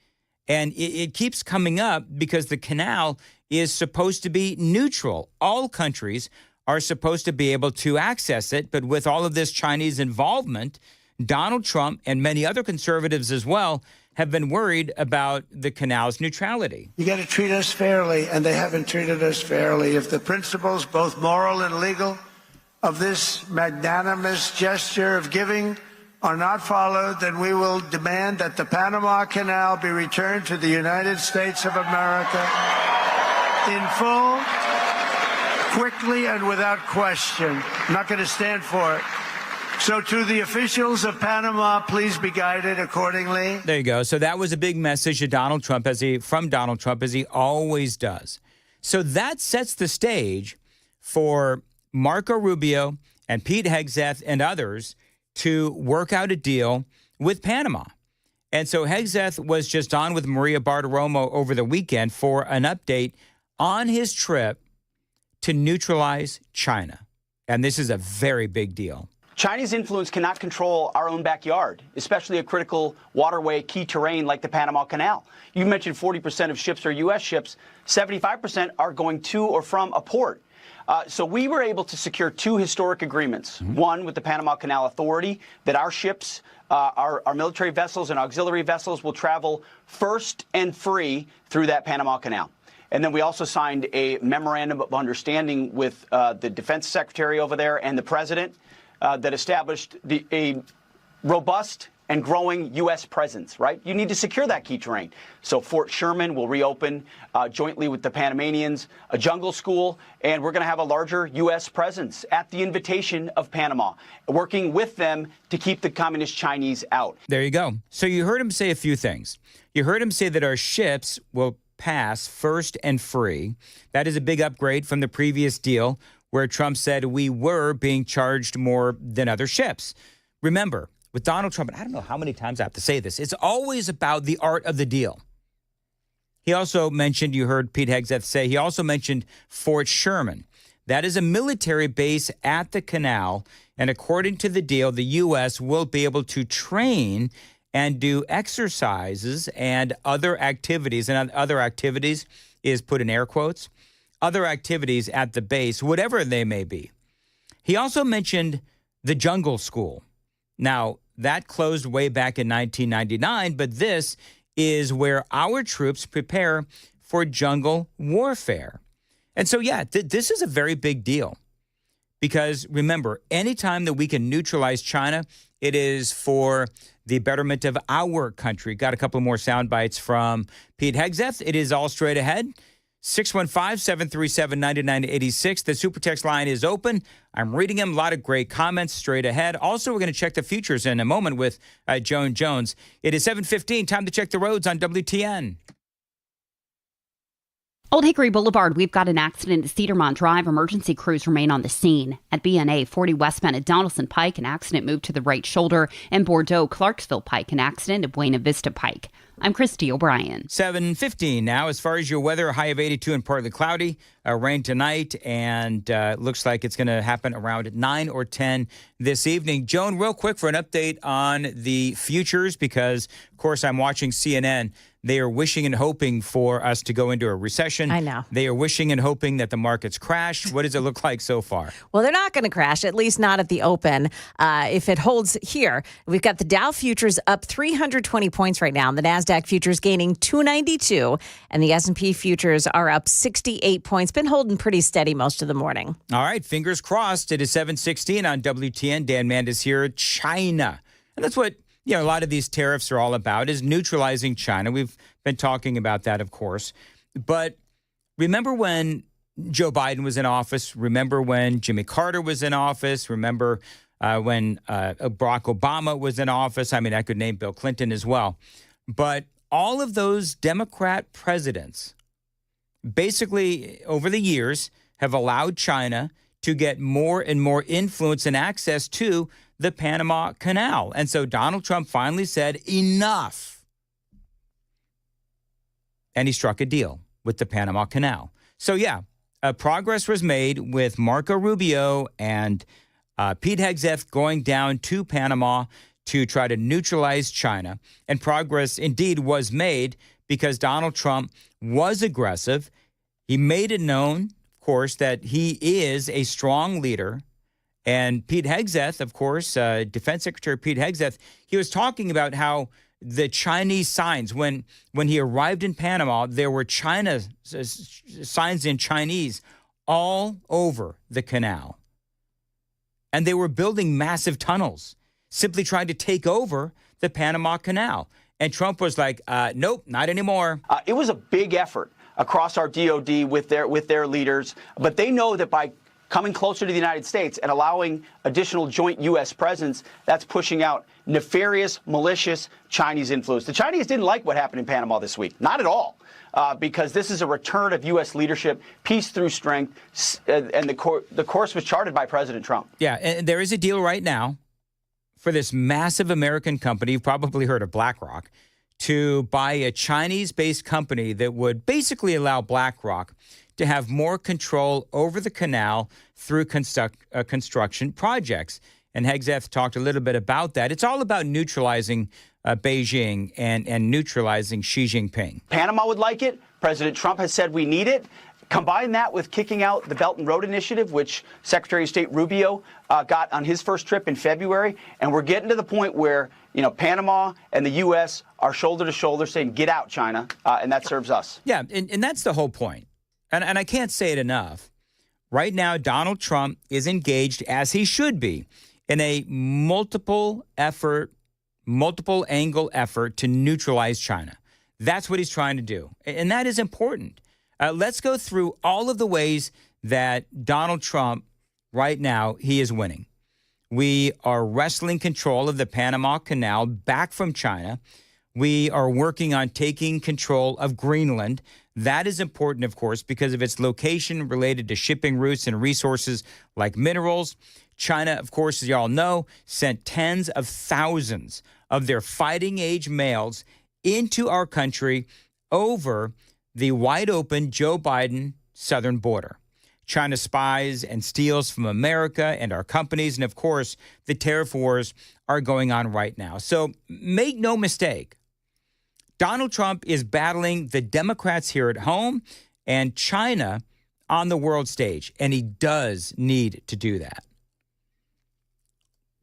And it keeps coming up because the canal is supposed to be neutral. All countries are supposed to be able to access it. But with all of this Chinese involvement, Donald Trump and many other conservatives as well have been worried about the canal's neutrality. You got to treat us fairly, and they haven't treated us fairly. If the principles, both moral and legal, of this magnanimous gesture of giving are not followed, then we will demand that the Panama Canal be returned to the United States of America in full, quickly, and without question. I'm not going to stand for it. So to the officials of Panama, please be guided accordingly. There you go. So that was a big message to Donald Trump, from Donald Trump, as he always does. So that sets the stage for Marco Rubio and Pete Hegseth and others to work out a deal with Panama. And so Hegseth was just on with Maria Bartiromo over the weekend for an update on his trip to neutralize China. And this is a very big deal. Chinese influence cannot control our own backyard, especially a critical waterway, key terrain like the Panama Canal. You mentioned 40% of ships are U.S. ships. 75% are going to or from a port. So we were able to secure two historic agreements. One with the Panama Canal Authority, that our ships, our military vessels and auxiliary vessels will travel first and free through that Panama Canal. And then we also signed a memorandum of understanding with the defense secretary over there and the president that established a robust and growing U.S. presence, right? You need to secure that key terrain. So Fort Sherman will reopen jointly with the Panamanians, a jungle school, and we're going to have a larger U.S. presence at the invitation of Panama, working with them to keep the communist Chinese out. There you go. So you heard him say a few things. You heard him say that our ships will pass first and free. That is a big upgrade from the previous deal where Trump said we were being charged more than other ships. Remember, with Donald Trump, and I don't know how many times I have to say this, it's always about the art of the deal. He also mentioned, you heard Pete Hegseth say, he also mentioned Fort Sherman. That is a military base at the canal, and according to the deal, the U.S. will be able to train and do exercises and other activities, and other activities is put in air quotes, other activities at the base, whatever they may be. He also mentioned the jungle school. Now, that closed way back in 1999, but this is where our troops prepare for jungle warfare. And so, yeah, this is a very big deal because, remember, anytime that we can neutralize China, it is for the betterment of our country. Got a couple more sound bites from Pete Hegseth. It is all straight ahead. 615-737-9986. The super text line is open. I'm reading them. A lot of great comments straight ahead. Also, we're going to check the futures in a moment with Joan Jones. It is 7:15. Time to check the roads on WTN. Old Hickory Boulevard, we've got an accident at Cedarmont Drive. Emergency crews remain on the scene. At BNA 40 westbound at Donaldson Pike, an accident moved to the right shoulder. And Bordeaux Clarksville Pike, an accident at Buena Vista Pike. I'm Christy O'Brien. 7:15 now. As far as your weather, a high of 82 and partly cloudy. Rain tonight, and looks like it's going to happen around 9 or 10 this evening. Joan, real quick for an update on the futures, because, of course, I'm watching CNN. They are wishing and hoping for us to go into a recession. I know. They are wishing and hoping that the markets crash. What does it look like so far? Well, they're not going to crash, at least not at the open. If it holds here, we've got the Dow futures up 320 points right now, and the NASDAQ futures gaining 292, and the S&P futures are up 68 points. Been holding pretty steady most of the morning. All right, fingers crossed. It is 7:16 on WTN. Dan Mandis here. China. And that's what a lot of these tariffs are all about, is neutralizing China. We've been talking about that, of course. But remember when Joe Biden was in office? Remember when Jimmy Carter was in office? Remember when Barack Obama was in office? I mean, I could name Bill Clinton as well. But all of those Democrat presidents basically over the years have allowed China to get more and more influence and access to the Panama Canal. And so Donald Trump finally said, enough. And he struck a deal with the Panama Canal. So, progress was made with Marco Rubio and Pete Hegseth going down to Panama to try to neutralize China. And progress indeed was made because Donald Trump was aggressive. He made it known, of course, that he is a strong leader. And Pete Hegseth, of course, Defense Secretary Pete Hegseth, he was talking about how the Chinese signs, when he arrived in Panama, there were China signs in Chinese all over the canal. And they were building massive tunnels, simply trying to take over the Panama Canal. And Trump was like, nope, not anymore. It was a big effort across our DOD with their leaders, but they know that by coming closer to the United States and allowing additional joint U.S. presence, that's pushing out nefarious, malicious Chinese influence. The Chinese didn't like what happened in Panama this week. Not at all. Because this is a return of U.S. leadership, peace through strength, and the course was charted by President Trump. Yeah, and there is a deal right now for this massive American company, you've probably heard of BlackRock, to buy a Chinese-based company that would basically allow BlackRock to have more control over the canal through construction projects. And Hegseth talked a little bit about that. It's all about neutralizing Beijing and neutralizing Xi Jinping. Panama would like it. President Trump has said we need it. Combine that with kicking out the Belt and Road Initiative, which Secretary of State Rubio got on his first trip in February. And we're getting to the point where, Panama and the U.S. are shoulder to shoulder saying, get out, China. And that serves us. Yeah, and that's the whole point. And I can't say it enough. Right now, Donald Trump is engaged, as he should be, in a multiple angle effort to neutralize China. That's what he's trying to do. And that is important. Let's go through all of the ways that Donald Trump, right now, he is winning. We are wresting control of the Panama Canal back from China. We are working on taking control of Greenland. That is important, of course, because of its location related to shipping routes and resources like minerals. China, of course, as you all know, sent tens of thousands of their fighting-age males into our country over the wide-open Joe Biden southern border. China spies and steals from America and our companies, and of course, the tariff wars are going on right now. So make no mistake, Donald Trump is battling the Democrats here at home and China on the world stage, and he does need to do that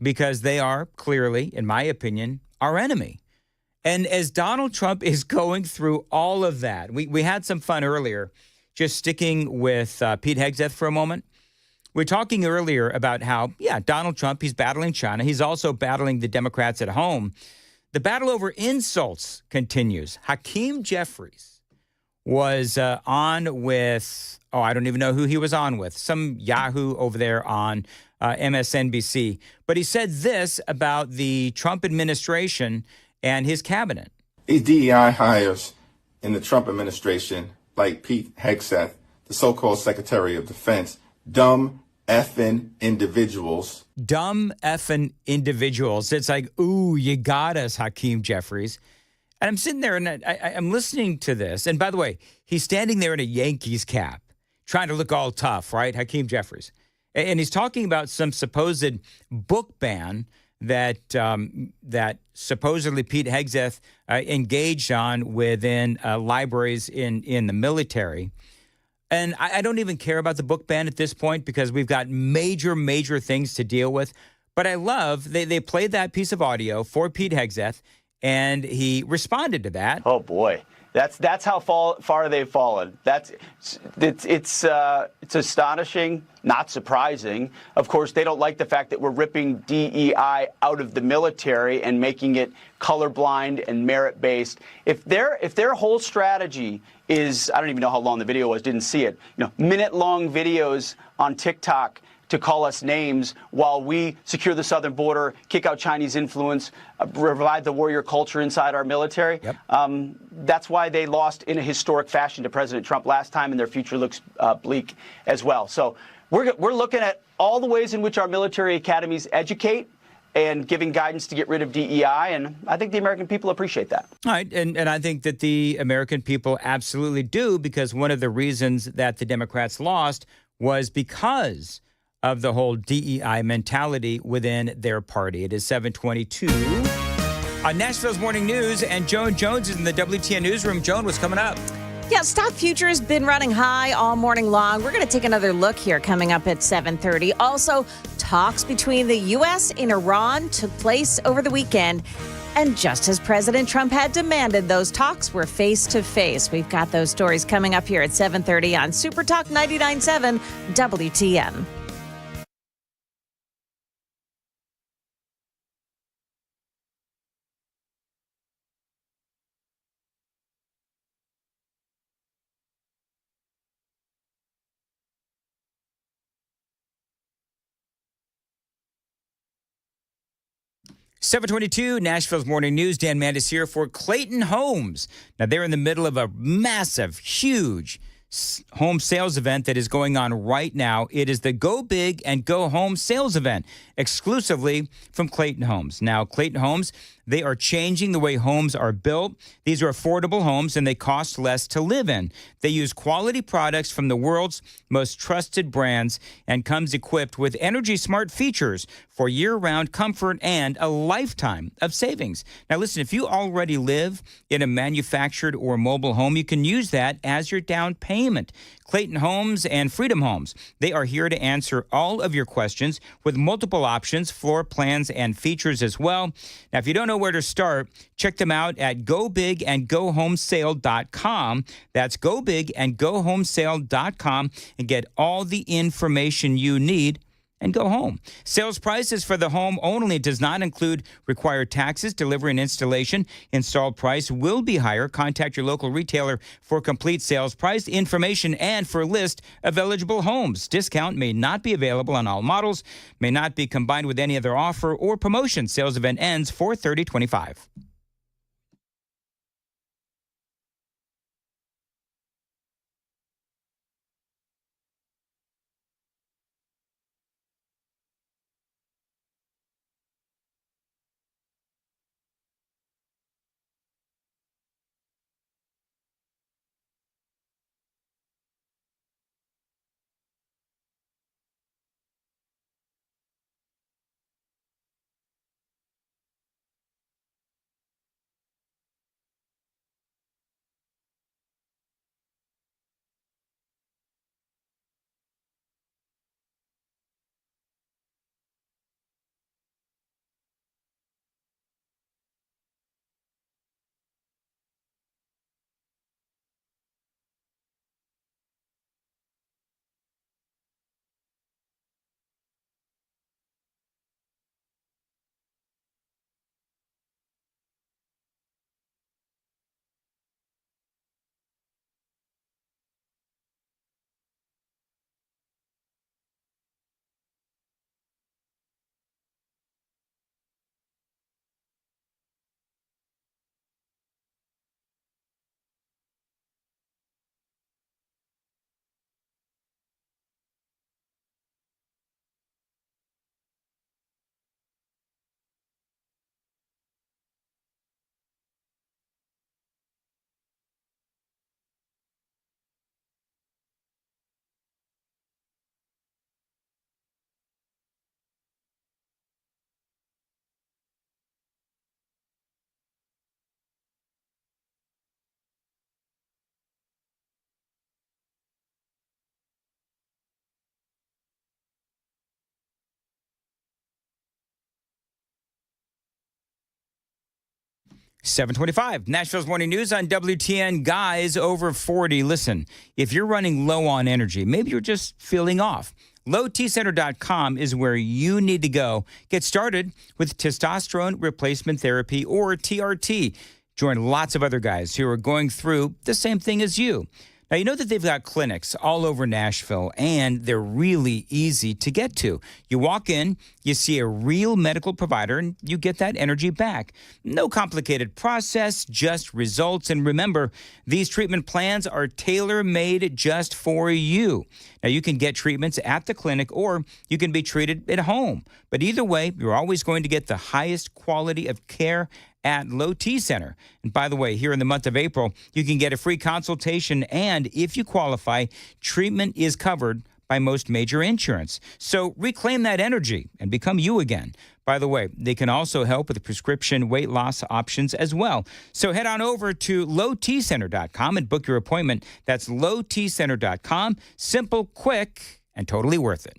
because they are clearly, in my opinion, our enemy. And as Donald Trump is going through all of that, we had some fun earlier, just sticking with Pete Hegseth for a moment. We're talking earlier about how, Donald Trump, he's battling China. He's also battling the Democrats at home. The battle over insults continues. Hakeem Jeffries was on with, I don't even know who he was on with, some Yahoo over there on MSNBC. But he said this about the Trump administration and his cabinet. These DEI hires in the Trump administration, like Pete Hegseth, the so-called Secretary of Defense, dumb effing individuals. Dumb effing individuals. It's like, ooh, you got us, Hakeem Jeffries. And I'm sitting there and I'm listening to this. And by the way, he's standing there in a Yankees cap, trying to look all tough, right? Hakeem Jeffries. And he's talking about some supposed book ban that supposedly Pete Hegseth engaged on within libraries in the military. And I don't even care about the book ban at this point because we've got major things to deal with. But I love they played that piece of audio for Pete Hegseth, and he responded to that. Oh boy, that's how far they've fallen. It's astonishing, not surprising. Of course, they don't like the fact that we're ripping DEI out of the military and making it colorblind and merit-based. If their whole strategy is, I don't even know how long the video was, didn't see it, minute-long videos on TikTok to call us names while we secure the southern border, kick out Chinese influence, revive the warrior culture inside our military. Yep. That's why they lost in a historic fashion to President Trump last time, and their future looks bleak as well. So we're looking at all the ways in which our military academies educate and giving guidance to get rid of DEI, and I think the American people appreciate that. All right, and I think that the American people absolutely do, because one of the reasons that the Democrats lost was because of the whole DEI mentality within their party. It is 7:22 on Nashville's Morning News, and Joan Jones is in the WTN newsroom. Joan, what's coming up? Yeah, stock futures been running high all morning long. We're going to take another look here coming up at 7:30. Also, talks between the U.S. and Iran took place over the weekend. And just as President Trump had demanded, those talks were face-to-face. We've got those stories coming up here at 7:30 on Super Talk 99.7 WTN. $7:22, Nashville's Morning News. Dan Mandis here for Clayton Homes. Now, they're in the middle of a massive, huge home sales event that is going on right now. It is the Go Big and Go Home sales event, exclusively from Clayton Homes. Now, Clayton Homes, they are changing the way homes are built. These are affordable homes, and they cost less to live in. They use quality products from the world's most trusted brands and comes equipped with energy-smart features for year-round comfort and a lifetime of savings. Now, listen, if you already live in a manufactured or mobile home, you can use that as your down payment. Clayton Homes and Freedom Homes, they are here to answer all of your questions with multiple options, floor plans, and features as well. Now, if you don't know where to start, check them out at gobigandgohomesale.com. That's gobigandgohomesale.com and get all the information you need and go home. Sales prices for the home only. It does not include required taxes, delivery, and installation. Installed price will be higher. Contact your local retailer for complete sales price information and for a list of eligible homes. Discount may not be available on all models, may not be combined with any other offer or promotion. Sales event ends 4/30/25. 725, Nashville's Morning News on WTN. Guys over 40, listen, if you're running low on energy, maybe you're just feeling off, lowtcenter.com is where you need to go. Get started with testosterone replacement therapy, or TRT. Join lots of other guys who are going through the same thing as you. Now, you know that they've got clinics all over Nashville, and they're really easy to get to. You walk in, you see a real medical provider, and you get that energy back. No complicated process, just results. And remember, these treatment plans are tailor-made just for you. Now, you can get treatments at the clinic, or you can be treated at home. But either way, you're always going to get the highest quality of care at Low T Center. And by the way, here in the month of April, you can get a free consultation, and if you qualify, treatment is covered by most major insurance. So reclaim that energy and become you again. By the way, they can also help with prescription weight loss options as well. So head on over to lowtcenter.com and book your appointment. That's lowtcenter.com. Simple, quick, and totally worth it.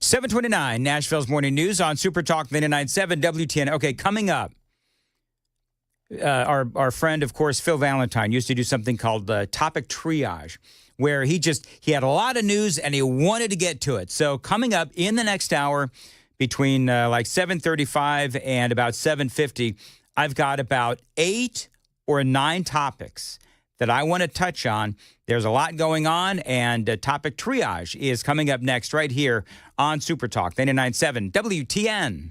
.729, Nashville's Morning News on Super Talk 99.7 WTN. Okay, coming up, our friend, of course, Phil Valentine, used to do something called Topic Triage, where he had a lot of news and he wanted to get to it. So coming up in the next hour, between like 7:35 and about 7:50, I've got about 8 or 9 topics that I want to touch on. There's a lot going on, and Topic Triage is coming up next right here on Super Talk 99.7 WTN.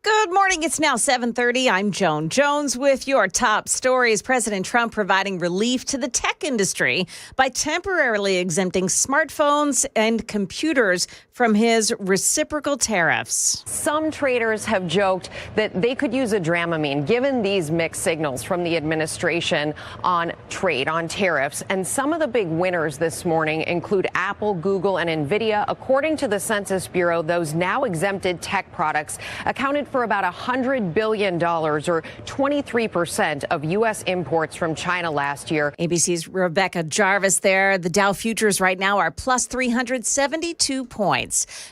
Good morning. It's now 7:30. I'm Joan Jones with your top stories. President Trump providing relief to the tech industry by temporarily exempting smartphones and computers from his reciprocal tariffs. Some traders have joked that they could use a Dramamine given these mixed signals from the administration on trade, on tariffs. And some of the big winners this morning include Apple, Google, and Nvidia. According to the Census Bureau, those now exempted tech products accounted for about $100 billion, or 23% of U.S. imports from China last year. ABC's Rebecca Jarvis there. The Dow futures right now are plus 372 points.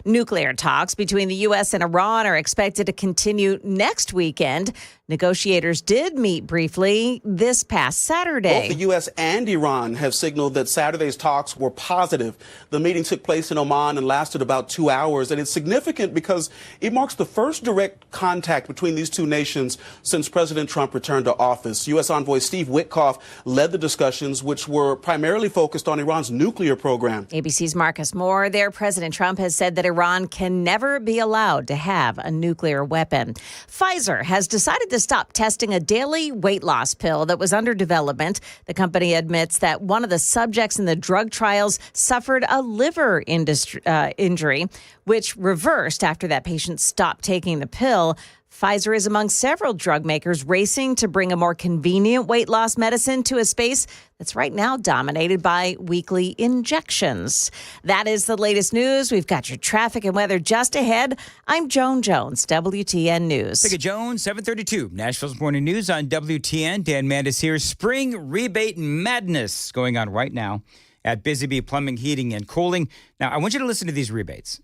Nuclear talks between the U.S. and Iran are expected to continue next weekend. Negotiators did meet briefly this past Saturday. Both the U.S. and Iran have signaled that Saturday's talks were positive. The meeting took place in Oman and lasted about 2 hours, and it's significant because it marks the first direct contact between these two nations since President Trump returned to office. U.S. Envoy Steve Witkoff led the discussions, which were primarily focused on Iran's nuclear program. ABC's Marcus Moore there. President Trump has said that Iran can never be allowed to have a nuclear weapon. Pfizer has decided to stop testing a daily weight loss pill that was under development. The company admits that one of the subjects in the drug trials suffered a liver injury, which reversed after that patient stopped taking the pill. Pfizer is among several drug makers racing to bring a more convenient weight loss medicine to a space that's right now dominated by weekly injections. That is the latest news. We've got your traffic and weather just ahead. I'm Joan Jones, WTN News. Pick a Jones, 732. Nashville's Morning News on WTN. Dan Mandis here. Spring rebate madness going on right now at Busy Bee Plumbing, Heating, and Cooling. Now, I want you to listen to these rebates.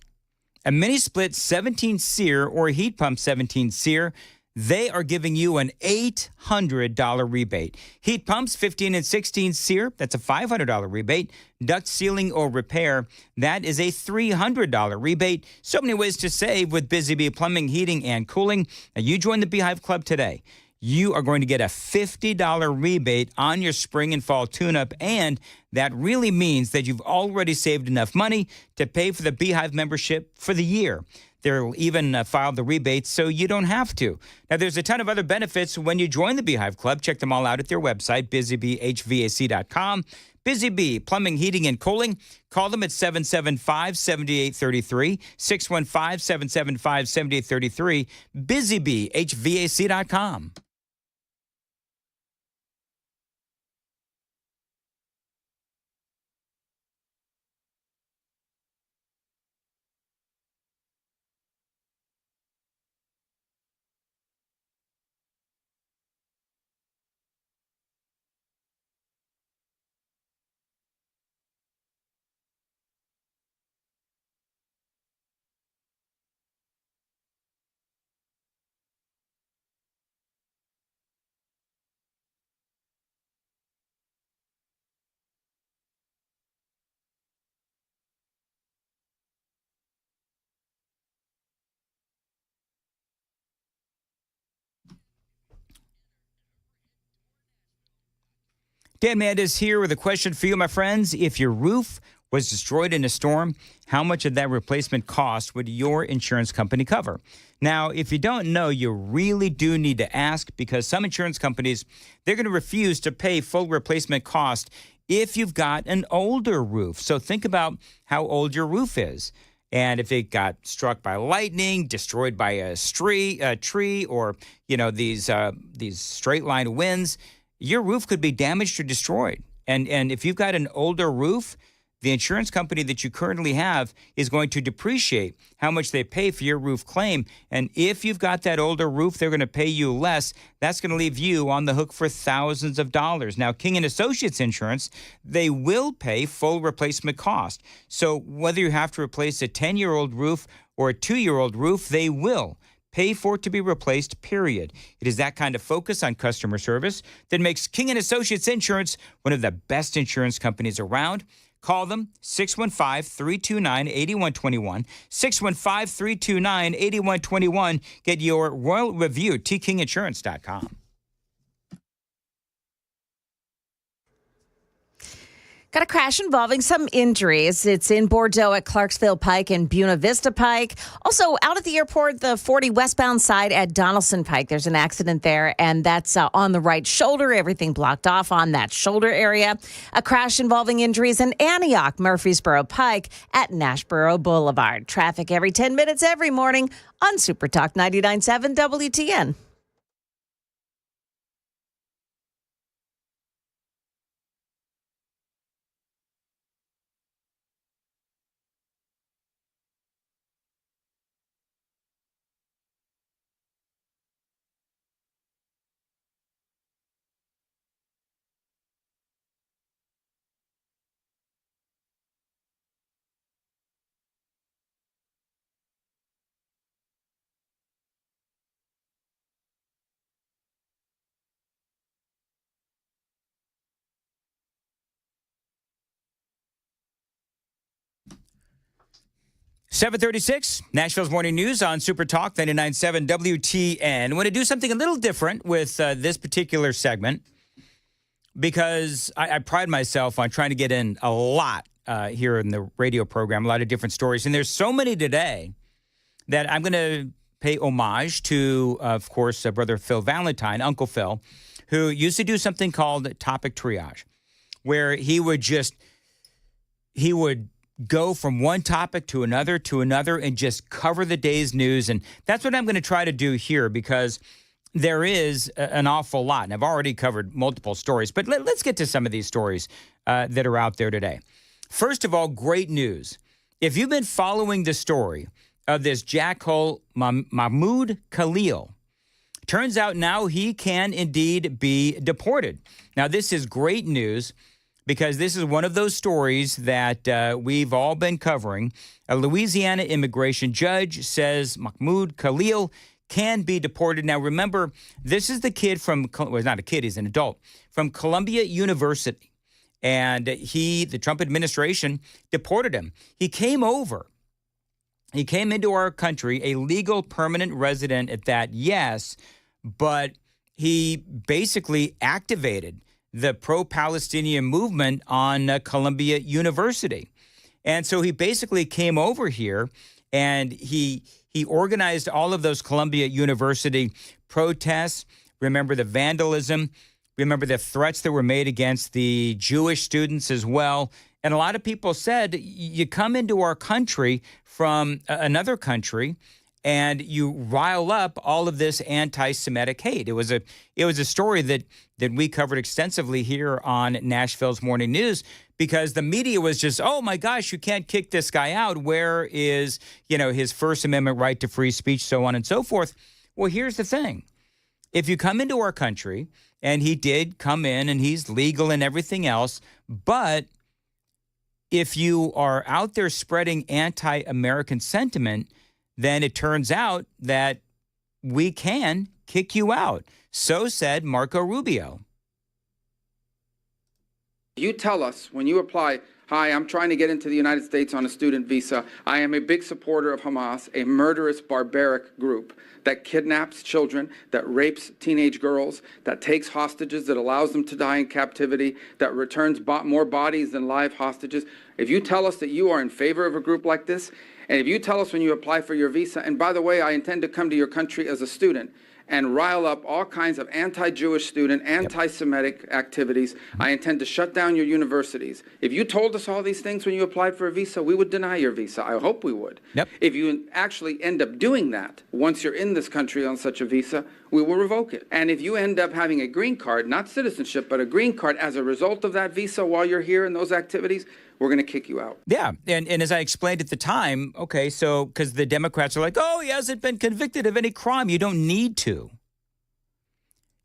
A mini split 17 SEER or a heat pump 17 SEER, they are giving you an $800 rebate. Heat pumps 15 and 16 SEER, that's a $500 rebate. Duct sealing or repair, that is a $300 rebate. So many ways to save with Busy Bee Plumbing, Heating, and Cooling. Now, you join the Beehive Club today. You are going to get a $50 rebate on your spring and fall tune-up, and that really means that you've already saved enough money to pay for the Beehive membership for the year. They'll even file the rebates so you don't have to. Now, there's a ton of other benefits when you join the Beehive Club. Check them all out at their website, busybeehvac.com. Busy Bee Plumbing, Heating, and Cooling. Call them at 775-7833, 615-775-7833, busybeehvac.com. Dan Mandis here with a question for you, my friends. If your roof was destroyed in a storm, how much of that replacement cost would your insurance company cover? Now, if you don't know, you really do need to ask, because some insurance companies, they're going to refuse to pay full replacement cost if you've got an older roof. So think about how old your roof is. And if it got struck by lightning, destroyed by a tree, or, these straight line winds, your roof could be damaged or destroyed. And if you've got an older roof, the insurance company that you currently have is going to depreciate how much they pay for your roof claim. And if you've got that older roof, they're going to pay you less. That's going to leave you on the hook for thousands of dollars. Now, King & Associates Insurance, they will pay full replacement cost. So whether you have to replace a 10-year-old roof or a 2-year-old roof, they will pay for it to be replaced, period. It is that kind of focus on customer service that makes King & Associates Insurance one of the best insurance companies around. Call them, 615-329-8121, 615-329-8121. Get your Royal Review, tkinginsurance.com. Got a crash involving some injuries. It's in Bordeaux at Clarksville Pike and Buena Vista Pike. Also, out at the airport, the 40 westbound side at Donaldson Pike. There's an accident there, and that's on the right shoulder. Everything blocked off on that shoulder area. A crash involving injuries in Antioch, Murfreesboro Pike at Nashboro Boulevard. Traffic every 10 minutes every morning on Super Talk 99.7 WTN. $7:36, Nashville's Morning News on Super Talk 99.7 WTN. I want to do something a little different with this particular segment because I pride myself on trying to get in a lot here in the radio program, a lot of different stories. And there's so many today that I'm going to pay homage to, of course, Brother Phil Valentine, Uncle Phil, who used to do something called topic triage, where he would go from one topic to another and just cover the day's news. And that's what I'm going to try to do here because there is an awful lot. And I've already covered multiple stories, but let's get to some of these stories that are out there today. First of all, great news. If you've been following the story of this jackhole Mahmoud Khalil, turns out now he can indeed be deported. Now, this is great news, because this is one of those stories that we've all been covering. A Louisiana immigration judge says Mahmoud Khalil can be deported. Now, remember, this is the kid from, well, he's not a kid, he's an adult, from Columbia University. And the Trump administration deported him. He came into our country, a legal permanent resident at that, yes, but he basically activated the pro-Palestinian movement on Columbia University. And so he basically came over here and he organized all of those Columbia University protests. Remember the vandalism. Remember the threats that were made against the Jewish students as well. And a lot of people said, you come into our country from another country and you rile up all of this anti-Semitic hate. It was a story that we covered extensively here on Nashville's Morning News because the media was just, oh my gosh, you can't kick this guy out. Where is, his First Amendment right to free speech, so on and so forth. Well, here's the thing. If you come into our country, and he did come in and he's legal and everything else, but if you are out there spreading anti-American sentiment, then it turns out that we can kick you out. So said Marco Rubio. You tell us when you apply, hi, I'm trying to get into the United States on a student visa. I am a big supporter of Hamas, a murderous, barbaric group that kidnaps children, that rapes teenage girls, that takes hostages, that allows them to die in captivity, that returns more bodies than live hostages. If you tell us that you are in favor of a group like this, and if you tell us when you apply for your visa, and by the way, I intend to come to your country as a student and rile up all kinds of anti-Jewish student, anti-Semitic activities, I intend to shut down your universities. If you told us all these things when you applied for a visa, we would deny your visa. I hope we would. Yep. If you actually end up doing that, once you're in this country on such a visa, we will revoke it. And if you end up having a green card, not citizenship, but a green card as a result of that visa while you're here in those activities, we're going to kick you out. Yeah, and as I explained at the time, okay, so because the Democrats are like, oh, he hasn't been convicted of any crime. You don't need to.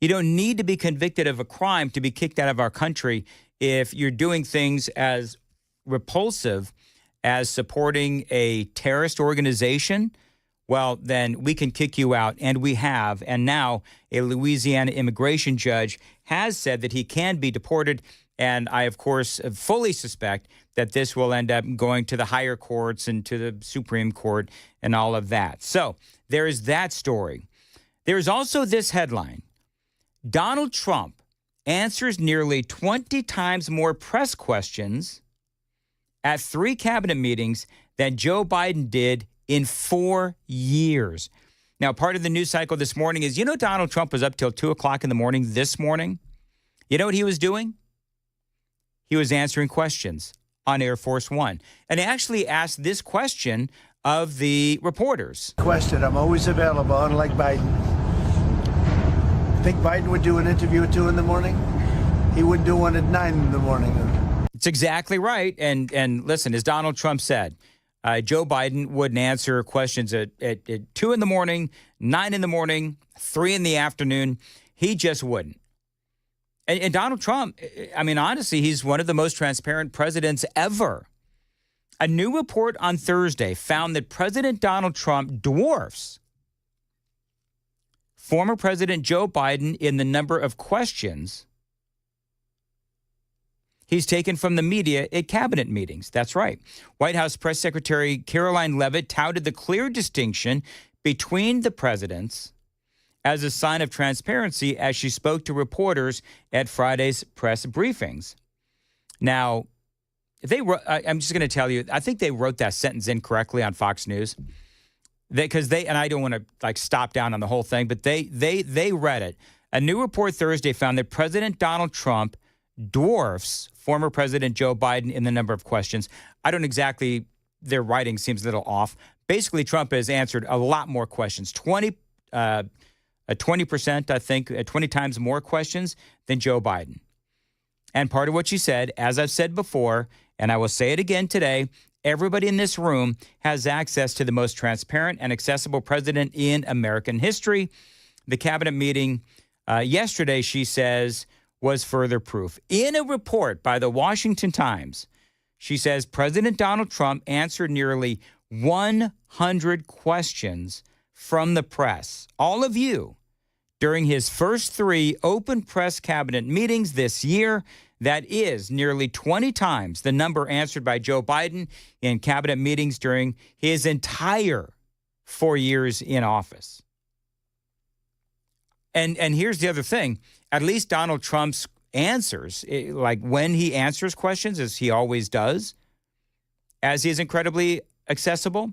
You don't need to be convicted of a crime to be kicked out of our country if you're doing things as repulsive as supporting a terrorist organization. Well, then we can kick you out, and we have. And now a Louisiana immigration judge has said that he can be deported. And I, of course, fully suspect that this will end up going to the higher courts and to the Supreme Court and all of that. So there is that story. There is also this headline. Donald Trump answers nearly 20 times more press questions at 3 cabinet meetings than Joe Biden did in 4 years. Now, part of the news cycle this morning is, Donald Trump was up till 2 o'clock in the morning this morning. You know what he was doing? He was answering questions on Air Force One. And he actually asked this question of the reporters. Question, I'm always available, unlike Biden. Think Biden would do an interview at 2 in the morning? He would do one at 9 in the morning. It's exactly right. And listen, as Donald Trump said, Joe Biden wouldn't answer questions at 2 in the morning, 9 in the morning, 3 in the afternoon. He just wouldn't. And Donald Trump, I mean, honestly, he's one of the most transparent presidents ever. A new report on Thursday found that President Donald Trump dwarfs former President Joe Biden in the number of questions he's taken from the media at cabinet meetings. That's right. White House Press Secretary Caroline Leavitt touted the clear distinction between the presidents as a sign of transparency as she spoke to reporters at Friday's press briefings. Now, I'm just going to tell you, I think they wrote that sentence incorrectly on Fox News. Because and I don't want to stop down on the whole thing, but they read it. A new report Thursday found that President Donald Trump dwarfs former President Joe Biden in the number of questions. I don't exactly, their writing seems a little off. Basically, Trump has answered a lot more questions, 20%, I think, 20 times more questions than Joe Biden. And part of what she said, as I've said before, and I will say it again today, everybody in this room has access to the most transparent and accessible president in American history. The cabinet meeting yesterday, she says, was further proof. In a report by the Washington Times, she says President Donald Trump answered nearly 100 questions from the press, all of you, during his first 3 open press cabinet meetings this year. That is nearly 20 times the number answered by Joe Biden in cabinet meetings during his entire 4 years in office. And here's the other thing. At least Donald Trump's answers, like when he answers questions, as he always does, as he is incredibly accessible,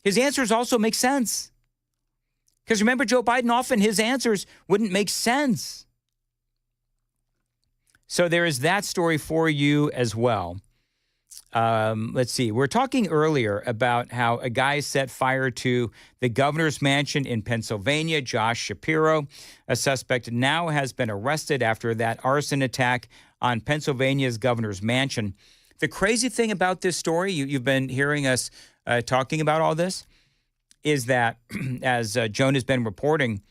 his answers also make sense. Because remember, Joe Biden, often his answers wouldn't make sense. So there is that story for you as well. Let's see. We're talking earlier about how a guy set fire to the governor's mansion in Pennsylvania, Josh Shapiro. A suspect now has been arrested after that arson attack on Pennsylvania's governor's mansion. The crazy thing about this story, you've been hearing us talking about all this, is that, as Joan has been reporting,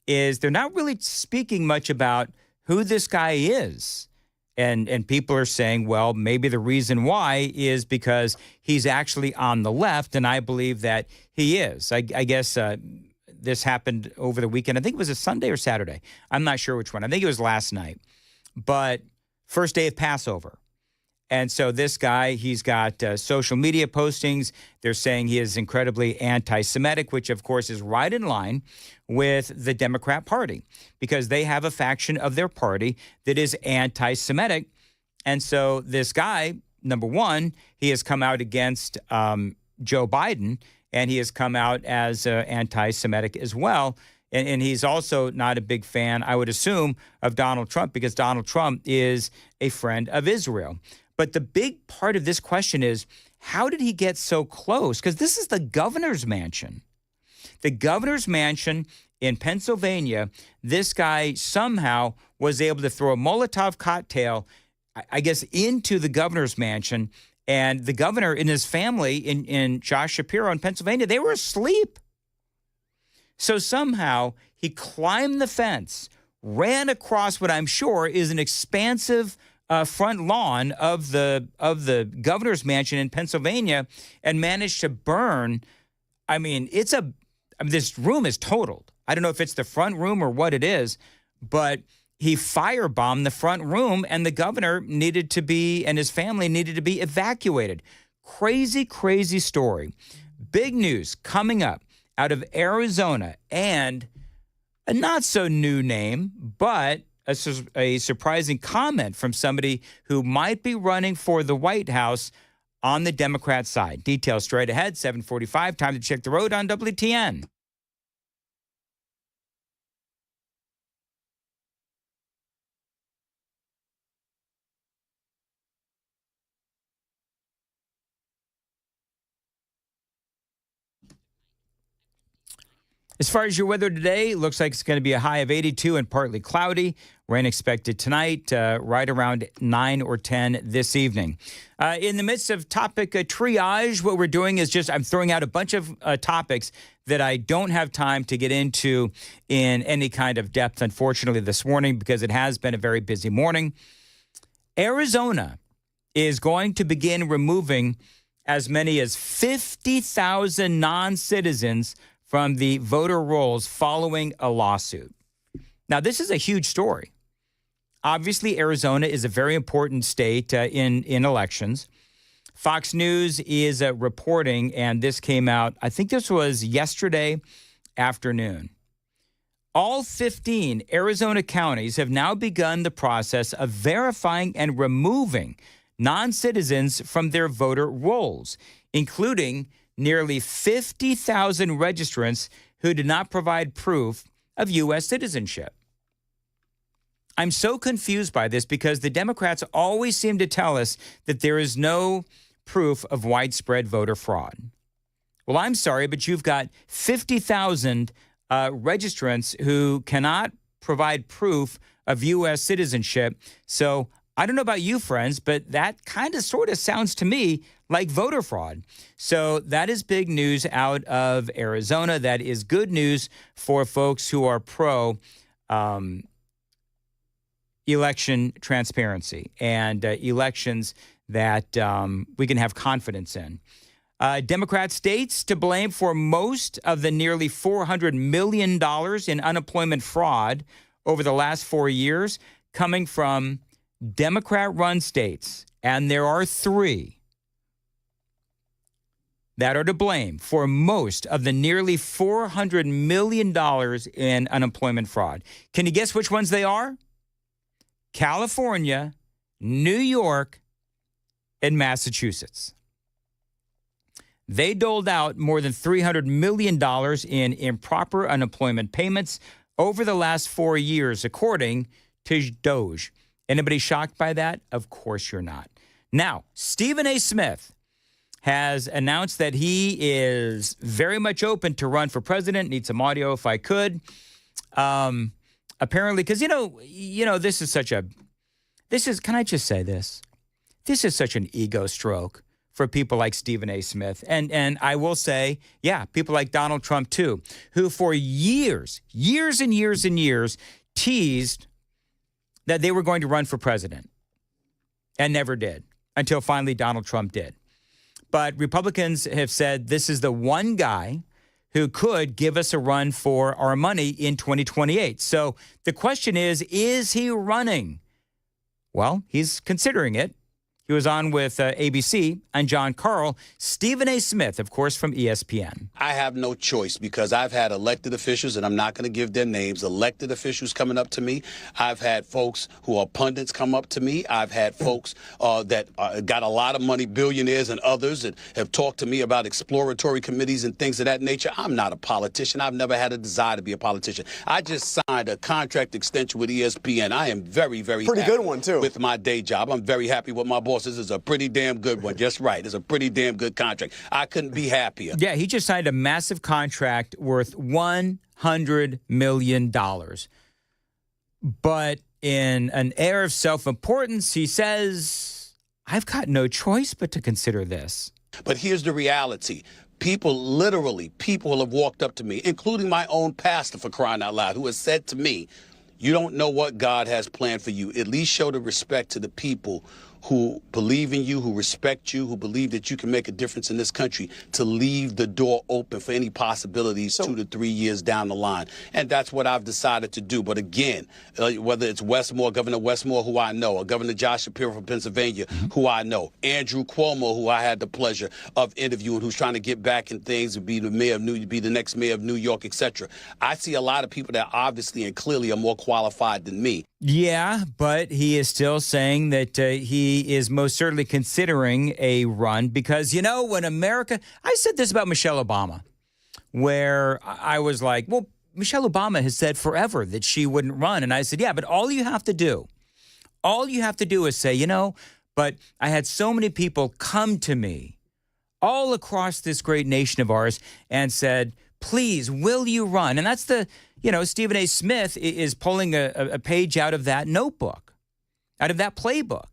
is they're not really speaking much about who this guy is. And people are saying, well, maybe the reason why is because he's actually on the left, and I believe that he is. I guess this happened over the weekend. I think it was a Sunday or Saturday. I'm not sure which one. I think it was last night. But first day of Passover. And so this guy, he's got social media postings. They're saying he is incredibly anti-Semitic, which, of course, is right in line with the Democrat Party because they have a faction of their party that is anti-Semitic. And so this guy, number one, he has come out against Joe Biden, and he has come out as anti-Semitic as well. And he's also not a big fan, I would assume, of Donald Trump because Donald Trump is a friend of Israel. But the big part of this question is, how did he get so close? Because this is the governor's mansion. The governor's mansion in Pennsylvania, this guy somehow was able to throw a Molotov cocktail, I guess, into the governor's mansion. And the governor and his family in Josh Shapiro in Pennsylvania, they were asleep. So somehow he climbed the fence, ran across what I'm sure is an expansive front lawn of the governor's mansion in Pennsylvania and managed to burn. I mean, this room is totaled. I don't know if it's the front room or what it is, but he firebombed the front room and the governor needed to be, and his family needed to be evacuated. Crazy, crazy story. Big news coming up out of Arizona and a not so new name, but a surprising comment from somebody who might be running for the White House on the Democrat side. Details straight ahead, 7:45. Time to check the road on WTN. As far as your weather today, looks like it's going to be a high of 82 and partly cloudy. Rain expected tonight, right around 9 or 10 this evening. In the midst of topic triage, what we're doing is I'm throwing out a bunch of topics that I don't have time to get into in any kind of depth, unfortunately, this morning, because it has been a very busy morning. Arizona is going to begin removing as many as 50,000 non-citizens from the voter rolls following a lawsuit. Now, this is a huge story. Obviously, Arizona is a very important state in elections. Fox News is reporting, and this came out, I think this was yesterday afternoon. All 15 Arizona counties have now begun the process of verifying and removing non-citizens from their voter rolls, including nearly 50,000 registrants who did not provide proof of U.S. citizenship. I'm so confused by this because the Democrats always seem to tell us that there is no proof of widespread voter fraud. Well, I'm sorry, but you've got 50,000 registrants who cannot provide proof of U.S. citizenship. So I don't know about you, friends, but that kind of sort of sounds to me like voter fraud. So that is big news out of Arizona. That is good news for folks who are pro election transparency and elections that we can have confidence in. Democrat states to blame for most of the nearly $400 million in unemployment fraud over the last 4 years coming from Democrat-run states. And there are 3 that are to blame for most of the nearly $400 million in unemployment fraud. Can you guess which ones they are? California, New York, and Massachusetts. They doled out more than $300 million in improper unemployment payments over the last 4 years, according to DOJ. Anybody shocked by that? Of course you're not. Now, Stephen A. Smith has announced that he is very much open to run for president. Need some audio if I could. Apparently, because, this is can I just say this? This is such an ego stroke for people like Stephen A. Smith. And I will say, yeah, people like Donald Trump, too, who for years and years teased that they were going to run for president and never did until finally Donald Trump did. But Republicans have said this is the one guy who could give us a run for our money in 2028. So the question is he running? Well, he's considering it. He was on with ABC and John Carl. Stephen A. Smith, of course, from ESPN. I have no choice because I've had elected officials, and I'm not going to give their names, elected officials coming up to me. I've had folks who are pundits come up to me. I've had folks that got a lot of money, billionaires and others, that have talked to me about exploratory committees and things of that nature. I'm not a politician. I've never had a desire to be a politician. I just signed a contract extension with ESPN. I am very, very pretty happy good one, too. With my day job. I'm very happy with my boss. This is a pretty damn good one. Just right. It's a pretty damn good contract. I couldn't be happier. Yeah, he just signed a massive contract worth $100 million. But in an air of self-importance, he says, I've got no choice but to consider this. But here's the reality. People have walked up to me, including my own pastor, for crying out loud, who has said to me, you don't know what God has planned for you. At least show the respect to the people who believe in you, who respect you, who believe that you can make a difference in this country, to leave the door open for any possibilities 2 to 3 years down the line. And that's what I've decided to do. But again, whether it's Westmore, Governor Westmore, who I know, or Governor Josh Shapiro from Pennsylvania, who I know, Andrew Cuomo, who I had the pleasure of interviewing, who's trying to get back in things, be the next mayor of New York, etc. I see a lot of people that obviously and clearly are more qualified than me. Yeah, but he is still saying that he is most certainly considering a run because, when America, I said this about Michelle Obama, where I was like, well, Michelle Obama has said forever that she wouldn't run. And I said, yeah, but all you have to do is say, but I had so many people come to me all across this great nation of ours and said, please, will you run? And that's Stephen A. Smith is pulling a page out of that notebook, out of that playbook.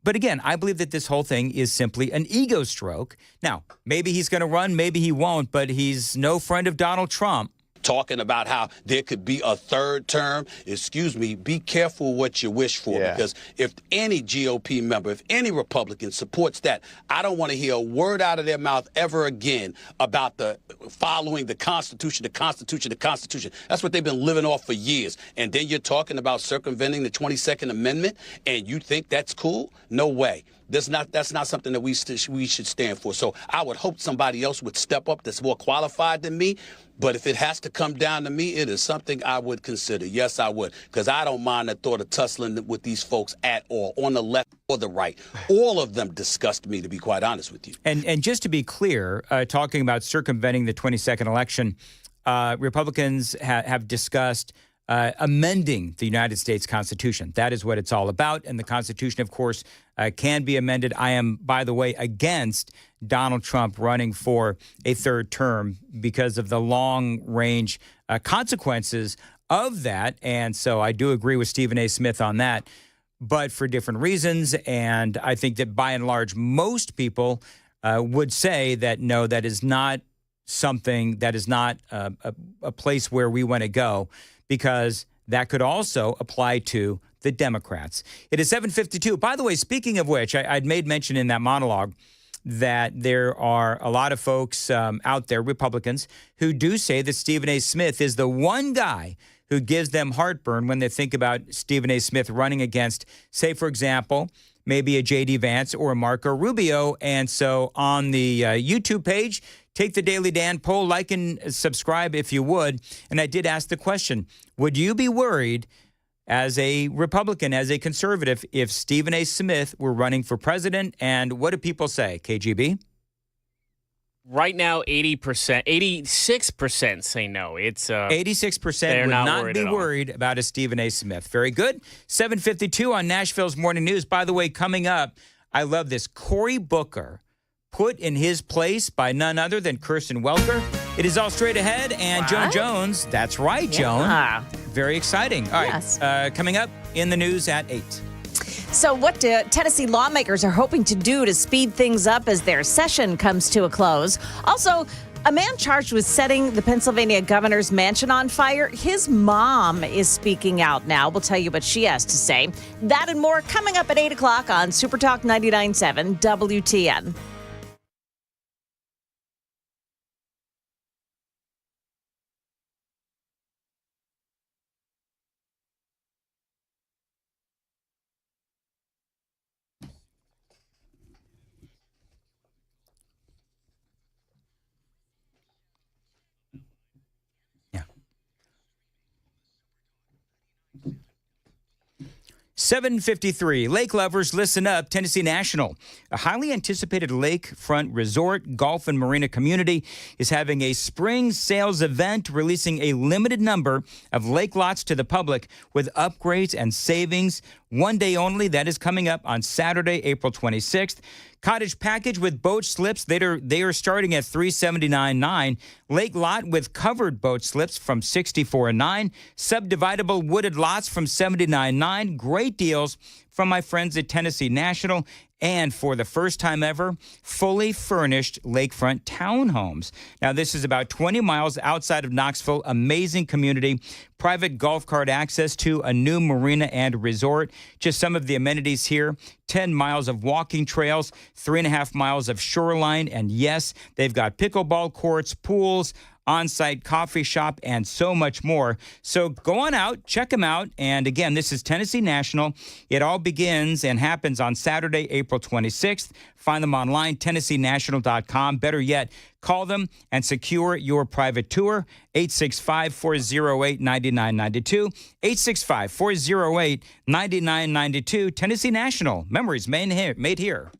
But again, I believe that this whole thing is simply an ego stroke. Now, maybe he's going to run, maybe he won't, but he's no friend of Donald Trump. Talking about how there could be a third term. Excuse me, be careful what you wish for, because if any GOP member, if any Republican supports that, I don't want to hear a word out of their mouth ever again about the following the Constitution, the Constitution, the Constitution. That's what they've been living off for years. And then you're talking about circumventing the 22nd Amendment, and you think that's cool? No way. That's not something that we should stand for. So I would hope somebody else would step up that's more qualified than me. But if it has to come down to me, it is something I would consider. Yes, I would, because I don't mind the thought of tussling with these folks at all, on the left or the right. All of them disgust me, to be quite honest with you. And just to be clear, talking about circumventing the 22nd election, Republicans have discussed amending the United States Constitution. That is what it's all about. And the Constitution, of course, can be amended. I am, by the way, against Donald Trump running for a third term because of the long-range consequences of that. And so I do agree with Stephen A. Smith on that, but for different reasons. And I think that by and large, most people would say that, no, that is not something, that is not a place where we want to go, because that could also apply to the Democrats. It is 7:52. By the way, speaking of which, I'd made mention in that monologue that there are a lot of folks out there, Republicans, who do say that Stephen A. Smith is the one guy who gives them heartburn when they think about Stephen A. Smith running against, say, for example, maybe a J.D. Vance or a Marco Rubio. And so on the YouTube page, take the Daily Dan poll, like and subscribe if you would. And I did ask the question, would you be worried as a Republican, as a conservative, if Stephen A. Smith were running for president? And what do people say, KGB? Right now, 86% say no. It's 86% would not be worried about a Stephen A. Smith. Very good. 7:52 on Nashville's Morning News. By the way, coming up, I love this. Cory Booker put in his place by none other than Kirsten Welker. It is all straight ahead. And Joan Jones, that's right, Joan. Very exciting. All right, coming up in the news at 8. So what do Tennessee lawmakers are hoping to do to speed things up as their session comes to a close? Also, a man charged with setting the Pennsylvania governor's mansion on fire, his mom is speaking out now. We'll tell you what she has to say. That and more coming up at 8 o'clock on Super Talk 99.7 WTN. Yeah. 7:53. Lake lovers, listen up. Tennessee National, a highly anticipated lakefront resort, golf, and marina community, is having a spring sales event, releasing a limited number of lake lots to the public with upgrades and savings. One day only. That is coming up on Saturday, April 26th. Cottage package with boat slips, they are starting at $379.9. Lake lot with covered boat slips from $64.9. Subdividable wooded lots from $79.9. Great deals from my friends at Tennessee National. And for the first time ever, fully furnished lakefront townhomes. Now, this is about 20 miles outside of Knoxville. Amazing community. Private golf cart access to a new marina and resort. Just some of the amenities here. 10 miles of walking trails, 3.5 miles of shoreline. And yes, they've got pickleball courts, pools, on-site coffee shop, and so much more. So go on out, check them out. And again, this is Tennessee National. It all begins and happens on Saturday, April 26th. Find them online, TennesseeNational.com. Better yet, Call them and secure your private tour. 865-408-9992. 865-408-9992. Tennessee National. Memories made here.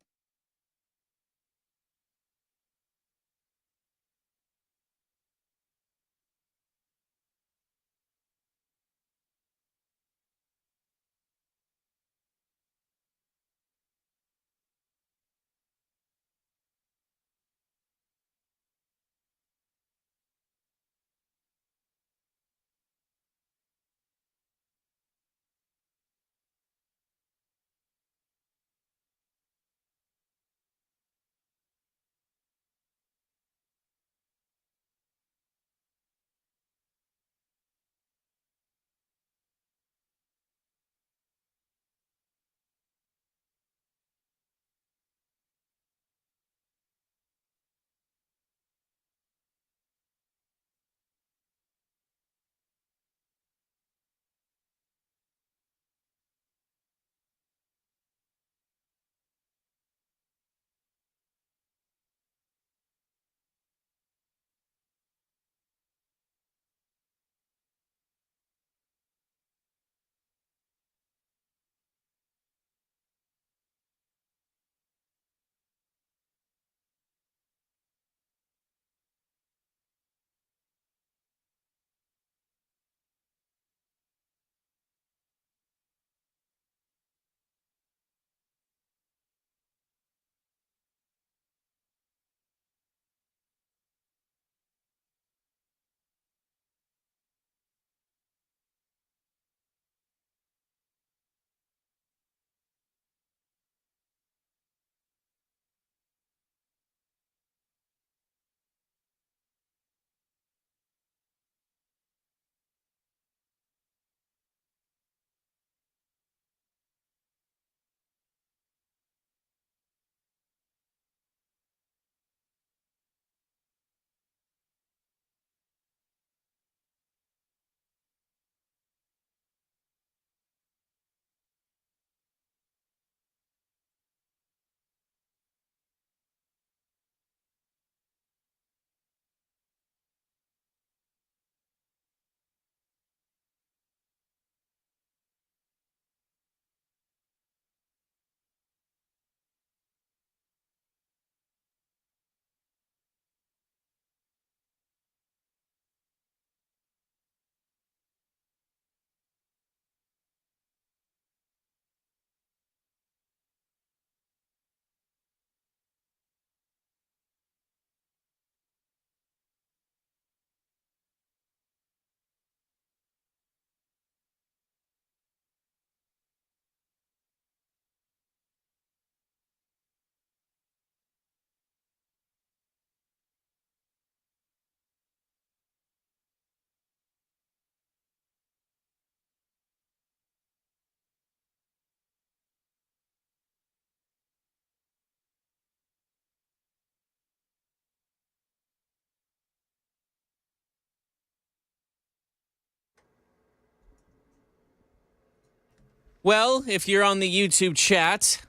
Well, if you're on the YouTube chat,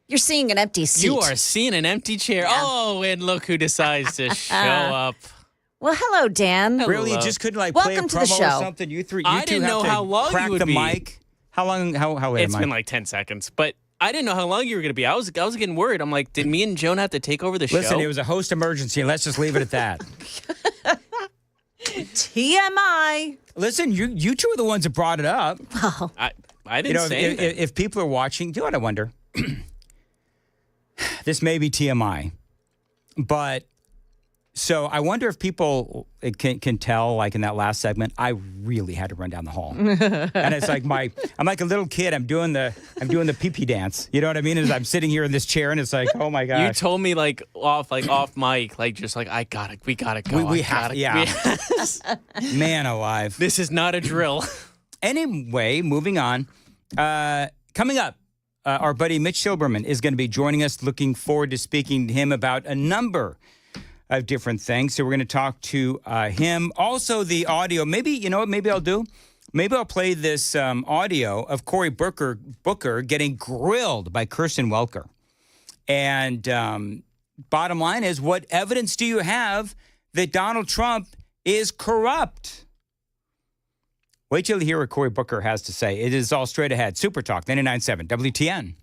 you're seeing an empty seat. You are seeing an empty chair. Yeah. Oh, and look who decides to show up. Well, hello, Dan. Really, you just couldn't play Welcome a to the promo show. or something? You I two didn't have know to how long crack you would the be. mic. How long? How late? It's been like 10 seconds, but I didn't know how long you were going to be. I was getting worried. I'm like, did me and Joan have to take over the show? Listen, it was a host emergency. Let's just leave it at that. TMI. Listen, you two are the ones that brought it up. Well, I didn't say anything. If people are watching, do you know what I wonder? This may be TMI, but so I wonder if people can tell, like in that last segment, I really had to run down the hall, and it's like I'm like a little kid. I'm doing the pee-pee dance. You know what I mean? As I'm sitting here in this chair, and it's like, oh my gosh. You told me off mic, we gotta go. We have, yeah. Man alive. This is not a drill. Anyway, moving on. Coming up, our buddy Mitch Silberman is going to be joining us. Looking forward to speaking to him about a number of different things. So we're going to talk to him. Also, the audio. Maybe, you know what? Maybe I'll do. Maybe I'll play this audio of Cory Booker getting grilled by Kirsten Welker. And bottom line is, what evidence do you have that Donald Trump is corrupt? Wait till you hear what Cory Booker has to say. It is all straight ahead. Super Talk 99.7 WTN.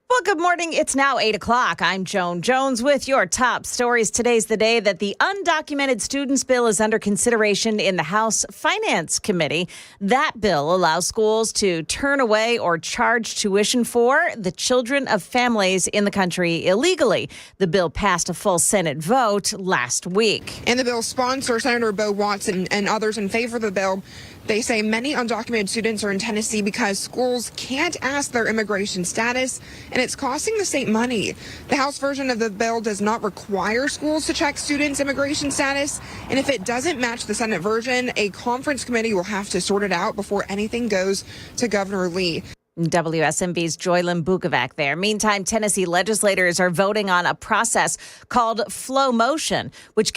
Well, good morning. It's now 8 o'clock. I'm Joan Jones with your top stories. Today's the day that the undocumented students bill is under consideration in the House Finance Committee. That bill allows schools to turn away or charge tuition for the children of families in the country illegally. The bill passed a full Senate vote last week. And the bill's sponsor, Senator Bo Watson, and others in favor of the bill, they say many undocumented students are in Tennessee because schools can't ask their immigration status, and it's costing the state money. The House version of the bill does not require schools to check students' immigration status, and if it doesn't match the Senate version, a conference committee will have to sort it out before anything goes to Governor Lee. WSMV's Joylyn Bukovac there. Meantime, Tennessee legislators are voting on a process called flow motion, which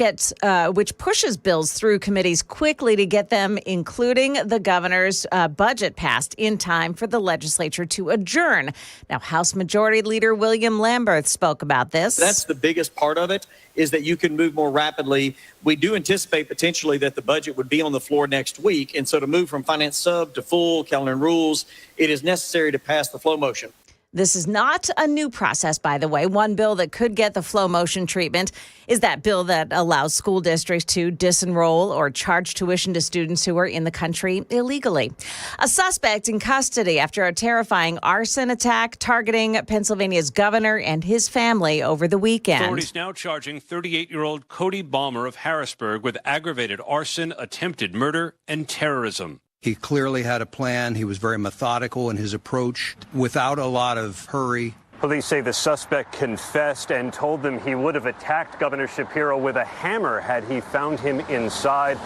pushes bills through committees quickly to get them, including the governor's budget, passed in time for the legislature to adjourn. Now, House Majority Leader William Lamberth spoke about this. That's the biggest part of it, is that you can move more rapidly. We do anticipate potentially that the budget would be on the floor next week. And so to move from finance sub to full calendar and rules, it is necessary to pass the flow motion. This is not a new process, by the way. One bill that could get the flow motion treatment is that bill that allows school districts to disenroll or charge tuition to students who are in the country illegally. A suspect in custody after a terrifying arson attack targeting Pennsylvania's governor and his family over the weekend. Authorities now charging 38-year-old Cody Balmer of Harrisburg with aggravated arson, attempted murder, and terrorism. He clearly had a plan. He was very methodical in his approach, without a lot of hurry. Police say the suspect confessed and told them he would have attacked Governor Shapiro with a hammer had he found him inside.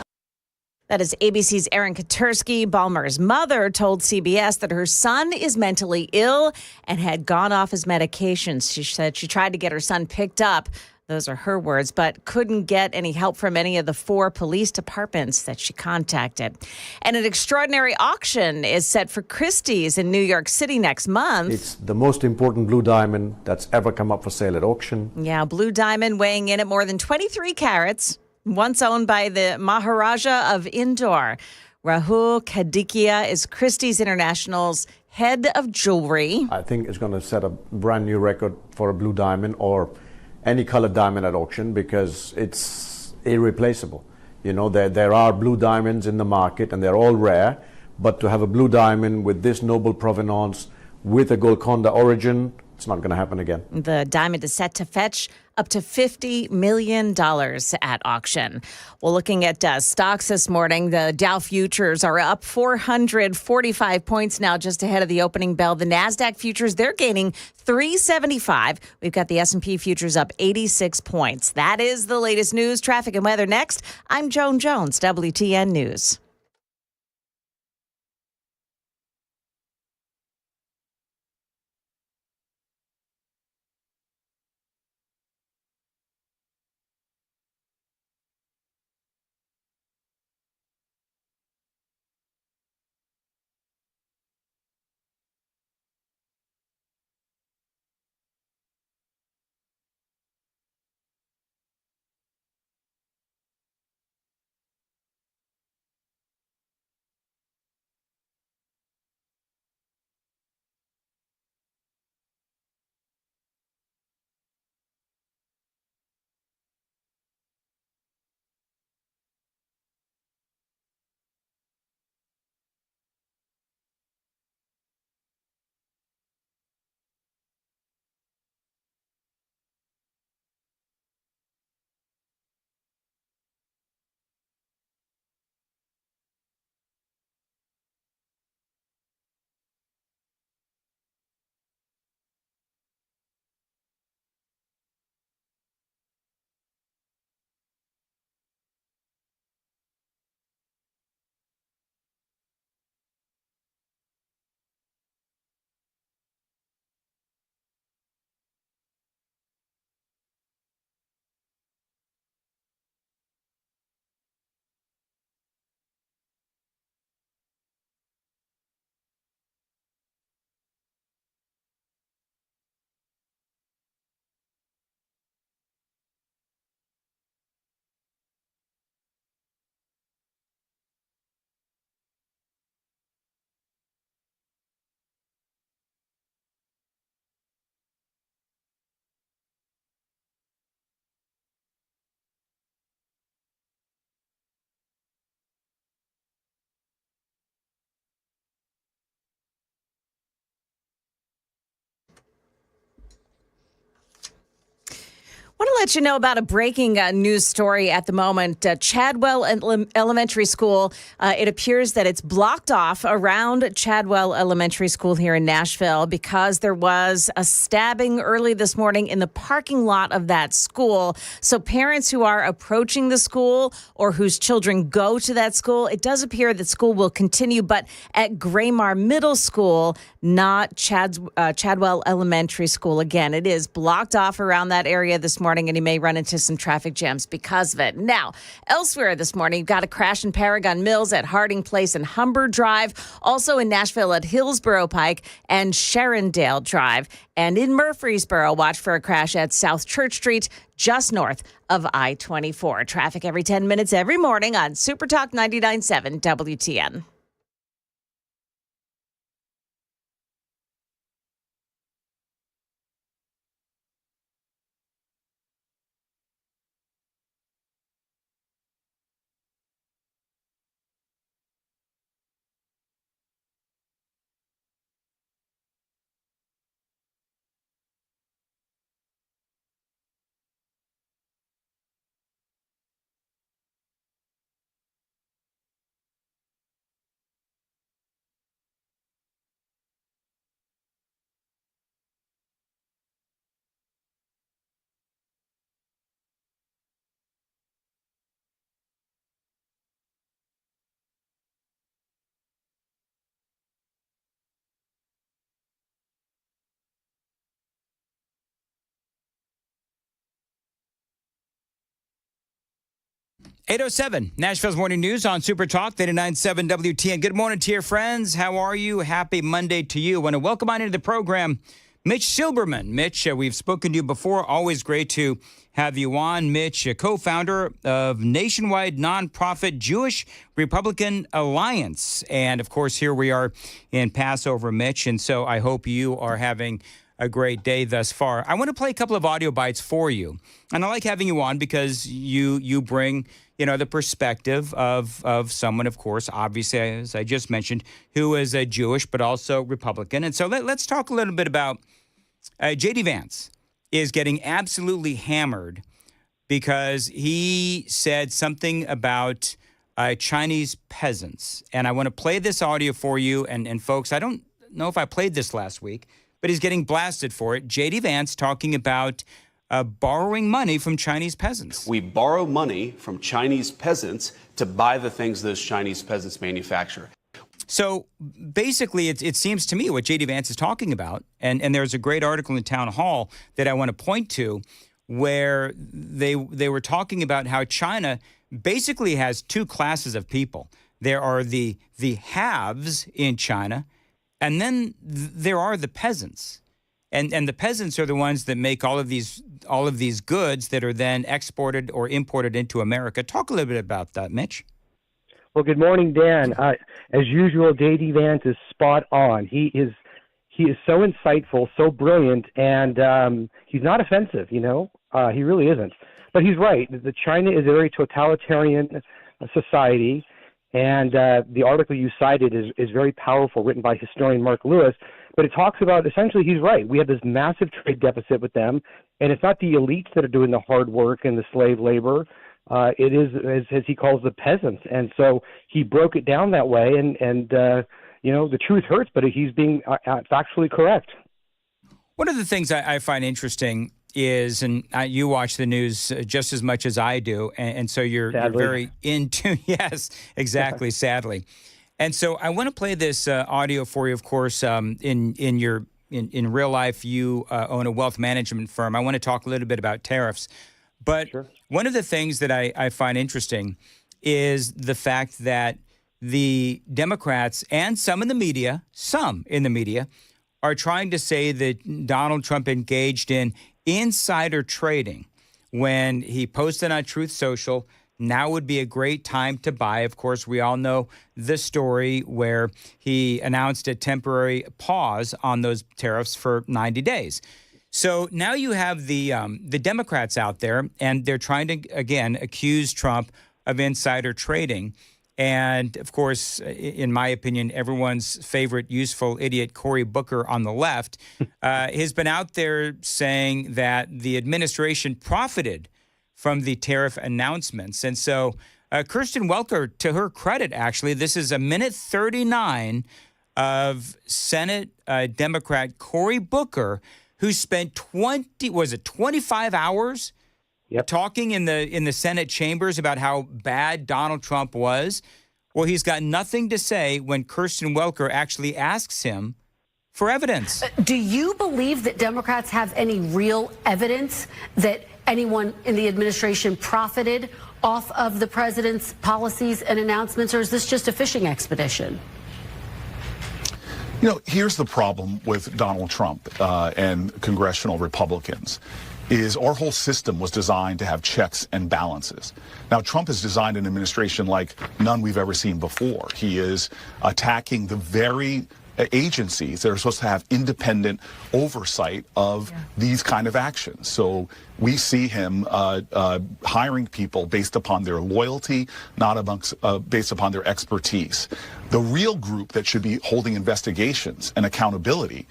That is ABC's Erin Katursky. Balmer's mother told CBS that her son is mentally ill and had gone off his medications. She said she tried to get her son picked up. Those are her words, but couldn't get any help from any of the 4 police departments that she contacted. And an extraordinary auction is set for Christie's in New York City next month. It's the most important blue diamond that's ever come up for sale at auction. Yeah, blue diamond weighing in at more than 23 carats, once owned by the Maharaja of Indore. Rahul Kadikia is Christie's International's head of jewelry. I think it's going to set a brand new record for a blue diamond or any colored diamond at auction because it's irreplaceable. You know, there are blue diamonds in the market and they're all rare, but to have a blue diamond with this noble provenance with a Golconda origin, it's not going to happen again. The diamond is set to fetch up to $50 million at auction. Well, looking at stocks this morning, the Dow futures are up 445 points now, just ahead of the opening bell. The NASDAQ futures, they're gaining 375. We've got the S&P futures up 86 points. That is the latest news, traffic, and weather. Next, I'm Joan Jones, WTN News. I want to let you know about a breaking news story at the moment. Chadwell Elementary School, it appears that it's blocked off around Chadwell Elementary School here in Nashville because there was a stabbing early this morning in the parking lot of that school. So parents who are approaching the school or whose children go to that school, it does appear that school will continue, but at Graymar Middle School, not Chadwell Elementary School. Again, it is blocked off around that area this morning, and you may run into some traffic jams because of it. Now, elsewhere this morning, you've got a crash in Paragon Mills at Harding Place and Humber Drive, also in Nashville at Hillsborough Pike and Sharondale Drive. And in Murfreesboro, watch for a crash at South Church Street, just north of I-24. Traffic every 10 minutes every morning on Super Talk 99.7 WTN. .807, Nashville's Morning News on Super Talk 99.7 WTN. Good morning to your friends. How are you? Happy Monday to you. I want to welcome on into the program Mitch Silberman. Mitch, we've spoken to you before. Always great to have you on. Mitch, a co-founder of nationwide nonprofit Jewish Republican Alliance. And, of course, here we are in Passover, Mitch. And so I hope you are having a great day thus far. I want to play a couple of audio bites for you. And I like having you on because you bring, the perspective of someone, of course, obviously, as I just mentioned, who is a Jewish but also Republican. And so let's talk a little bit about J.D. Vance is getting absolutely hammered because he said something about Chinese peasants. And I want to play this audio for you. And folks, I don't know if I played this last week, but he's getting blasted for it. J.D. Vance talking about borrowing money from Chinese peasants. We borrow money from Chinese peasants to buy the things those Chinese peasants manufacture. So basically, it seems to me what J.D. Vance is talking about, and there's a great article in Town Hall that I want to point to where they were talking about how China basically has two classes of people. There are the haves in China, and then there are the peasants. And the peasants are the ones that make all of these goods that are then exported or imported into America. Talk a little bit about that, Mitch. Well, good morning, Dan. As usual, J.D. Vance is spot on. He is so insightful, so brilliant, and he's not offensive. He really isn't. But he's right. China is a very totalitarian society, and the article you cited is very powerful, written by historian Mark Lewis. But it talks about, essentially, he's right. We have this massive trade deficit with them, and it's not the elites that are doing the hard work and the slave labor. It is, as he calls, the peasants. And so he broke it down that way, and the truth hurts, but he's being factually correct. One of the things I find interesting is, and you watch the news just as much as I do, and so you're very in tune. Yes, exactly, sadly. And so I want to play this audio for you. Of course, in real life, you own a wealth management firm. I want to talk a little bit about tariffs. But one of the things that I find interesting is the fact that the Democrats and some in the media are trying to say that Donald Trump engaged in insider trading when he posted on Truth Social, now would be a great time to buy. Of course, we all know the story where he announced a temporary pause on those tariffs for 90 days. So now you have the Democrats out there, and they're trying to, again, accuse Trump of insider trading. And, of course, in my opinion, everyone's favorite useful idiot, Cory Booker on the left, has been out there saying that the administration profited from the tariff announcements. And so Kirsten Welker, to her credit, actually, this is a minute 39 of Senate Democrat Cory Booker, who spent 25 hours talking in the Senate chambers about how bad Donald Trump was. Well, he's got nothing to say when Kirsten Welker actually asks him for evidence. Do you believe that Democrats have any real evidence that anyone in the administration profited off of the president's policies and announcements, or is this just a fishing expedition? You know, here's the problem with Donald Trump and congressional Republicans is our whole system was designed to have checks and balances. Now, Trump has designed an administration like none we've ever seen before. He is attacking the very agencies that are supposed to have independent oversight of these kind of actions. So we see him hiring people based upon their loyalty, not based upon their expertise. The real group that should be holding investigations and accountability.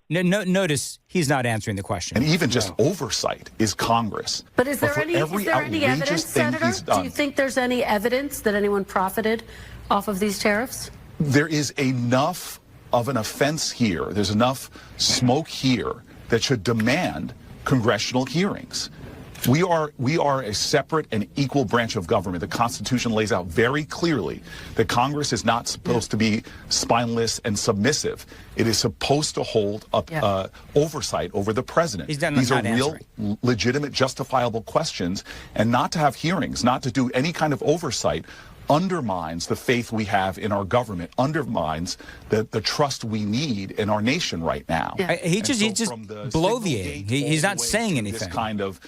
Notice he's not answering the question. And even just oversight is Congress. But is there any evidence, Senator? Do you think there's any evidence that anyone profited off of these tariffs? There is enough of an offense here, there's enough smoke here that should demand congressional hearings. We are a separate and equal branch of government. The Constitution lays out very clearly that Congress is not supposed to be spineless and submissive. It is supposed to hold up oversight over the president. These are real, legitimate, justifiable questions, and not to have hearings, not to do any kind of oversight undermines the faith we have in our government, undermines the trust we need in our nation right now. He's just bloviating. He's not saying anything. This kind of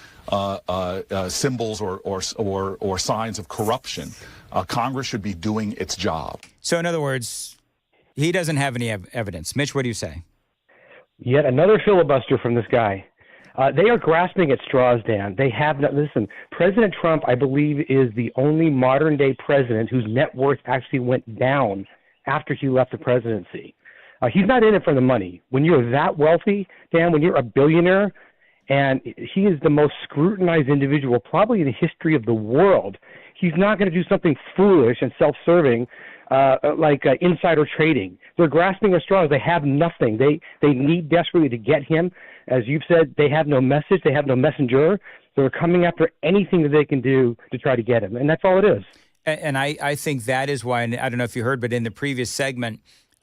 symbols or signs of corruption. Congress should be doing its job. So, in other words, he doesn't have any evidence. Mitch, what do you say? Yet another filibuster from this guy. They are grasping at straws, Dan. They have not. Listen, President Trump, I believe, is the only modern-day president whose net worth actually went down after he left the presidency. He's not in it for the money. When you're that wealthy, Dan, when you're a billionaire, and he is the most scrutinized individual probably in the history of the world, he's not going to do something foolish and self-serving like insider trading. They're grasping at straws. They have nothing. They need desperately to get him. As you've said, they have no message. They have no messenger. They're coming after anything that they can do to try to get him. And that's all it is. And I think that is why, and I don't know if you heard, but in the previous segment,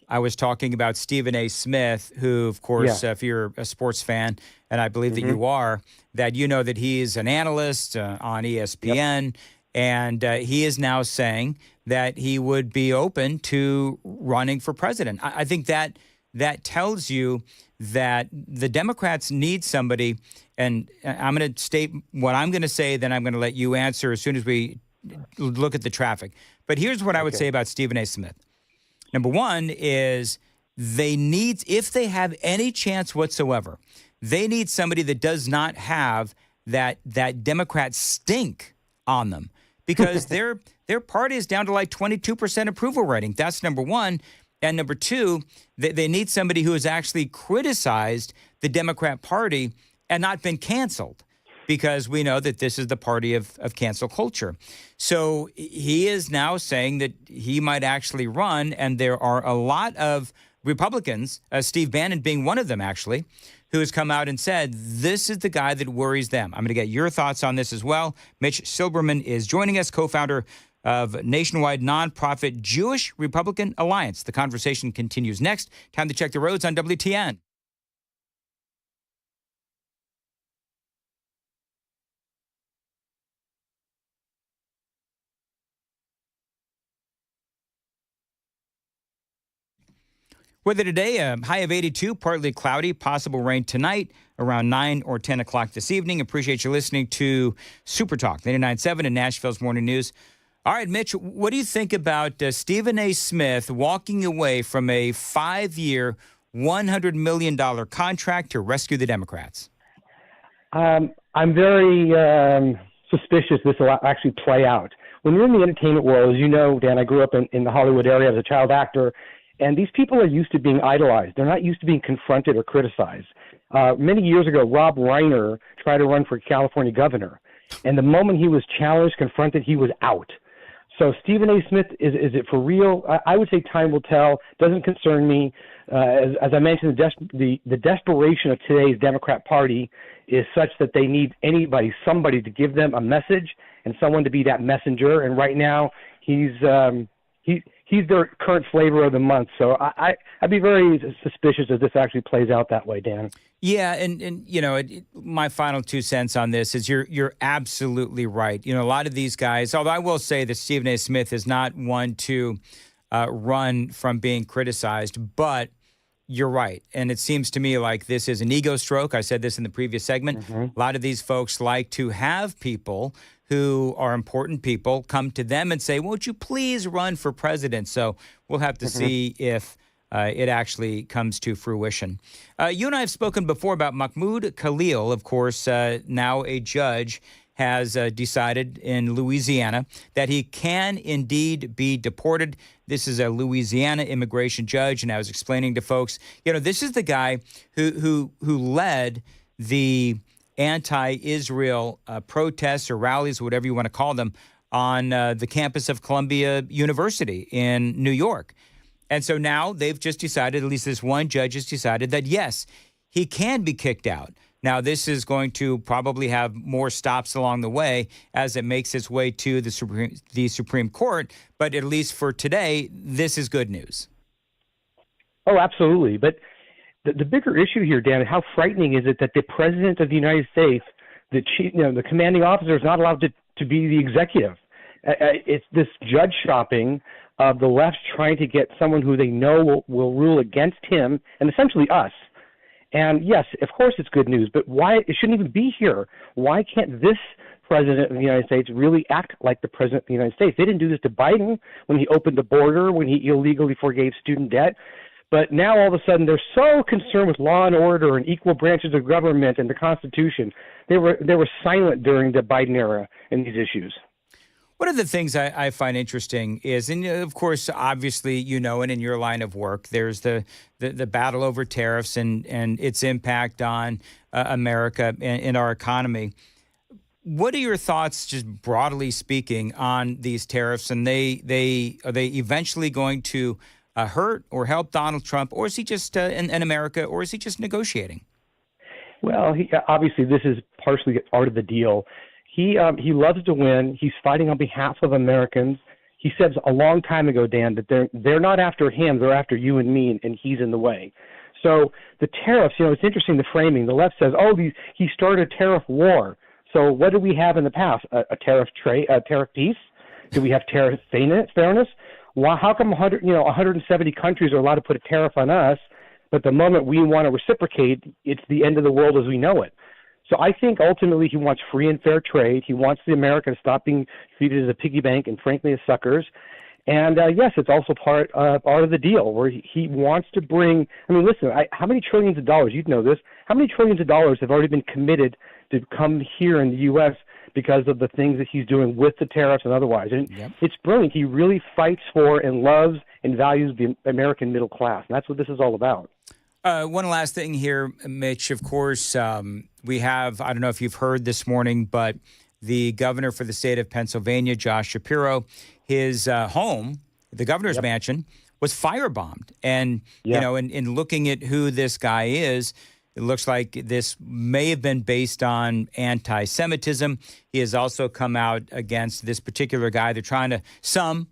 I was talking about Stephen A. Smith, who, of course, if you're a sports fan, and I believe that you are, that you know that he is an analyst on ESPN, and he is now saying that he would be open to running for president. I think that tells you that the Democrats need somebody, and I'm going to state what I'm going to say, then I'm going to let you answer as soon as we look at the traffic. But here's what I would say about Stephen A. Smith. Number one is they need, if they have any chance whatsoever, they need somebody that does not have that Democrat stink on them, because their party is down to like 22% approval rating. That's number one. And number two, they need somebody who has actually criticized the Democrat Party and not been canceled, because we know that this is the party of cancel culture. So he is now saying that he might actually run, and there are a lot of Republicans, Steve Bannon being one of them actually, who has come out and said this is the guy that worries them. I'm going to get your thoughts on this as well. Mitch Silberman is joining us, co-founder of nationwide nonprofit Jewish Republican Alliance. The conversation continues next. Time to check the roads on WTN. Weather today, a high of 82, partly cloudy, possible rain tonight around 9 or 10 o'clock this evening. Appreciate you listening to Super Talk 99.7 and Nashville's Morning News. All right, Mitch, what do you think about Stephen A. Smith walking away from a 5-year, $100 million contract to rescue the Democrats? I'm very suspicious this will actually play out. when you're in the entertainment world, as you know, Dan, I grew up in the Hollywood area as a child actor, and these people are used to being idolized. They're not used to being confronted or criticized. Many years ago, Rob Reiner tried to run for California governor, and the moment he was challenged, confronted, he was out. So Stephen A. Smith, is it for real? I would say time will tell. Doesn't concern me. As I mentioned, the desperation of today's Democrat Party is such that they need somebody to give them a message and someone to be that messenger. And right now, he's their current flavor of the month. So I'd be very suspicious if this actually plays out that way, Dan. Yeah, and you know, my final 2 cents on this is you're absolutely right. You know, a lot of these guys, although I will say that Stephen A. Smith is not one to run from being criticized, but you're right. And it seems to me like this is an ego stroke. I said this in the previous segment. Mm-hmm. A lot of these folks like to have people who are important people come to them and say, won't you please run for president? So we'll have to see if it actually comes to fruition. You and I have spoken before about Mahmoud Khalil, of course, now a judge, has decided in Louisiana that he can indeed be deported. This is a Louisiana immigration judge, and I was explaining to folks, you know, this is the guy who led the anti-Israel protests or rallies, whatever you want to call them, on the campus of Columbia University in New York. And so now they've just decided, at least this one judge has decided that, yes, he can be kicked out. Now, this is going to probably have more stops along the way as it makes its way to the Supreme Court. But at least for today, this is good news. Oh, absolutely. But the bigger issue here, Dan, how frightening is it that the President of the United States, the commanding officer, is not allowed to be the executive? It's this judge shopping of the left trying to get someone who they know will rule against him and essentially us. And yes, of course it's good news, but why it shouldn't even be here? Why can't this president of the United States really act like the president of the United States? They didn't do this to Biden when he opened the border, when he illegally forgave student debt. But now all of a sudden they're so concerned with law and order and equal branches of government and the Constitution. They were silent during the Biden era in these issues. One of the things I find interesting is, and of course, obviously, you know, and in your line of work, there's the battle over tariffs and its impact on America and our economy. What are your thoughts, just broadly speaking, on these tariffs? And are they eventually going to hurt or help Donald Trump, or is he just in America, or is he just negotiating? Well, obviously, this is partially part of the deal. He loves to win. He's fighting on behalf of Americans. He said a long time ago, Dan, that they're not after him. They're after you and me, and he's in the way. So the tariffs, you know, it's interesting, the framing. The left says, oh, he started a tariff war. So what did we have in the past? A tariff peace? Do we have tariff fairness? Well, how come 170 countries are allowed to put a tariff on us, but the moment we want to reciprocate, it's the end of the world as we know it? So I think ultimately he wants free and fair trade. He wants the America to stop being treated as a piggy bank and frankly as suckers. And yes, it's also part of the deal where he wants to bring. I mean, listen, how many trillions of dollars? You'd know this. How many trillions of dollars have already been committed to come here in the U.S. because of the things that he's doing with the tariffs and otherwise? And It's brilliant. He really fights for and loves and values the American middle class, and that's what this is all about. One last thing here, Mitch. Of course, we have, I don't know if you've heard this morning, but the governor for the state of Pennsylvania, Josh Shapiro, his home, the governor's mansion, was firebombed. And, you know, in looking at who this guy is, it looks like this may have been based on anti-Semitism. He has also come out against this particular guy. Some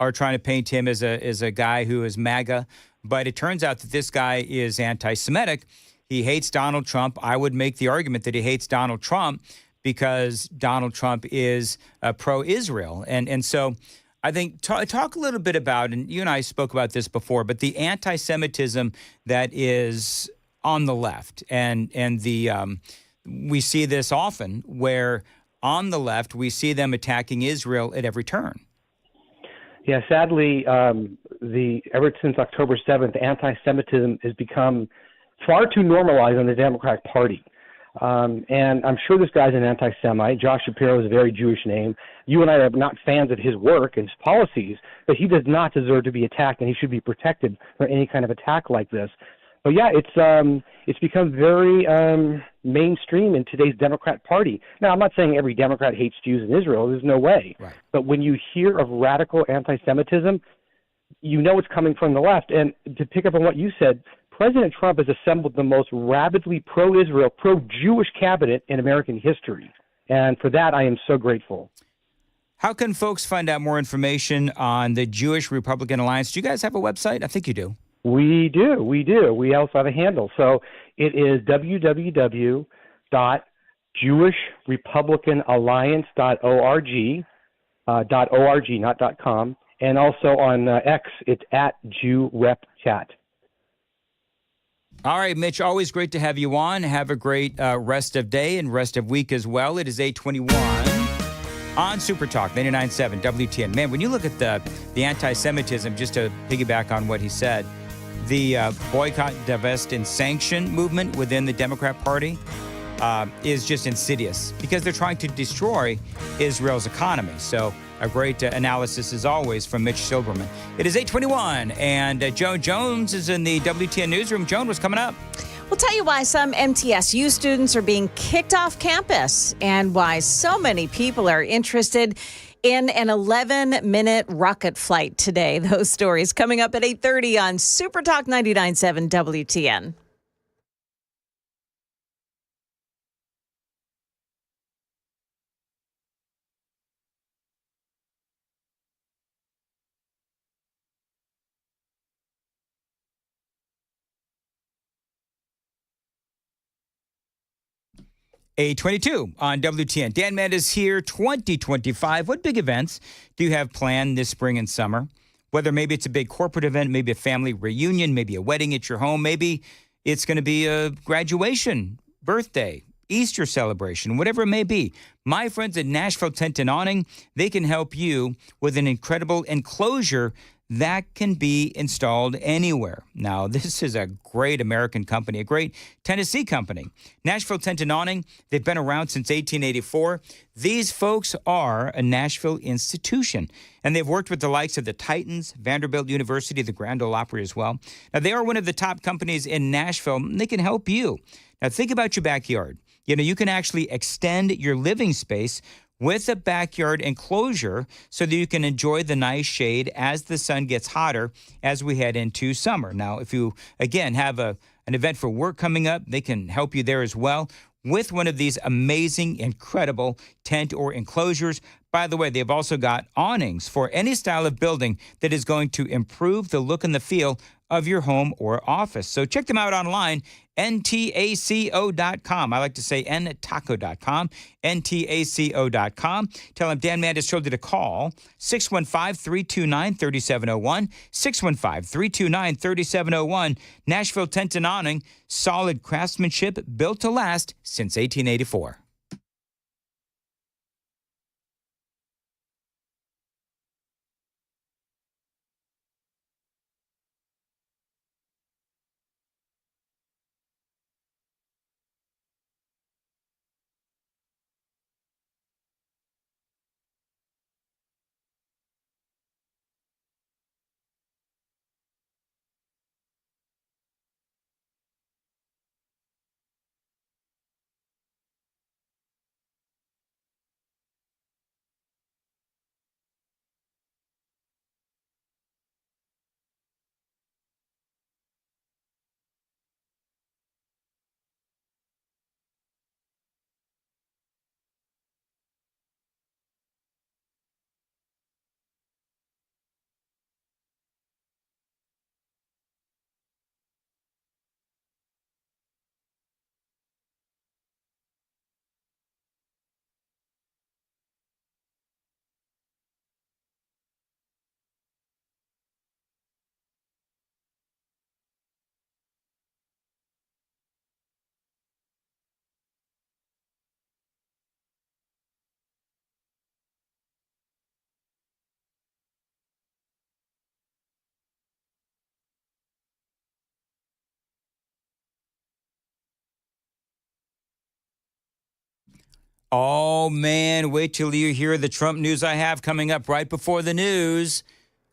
are trying to paint him as a guy who is MAGA. But it turns out that this guy is anti-Semitic. He hates Donald Trump. I would make the argument that he hates Donald Trump because Donald Trump is pro-Israel. And so I think talk a little bit about, and you and I spoke about this before, but the anti-Semitism that is on the left. And we see this often where on the left we see them attacking Israel at every turn. Yeah, sadly, ever since October 7th, anti-Semitism has become far too normalized in the Democratic Party. And I'm sure this guy's an anti-Semite. Josh Shapiro is a very Jewish name. You and I are not fans of his work and his policies, but he does not deserve to be attacked, and he should be protected from any kind of attack like this. But yeah, it's become very mainstream in today's Democrat Party. Now, I'm not saying every Democrat hates Jews in Israel. There's no way. Right. But when you hear of radical anti-Semitism, you know it's coming from the left. And to pick up on what you said, President Trump has assembled the most rabidly pro-Israel, pro-Jewish cabinet in American history. And for that, I am so grateful. How can folks find out more information on the Jewish Republican Alliance? Do you guys have a website? I think you do. We do. We also have a handle. So it is www.jewishrepublicanalliance.org, .org, not .com. And also on X, it's at JewRepChat. All right, Mitch, always great to have you on. Have a great rest of day and rest of week as well. It is 8:21 on Super Talk 99.7 WTN. Man, when you look at the anti-Semitism, just to piggyback on what he said, the boycott, divest, and sanction movement within the Democrat Party is just insidious because they're trying to destroy Israel's economy. So a great analysis, as always, from Mitch Silberman. It is 8:21, and Joan Jones is in the WTN newsroom. Joan, what's coming up? We'll tell you why some MTSU students are being kicked off campus and why so many people are interested in an 11-minute rocket flight today. Those stories coming up at 8:30 on Super Talk 99.7 WTN. A22 on WTN. Dan Mandis here, 2025. What big events do you have planned this spring and summer? Whether maybe it's a big corporate event, maybe a family reunion, maybe a wedding at your home, maybe it's going to be a graduation, birthday, Easter celebration, whatever it may be. My friends at Nashville Tent and Awning, they can help you with an incredible enclosure that can be installed anywhere. Now, this is a great American company, a great Tennessee company. Nashville Tent and Awning, they've been around since 1884. These folks are a Nashville institution, and they've worked with the likes of the Titans, Vanderbilt University, the Grand Ole Opry as well. Now, they are one of the top companies in Nashville, and they can help you. Now, think about your backyard. You know, you can actually extend your living space with a backyard enclosure so that you can enjoy the nice shade as the sun gets hotter as we head into summer. Now, if you, again, have an event for work coming up, they can help you there as well with one of these amazing, incredible tent or enclosures. By the way, they've also got awnings for any style of building that is going to improve the look and the feel of your home or office. So check them out online, ntaco.com. I like to say ntaco.com, ntaco.com. Tell them Dan Mandis told you to call 615-329-3701, 615-329-3701. Nashville Tent and Awning, solid craftsmanship built to last since 1884. Oh, man, wait till you hear the Trump news I have coming up right before the news.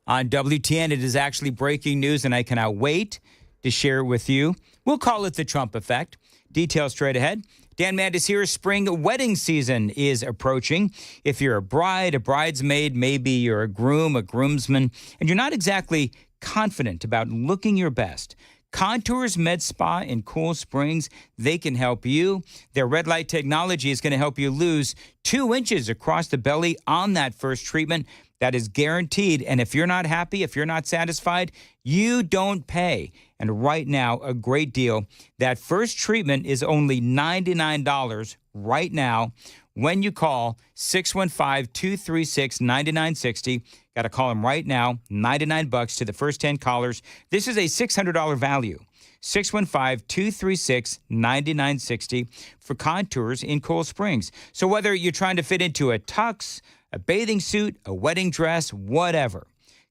On WTN, it is actually breaking news, and I cannot wait to share it with you. We'll call it the Trump effect. Details straight ahead. Dan Mandis here. Spring wedding season is approaching. If you're a bride, a bridesmaid, maybe you're a groom, a groomsman, and you're not exactly confident about looking your best, Contours Med Spa in Cool Springs, they can help you. Their red light technology is going to help you lose 2 inches across the belly on that first treatment. That is guaranteed. And if you're not happy, if you're not satisfied, you don't pay. And right now, a great deal. That first treatment is only $99 right now when you call 615-236-9960. Got to call them right now, $99 to the first 10 callers. This is a $600 value. 615-236-9960 for Contours in Cool Springs. So whether you're trying to fit into a tux, a bathing suit, a wedding dress, whatever,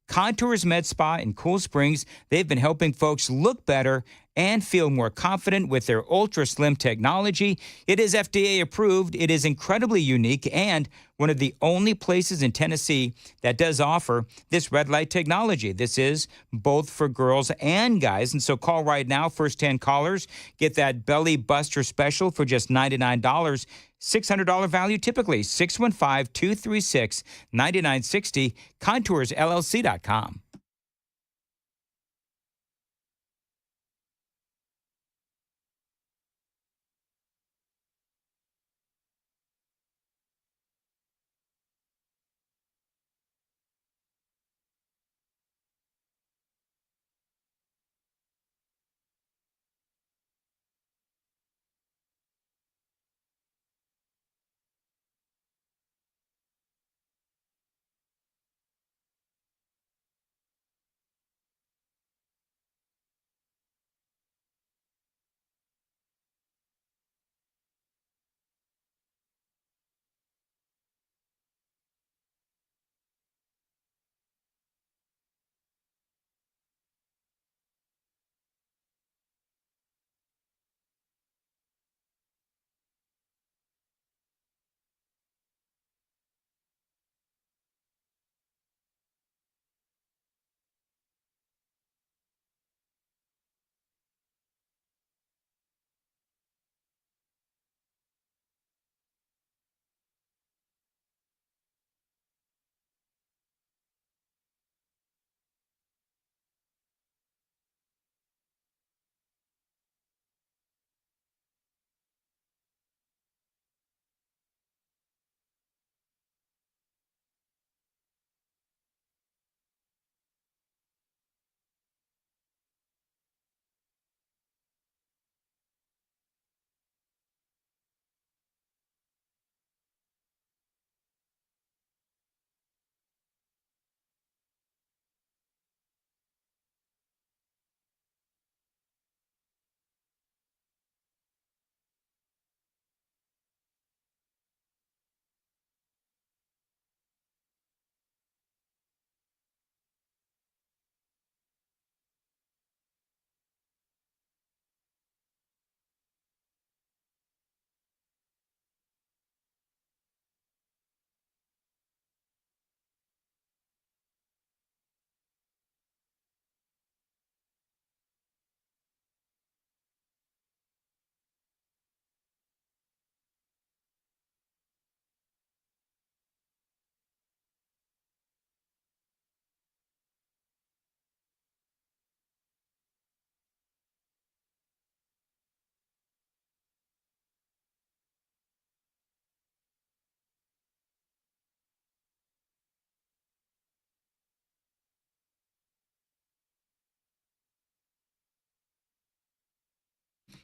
Contours Med Spa in Cool Springs, they've been helping folks look better and feel more confident with their ultra slim technology. It is FDA approved. It is incredibly unique and one of the only places in Tennessee that does offer this red light technology. This is both for girls and guys. And so call right now. First 10 callers get that belly buster special for just $99. $600 value typically. 615-236-9960. ContoursLLC.com.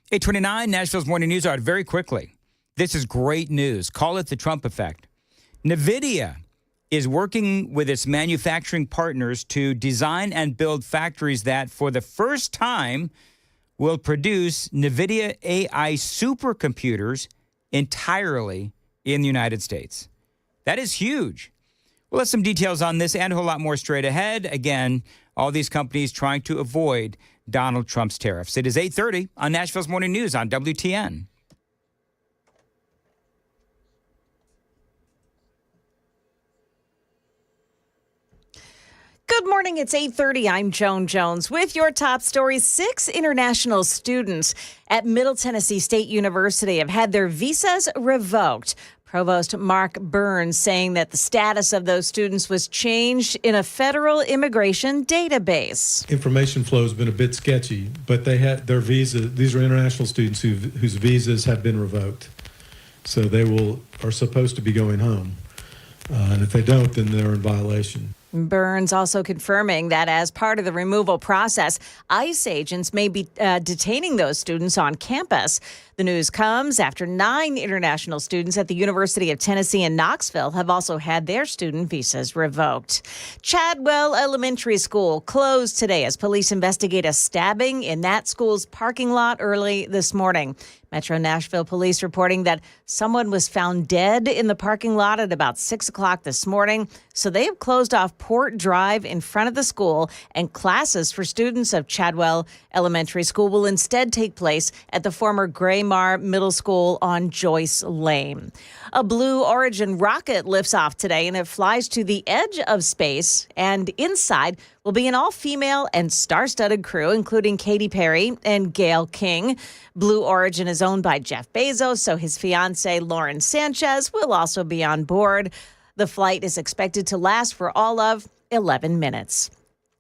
Eight 829, Nashville's Morning News Hour. Very quickly, this is great news. Call it the Trump effect. NVIDIA is working with its manufacturing partners to design and build factories that, for the first time, will produce NVIDIA AI supercomputers entirely in the United States. That is huge. We'll have some details on this and a whole lot more straight ahead. Again, all these companies trying to avoid Donald Trump's tariffs. It is 8:30 on Nashville's Morning News on WTN. Good morning. It's 8:30. I'm Joan Jones with your top stories. 6 international students at Middle Tennessee State University have had their visas revoked. Provost Mark Burns saying that the status of those students was changed in a federal immigration database. Information flow has been a bit sketchy, but they had their visa. These are international students whose visas have been revoked. So they are supposed to be going home. And if they don't, then they're in violation. Burns also confirming that as part of the removal process, ICE agents may be detaining those students on campus. The news comes after 9 international students at the University of Tennessee in Knoxville have also had their student visas revoked. Chadwell Elementary School closed today as police investigate a stabbing in that school's parking lot early this morning. Metro Nashville police reporting that someone was found dead in the parking lot at about 6 o'clock this morning. So they have closed off Port Drive in front of the school, and classes for students of Chadwell Elementary School will instead take place at the former Graymar Middle School on Joyce Lane. A Blue Origin rocket lifts off today, and it flies to the edge of space, and inside will be an all-female and star-studded crew, including Katy Perry and Gayle King. Blue Origin is owned by Jeff Bezos, so his fiancée Lauren Sanchez will also be on board. The flight is expected to last for all of 11 minutes.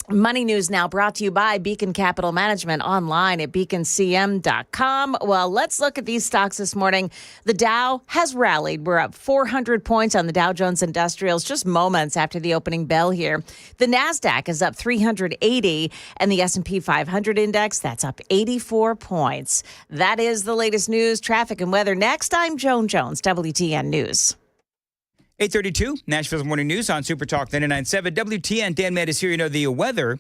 Money News now brought to you by Beacon Capital Management online at beaconcm.com. Well, let's look at these stocks this morning. The Dow has rallied. We're up 400 points on the Dow Jones Industrials just moments after the opening bell here. The NASDAQ is up 380, and the S&P 500 index, that's up 84 points. That is the latest news, traffic, and weather. Next, I'm Joan Jones, WTN News. 8:32, Nashville's Morning News on Super Talk 99.7. WTN, Dan Mandis here. You know, the weather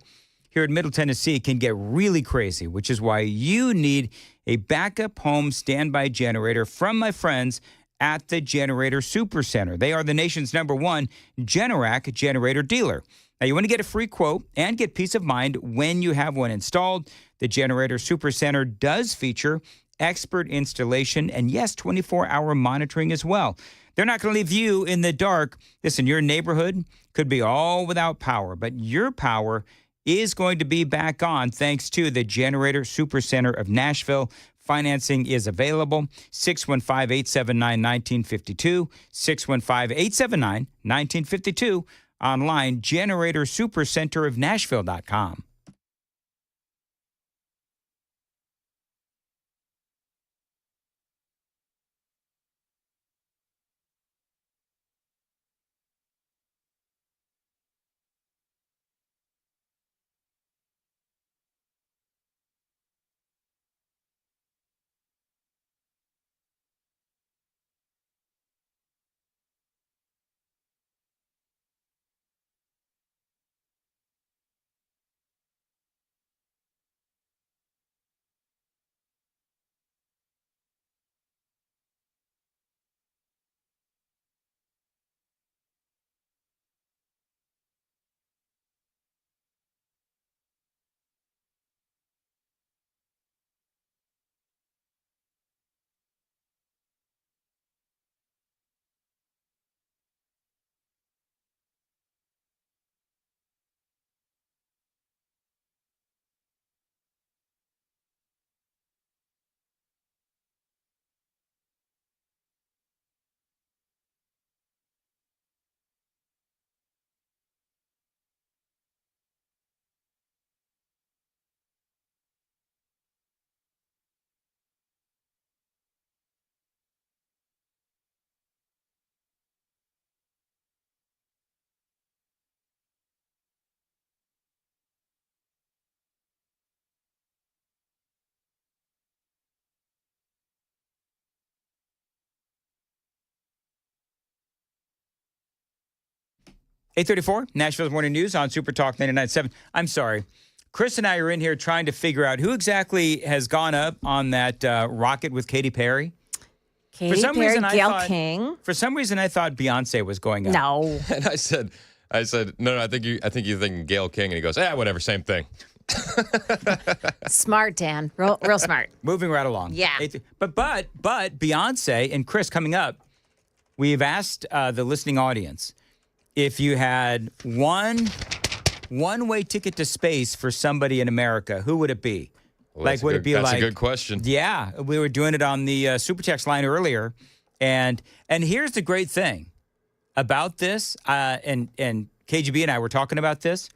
here in Middle Tennessee can get really crazy, which is why you need a backup home standby generator from my friends at the Generator Supercenter. They are the nation's #1 Generac generator dealer. Now, you want to get a free quote and get peace of mind when you have one installed. The Generator Supercenter does feature expert installation and, yes, 24-hour monitoring as well. They're not going to leave you in the dark. Listen, your neighborhood could be all without power, but your power is going to be back on thanks to the Generator Supercenter of Nashville. Financing is available. 615-879-1952. 615-879-1952. Online, GeneratorSupercenterofNashville.com. $8:34, Nashville's Morning News on Super Talk 99.7. I'm sorry. Chris and I are in here trying to figure out who exactly has gone up on that rocket with Katy Perry. Katy Perry, Gayle King. For some reason, I thought Beyonce was going up. No. And I said, no, I think you're thinking Gayle King. And he goes, whatever, same thing. Smart, Dan. Real smart. Moving right along. Yeah. But Beyonce and Chris coming up, we've asked the listening audience if you had one one-way ticket to space for somebody in America, who would it be? Well, that's a good question. Yeah, we were doing it on the super text line earlier, and here's the great thing about this, and KGB and I were talking about this.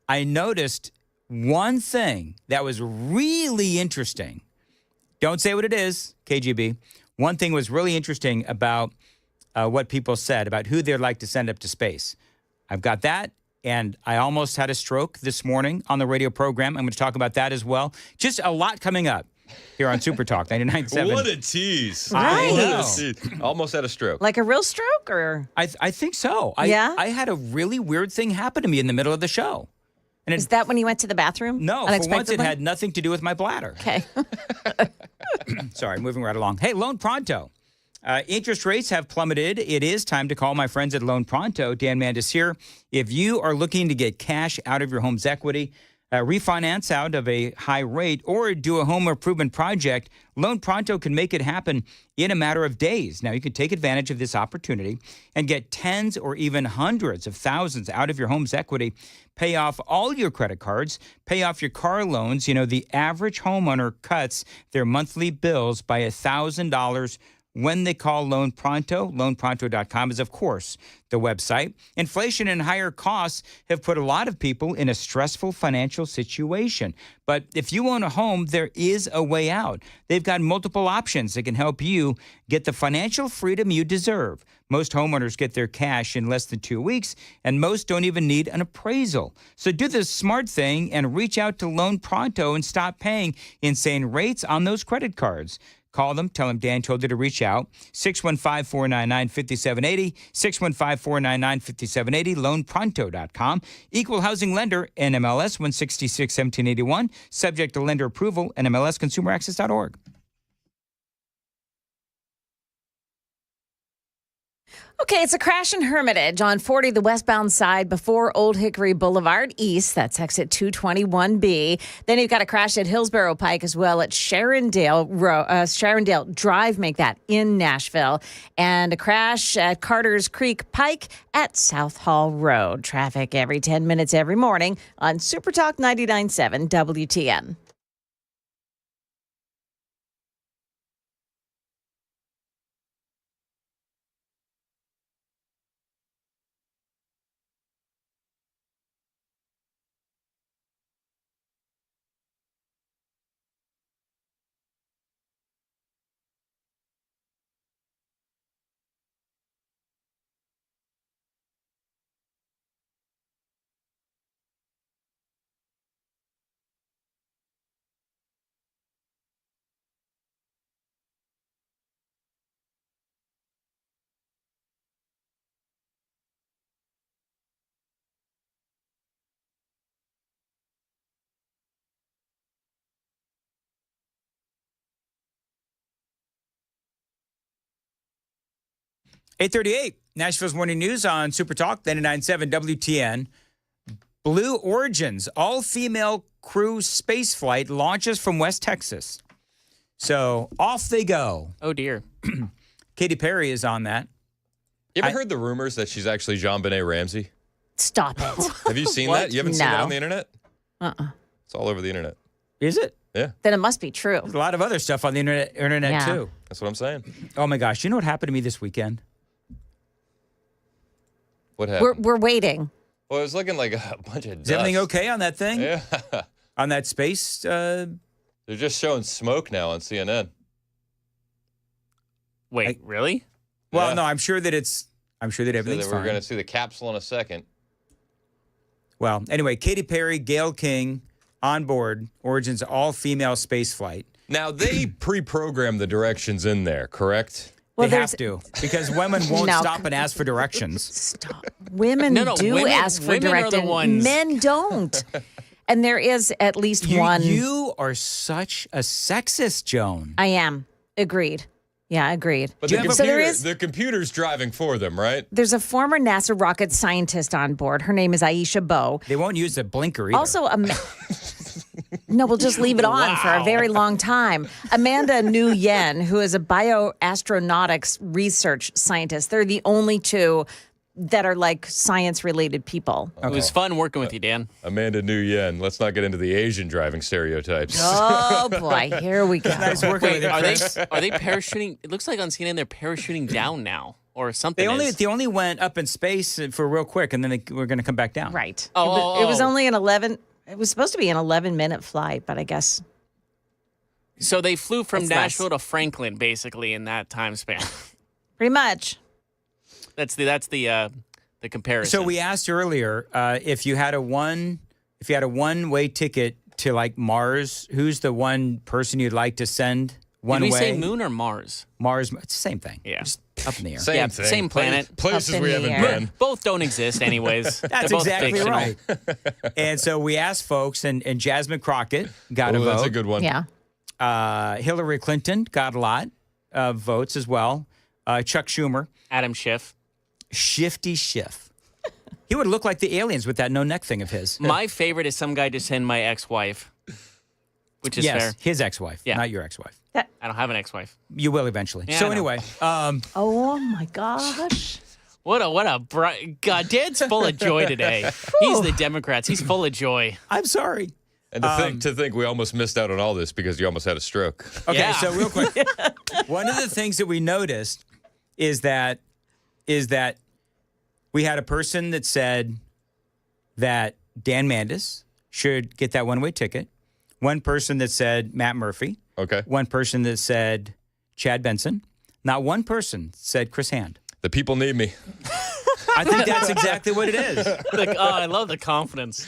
I noticed one thing that was really interesting. Don't say what it is, KGB. One thing was really interesting about what people said about who they'd like to send up to space. I've got that, and I almost had a stroke this morning on the radio program. I'm going to talk about that as well. Just a lot coming up here on Super Talk 99.7. What a tease. Right. What a tease. Almost had a stroke. Like a real stroke, or? I think so. Yeah? I had a really weird thing happen to me in the middle of the show. And Is that when you went to the bathroom? No, for once it had nothing to do with my bladder. Okay. Sorry, moving right along. Hey, Loan Pronto. Interest rates have plummeted. It is time to call my friends at Loan Pronto. Dan Mandis here. If you are looking to get cash out of your home's equity, refinance out of a high rate, or do a home improvement project, Loan Pronto can make it happen in a matter of days. Now, you can take advantage of this opportunity and get tens or even hundreds of thousands out of your home's equity, pay off all your credit cards, pay off your car loans. You know, the average homeowner cuts their monthly bills by $1,000 when they call Loan Pronto. LoanPronto.com is, of course, the website. Inflation and higher costs have put a lot of people in a stressful financial situation. But if you own a home, there is a way out. They've got multiple options that can help you get the financial freedom you deserve. Most homeowners get their cash in less than 2 weeks, and most don't even need an appraisal. So do the smart thing and reach out to Loan Pronto and stop paying insane rates on those credit cards. Call them. Tell them Dan told you to reach out. 615-499-5780. 615-499-5780. LoanPronto.com. Equal housing lender. NMLS 166-1781. Subject to lender approval. NMLSConsumerAccess.org. Okay, it's a crash in Hermitage on 40, the westbound side before Old Hickory Boulevard East. That's exit 221B. Then you've got a crash at Hillsborough Pike as well at Sharondale Drive, make that in Nashville. And a crash at Carter's Creek Pike at South Hall Road. Traffic every 10 minutes every morning on Super Talk 99.7 WTN. .838, Nashville's Morning News on Super Talk 99.7 WTN. Blue Origin's all-female crew space flight launches from West Texas. So off they go. Oh, dear. Katy Perry is on that. You ever heard the rumors that she's actually JonBenet Ramsey? Stop it. Have you seen that? You haven't seen that on the internet? Uh-uh. It's all over the internet. Is it? Yeah. Then it must be true. There's a lot of other stuff on the internet Yeah. too. That's what I'm saying. Oh, my gosh. You know what happened to me this weekend? What happened? We're waiting. Well, it was looking like a bunch of dust. Is everything okay on that thing? Yeah. On that space? They're just showing smoke now on CNN. Wait, really? Well, Yeah. no, I'm sure that everything's We're fine. going to see the capsule in a second. Well, anyway, Katy Perry, Gayle King on board Origin's all-female space flight. Now, they pre-program the directions in there, correct? Well, they have to, because women won't No. stop and ask for directions. Stop. Women No, do women- ask for women are the directions. ones- Men don't. And there is at least You, one. you are such a sexist, Joan. I am. Agreed. Yeah, agreed. But so there is. the computer's driving for them, right? There's a former NASA rocket scientist on board. Her name is Aisha Bowe. They won't use the blinker either. Also, no, we'll just leave it on for a very long time. Amanda Nguyen, who is a bioastronautics research scientist. They're the only two that are like science-related people. It was fun working with you, Dan. Amanda Nguyen. Let's not get into the Asian driving stereotypes. Oh boy, here we go. Nice working with Wait, you, are they Chris. parachuting? It looks like on CNN they're parachuting down now or something. They only went up in space for real quick, and then they were going to come back down. Right. Oh, it was only an 11. It was supposed to be an 11-minute flight, but I guess. So they flew from It's Nashville to Franklin, basically, in that time span. Pretty much. That's the comparison. So we asked earlier if you had a one-way ticket to like Mars, who's the one person you'd like to send one Did we way? say Moon or Mars? Mars. It's the same thing. Yeah. Just up in the air. Same thing. Same planet. Places Up in we the haven't air. been. Both don't exist, anyways. That's They're both exactly fictional. right. And so we asked folks, and Jasmine Crockett got a vote. That's a good one. Yeah. Hillary Clinton got a lot of votes as well. Chuck Schumer. Adam Schiff. Shifty Schiff. He would look like the aliens with that no neck thing of his. My favorite is some guy just send my ex-wife, which is yes, fair. his ex-wife, Yeah. not your ex-wife. I don't have an ex-wife. You will eventually. Yeah, I so know. anyway, Oh my gosh. What a bright God! Dan's full of joy today. He's the Democrats. He's full of joy. I'm sorry. And to think we almost missed out on all this because you almost had a stroke. Okay, Yeah. so real quick, one of the things that we noticed is that we had a person that said that Dan Mandis should get that one-way ticket. One person that said Matt Murphy. Okay. One person that said Chad Benson. Not one person said Chris Hand. The people need me. I think that's exactly what it is. I love the confidence.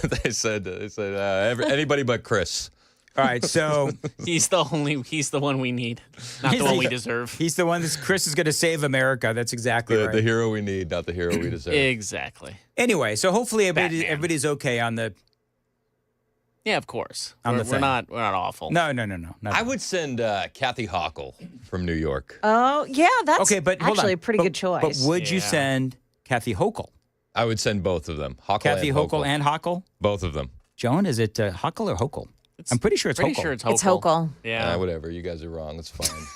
they said anybody but Chris. All right, so He's the one we need, not the one we deserve. he's the one that Chris is going to save America. That's exactly right. The hero we need, not the hero we deserve. Exactly. Anyway, so hopefully everybody's okay on the. Yeah, of course. On the We're thing. not awful. No. I would send Kathy Hochul from New York. Oh, yeah, that's Okay, but hold actually on. a pretty But- good choice. But would you Yeah. send Kathy Hochul? I would send both of them. Hochul Kathy and Hochul and Hochul? both of them. Joan, is it Hochul or Hochul? I'm pretty sure it's Pretty Hochul. sure it's Hochul. It's Hochul. Yeah. Whatever. You guys are wrong. It's fine.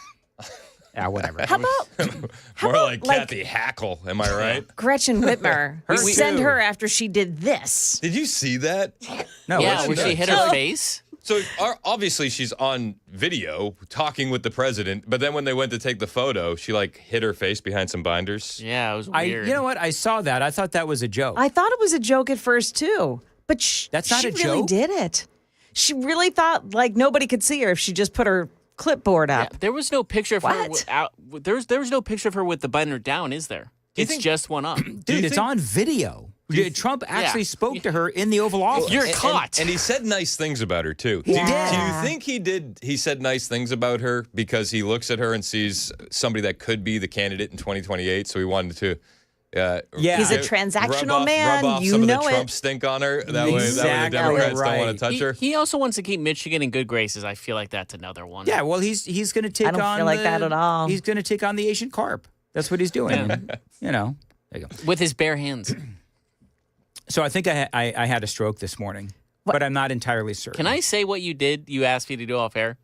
Yeah, whatever. How about More like Kathy Hackle. Am I right? Gretchen Whitmer? Send her after she did this. Did you see that? No, Yeah, where she hit her face. So obviously she's on video talking with the president, but then when they went to take the photo, she like hit her face behind some binders. Yeah, it was weird. You know what? I saw that. I thought that was a joke. I thought it was a joke at first too, but That's not she a really joke? did it. She really thought like nobody could see her if she just put her clipboard up. Yeah, there was no picture of her. What? Without, there was no picture of her with the binder down, is there? It's just one up. Dude, it's on video. Trump actually spoke to her in the Oval Office. You're caught. And he said nice things about her too. He Do did. you think he said nice things about her because he looks at her and sees somebody that could be the candidate in 2028, so he wanted to Yeah. He's a rub transactional off, man. Rub off you some know of the it. Trump stink on her. That way the Exactly Democrats right. don't want to touch her. He also wants to keep Michigan in good graces. I feel like that's another one. Yeah, well, he's going to take on. I don't feel like that at all. He's going to take on the Asian carp. That's what he's doing. And, there you go. With his bare hands. So I think I had a stroke this morning, but I'm not entirely certain. Can I say what you did? You asked me to do off air,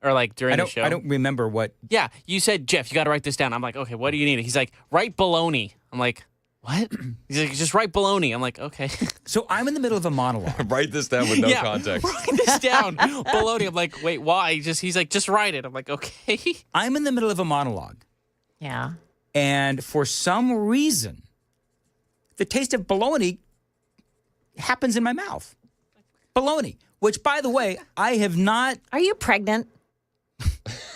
or like during the show. I don't remember what. Yeah, you said, Jeff, you got to write this down. I'm like, okay, what do you need? He's like, write baloney. I'm like, what? He's like, just write baloney. I'm like, okay. So I'm in the middle of a monologue. Write this down with no context. Write this down. Baloney. I'm like, wait, why? He's like, just write it. I'm like, okay. I'm in the middle of a monologue. Yeah. And for some reason, the taste of bologna happens in my mouth. Bologna, which, by the way, I have not. Are you pregnant?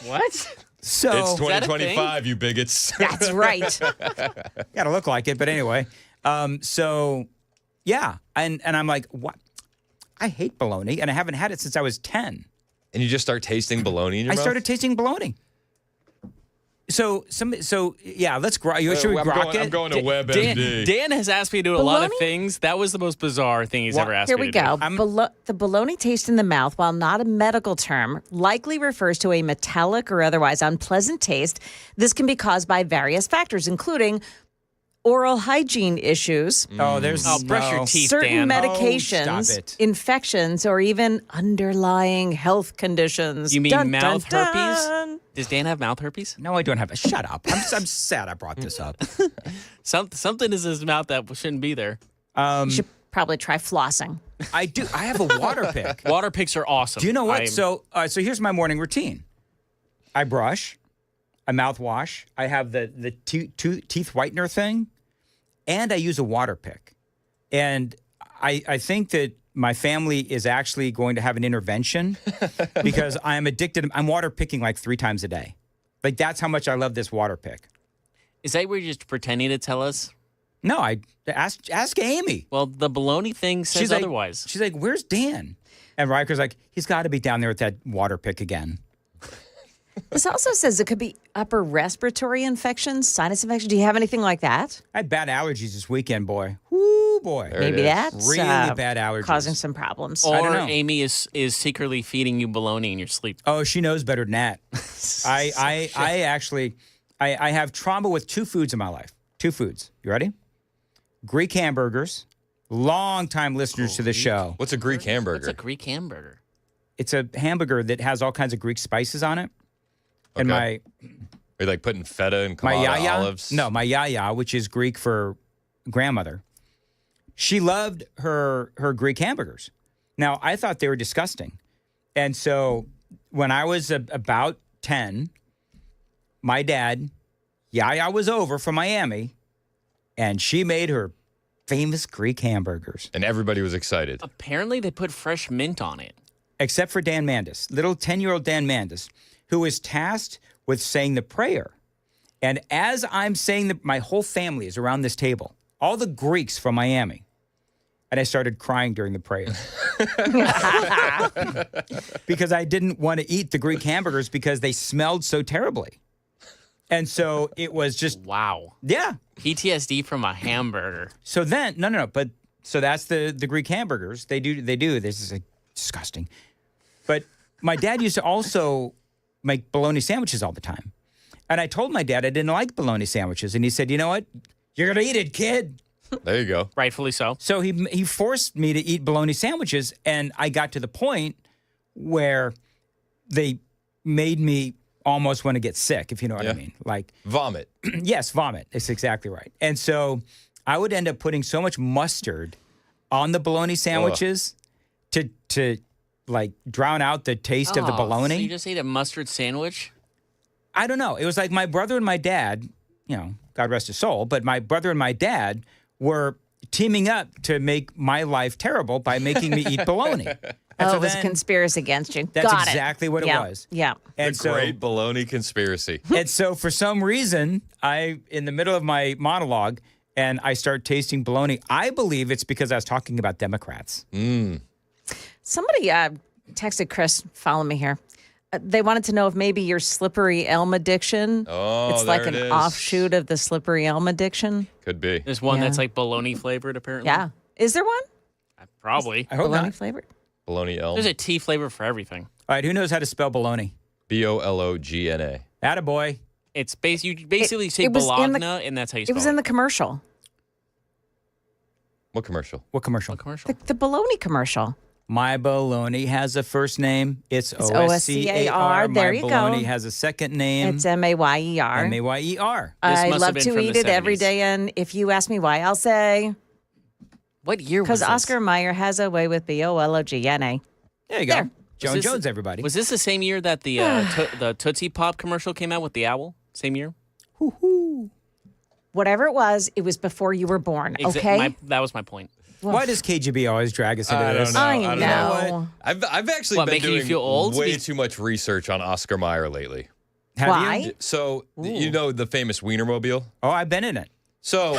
What? So It's 2025, you bigots. That's right. Got to look like it, but anyway. So, yeah, and I'm like, what? I hate bologna, and I haven't had it since I was 10. And you just start tasting bologna in your mouth? I started tasting bologna. So yeah, let's should we grok it? I'm going to WebMD. Dan has asked me to do a lot of Bologna? things. That was the most bizarre thing he's ever asked Here me we to go. do. The bologna taste in the mouth, while not a medical term, likely refers to a metallic or otherwise unpleasant taste. This can be caused by various factors, including oral hygiene issues, Oh, there's brush your teeth, certain Dan. medications, stop it. infections, or even underlying health conditions. You mean Dun, mouth dun, herpes? dun. Does Dan have mouth herpes? No, I don't have. Shut up. I'm sad I brought this up. Something is in his mouth that shouldn't be there. You should probably try flossing. I do. I have a water pick. Water picks are awesome. Do you know what? So here's my morning routine. I brush, I mouthwash, I have the teeth whitener thing, and I use a water pick. And I think that my family is actually going to have an intervention because I'm addicted. I'm water picking like 3 times a day. Like, that's how much I love this water pick. Is that where you're just pretending to tell us? No, I ask Amy. Well, the baloney thing says otherwise. She's like, where's Dan? And Riker's like, he's got to be down there with that water pick again. This also says it could be upper respiratory infections, sinus infection. Do you have anything like that? I had bad allergies this weekend, boy. Woo, boy. Maybe that's really bad allergies. Causing some problems. I don't Or know. Amy is secretly feeding you bologna in your sleep. Oh, she knows better than that. I actually have trauma with 2 foods in my life. 2 foods. You ready? Greek hamburgers. Long-time listeners to the show. What's a Greek hamburger? What's a Greek hamburger? It's a hamburger that has all kinds of Greek spices on it. Okay. And Are you like putting feta and Kamada olives? No, my yaya, which is Greek for grandmother, she loved her Greek hamburgers. Now, I thought they were disgusting. And so when I was about 10, my dad, Yaya was over from Miami, and she made her famous Greek hamburgers. And everybody was excited. Apparently, they put fresh mint on it. Except for Dan Mandis, little 10-year-old Dan Mandis, who is tasked with saying the prayer. And as I'm saying my whole family is around this table, all the Greeks from Miami. And I started crying during the prayer. Because I didn't want to eat the Greek hamburgers because they smelled so terribly. And so it was just... Wow. Yeah. PTSD from a hamburger. So then, no. But so that's the Greek hamburgers. They do. This is disgusting. But my dad used to also make bologna sandwiches all the time. And I told my dad I didn't like bologna sandwiches. And he said, you know what? You're going to eat it, kid. There you go. Rightfully so. So he forced me to eat bologna sandwiches. And I got to the point where they made me almost want to get sick, if you know what I mean. Like vomit. Yes, vomit. That's exactly right. And so I would end up putting so much mustard on the bologna sandwiches to like drown out the taste of the bologna. So you just ate a mustard sandwich? I don't know. It was like my brother and my dad, you know, God rest his soul, but my brother and my dad were teaming up to make my life terrible by making me eat bologna. And it was a conspiracy against you. That's Got exactly what it was. Yeah. And the great bologna conspiracy. And so for some reason, in the middle of my monologue, and I start tasting bologna, I believe it's because I was talking about Democrats. Somebody texted Chris, follow me here. They wanted to know if maybe your slippery elm addiction. Oh, it's like there an it is. offshoot of the slippery elm addiction. Could be. There's one Yeah. that's like bologna flavored, apparently. Yeah. Is there one? Probably. I hope Bologna not. flavored? Bologna elm. There's a tea flavor for everything. All right, who knows how to spell bologna? Bologna. Attaboy. It's you basically say it was in bologna, the- and that's how you It spell was in the commercial. What commercial? What commercial? What commercial? The bologna commercial. My bologna has a first name. It's O-S-C-A-R. My There you go. bologna has a second name. It's M-A-Y-E-R. M-A-Y-E-R. I must have love been to from eat the it every 70s. day, and if you ask me why, I'll say What year was because this? Oscar Mayer has a way with B-O-L-O-G-N-A. There you go. There. Joan this- Jones, everybody. Was this the same year that the the Tootsie Pop commercial came out with the owl? Same year? Whatever it was before you were born, okay? That was my point. Why does KGB always drag us into I this? don't know. I don't know. I've actually What, been making you doing feel old? way too much research on Oscar Mayer lately. Have Why? you? So you know the famous Wienermobile? Oh, I've been in it. So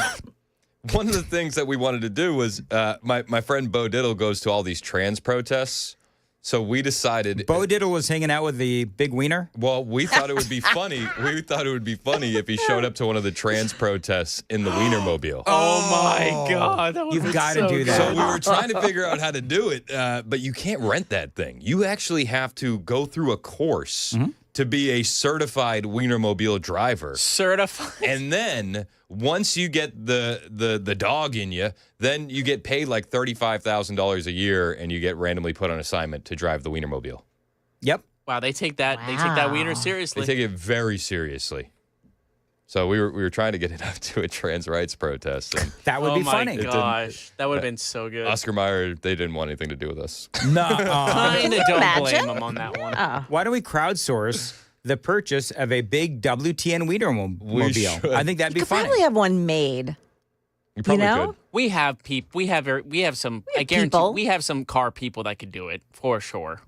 one of the things that we wanted to do was my friend Bo Diddle goes to all these trans protests. So we decided Bo Diddle was hanging out with the big wiener. Well, we thought it would be funny. We thought it would be funny if he showed up to one of the trans protests in the Wienermobile. Oh my God. That You've was got to so do good. So that. we were trying to figure out how to do it, but you can't rent that thing. You actually have to go through a course to be a certified Wienermobile driver. Certified. And then once you get the dog in you, then you get paid like $35,000 a year, and you get randomly put on assignment to drive the Wienermobile. Yep. Wow, they take that wiener seriously. They take it very seriously. So we were trying to get it up to a trans rights protest. And that would be funny. Oh my gosh, that would have been so good. Oscar Mayer, they didn't want anything to do with us. No, kind of don't blame them on that one. Why don't we crowdsource the purchase of a big WTN wiener mobile? should. I think that'd be Could funny. probably have one made. You probably know? could. We have some. I guarantee people. we have some car people that could do it for sure.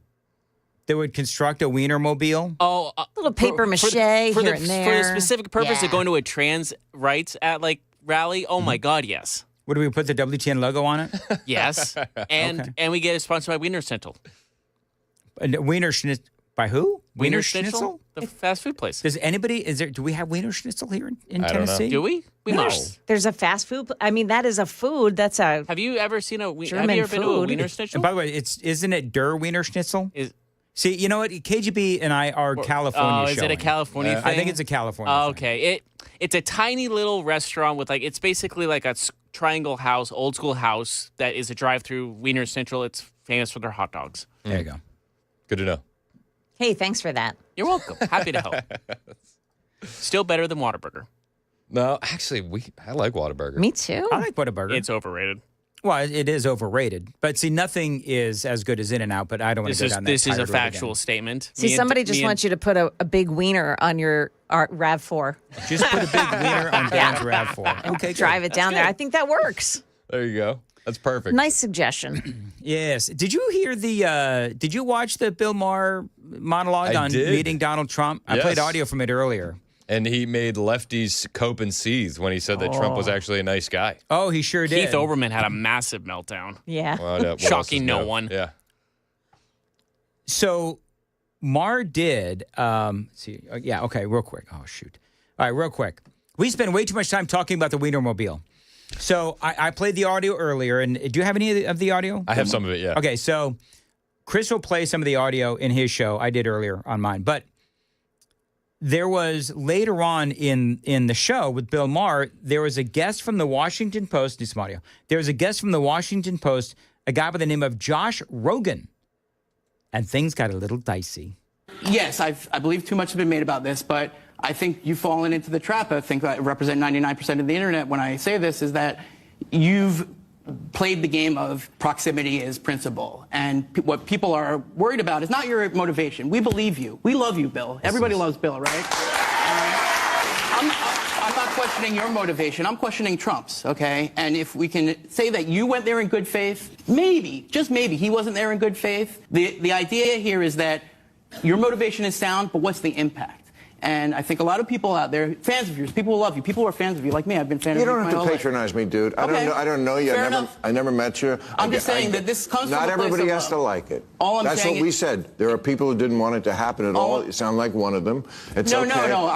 They would construct a wiener mobile. Oh, little paper mache for here the and there. for the specific purpose Yeah. of going to a trans rights rally. Oh my God, yes, What do we put the WTN logo on it? yes, and we get it sponsored by Wiener Schnitzel. Wiener Schnitzel by who? Wiener Schnitzel, the fast food place. Does anybody? Do we have Wiener Schnitzel here in I don't know. Tennessee? Do we? We No. must. There's a fast food. I mean, that is a food. That's a. Have you ever seen a? German have you ever been to a food. Wiener Schnitzel? And by the way, isn't it Der Wiener Schnitzel? See, you know what? KGB and I are California. Oh, is it a showing. California thing? I think it's a California. Oh, thing. okay. It's a tiny little restaurant with it's basically like a triangle house, old school house that is a drive-through. Wiener Central. It's famous for their hot dogs. There you go. Good to know. Hey, thanks for that. You're welcome. Happy to help. Still better than Whataburger. No, actually, I like Whataburger. Me too. I like Whataburger. It's overrated. Well, it is overrated. But see, nothing is as good as In-N-Out, but I don't want to go down that This is a tired road factual again. statement. See, somebody just wants you to put a big wiener on your RAV4. Just put a big wiener on Dan's RAV4. Okay, Drive it down there. I think that works. There you go. That's perfect. Nice suggestion. Yes. Did you hear did you watch the Bill Maher monologue I on did. meeting Donald Trump? I played Yes. audio from it earlier. And he made lefties cope and seethe when he said that Trump was actually a nice guy. Oh, he sure did. Keith Olbermann had a massive meltdown. Yeah. What else Shocking is no new? one. Yeah. So Maher did real quick. Oh, shoot. All right, real quick. We spent way too much time talking about the Wienermobile. So I played the audio earlier, and do you have any of the audio? I have some of it, yeah. Okay, so Chris will play some of the audio in his show. I did earlier on mine. But there was later on in the show with Bill Maher, there was a guest from the Washington Post. Need some audio. There was a guest from the Washington Post, a guy by the name of Josh Rogan. And things got a little dicey. Yes, I believe too much has been made about this, but I think you've fallen into the trap. I think that I represent 99% of the internet when I say this, is that you've played the game of proximity is principle. And what people are worried about is not your motivation. We believe you. We love you, Bill. Everybody loves Bill, right? I'm not questioning your motivation. I'm questioning Trump's, okay? And if we can say that you went there in good faith, maybe, just maybe, he wasn't there in good faith. The idea here is that your motivation is sound, but what's the impact? And I think a lot of people out there, fans of yours, people who love you, people who are fans of you, like me, I've been fan of you. You don't my have to whole life. patronize me, dude. Okay. I don't know you. Fair enough. I never met you. I'm just saying that this comes from not a place everybody of has to love. like it. All I'm That's saying what we is- said. There are people who didn't want it to happen at all. You sound like one of them. It's No, okay. no.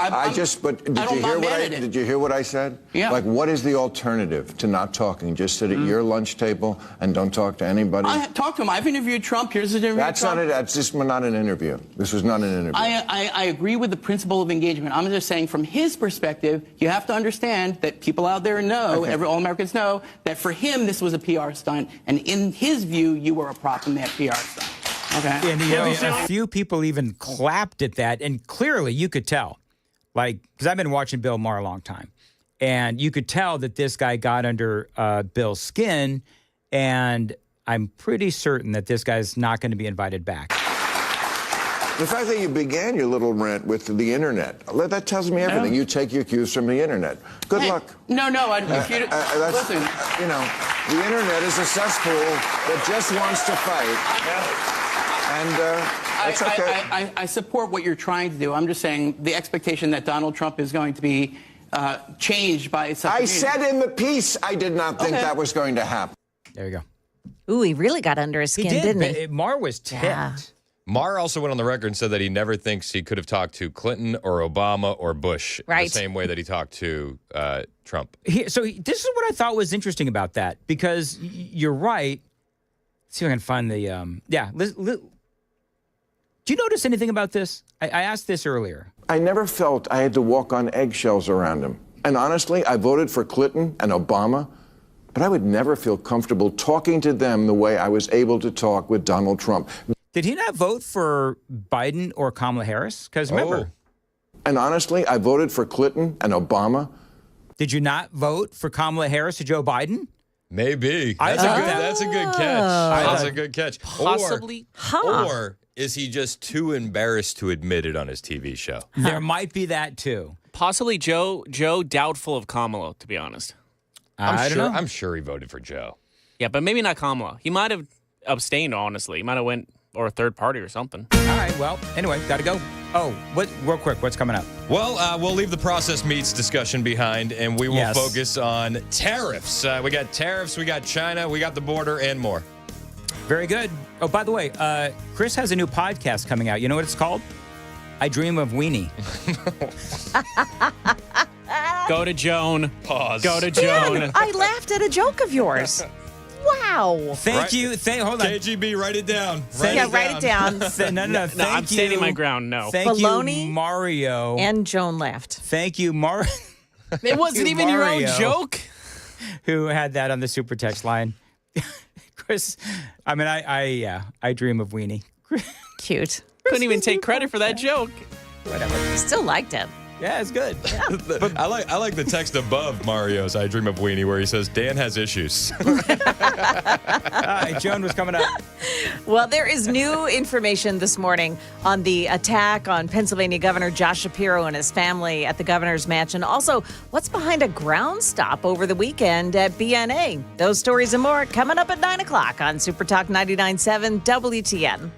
But did you hear what I did? You hear what I said? Yeah. Like, what is the alternative to not talking? Just sit at your lunch table and don't talk to anybody. I talked to him. I've interviewed Trump. Here's the interview. That's not it. That's just not an interview. This was not an interview. I agree with the principle of engagement. I'm just saying from his perspective, you have to understand that people out there know, all Americans know, that for him this was a PR stunt, and in his view, you were a prop in that PR stunt. Okay. And a few people even clapped at that, and clearly you could tell, like, because I've been watching Bill Maher a long time, and you could tell that this guy got under Bill's skin, and I'm pretty certain that this guy's not going to be invited back. The fact that you began your little rant with the internet, that tells me everything. You take your cues from the internet. Good luck. No. Listen, you know, the internet is a cesspool that just wants to fight. And it's okay. I support what you're trying to do. I'm just saying the expectation that Donald Trump is going to be changed by something. I said in the piece I did not think that was going to happen. There you go. Ooh, he really got under his skin, didn't he? Maher was ticked. Yeah. Maher also went on the record and said that he never thinks he could have talked to Clinton or Obama or Bush Right. the same way that he talked to Trump. So this is what I thought was interesting about that, because you're right. Let's see if I can find the do you notice anything about this? I asked this earlier. I never felt I had to walk on eggshells around him. And honestly, I voted for Clinton and Obama, but I would never feel comfortable talking to them the way I was able to talk with Donald Trump. Did he not vote for Biden or Kamala Harris? Because remember. And honestly, I voted for Clinton and Obama. Did you not vote for Kamala Harris or Joe Biden? Maybe. That's a good catch. That's a good catch. Possibly. Or is he just too embarrassed to admit it on his TV show? There might be that too. Possibly Joe doubtful of Kamala, to be honest. I don't know. I'm sure he voted for Joe. Yeah, but maybe not Kamala. He might have abstained, honestly. He might have went or a third party or something. All right, well, anyway, got to go. Oh, real quick, what's coming up? Well, we'll leave the processed meats discussion behind, and we will focus on tariffs. We got tariffs, we got China, we got the border, and more. Very good. Oh, by the way, Chris has a new podcast coming out. You know what it's called? I Dream of Weenie. Go to Joan. Pause. Go to Joan. I laughed at a joke of yours. Wow. Thank you. Hold on. KGB, write it down. Write it down. No, I'm standing my ground. No. Thank Baloney you, Mario. And Joan laughed. Thank you, Mario. It wasn't even your own joke. Who had that on the super text line? Chris, I mean, I dream of Weenie. Cute. Couldn't even take credit for that joke. Whatever. Still liked it. Yeah, it's good. Yeah. I like the text above Mario's I Dream of Weenie where he says, Dan has issues. Joan was coming up. Well, there is new information this morning on the attack on Pennsylvania Governor Josh Shapiro and his family at the governor's mansion. Also, what's behind a ground stop over the weekend at BNA? Those stories and more coming up at 9 o'clock on Super Talk 99.7 WTN.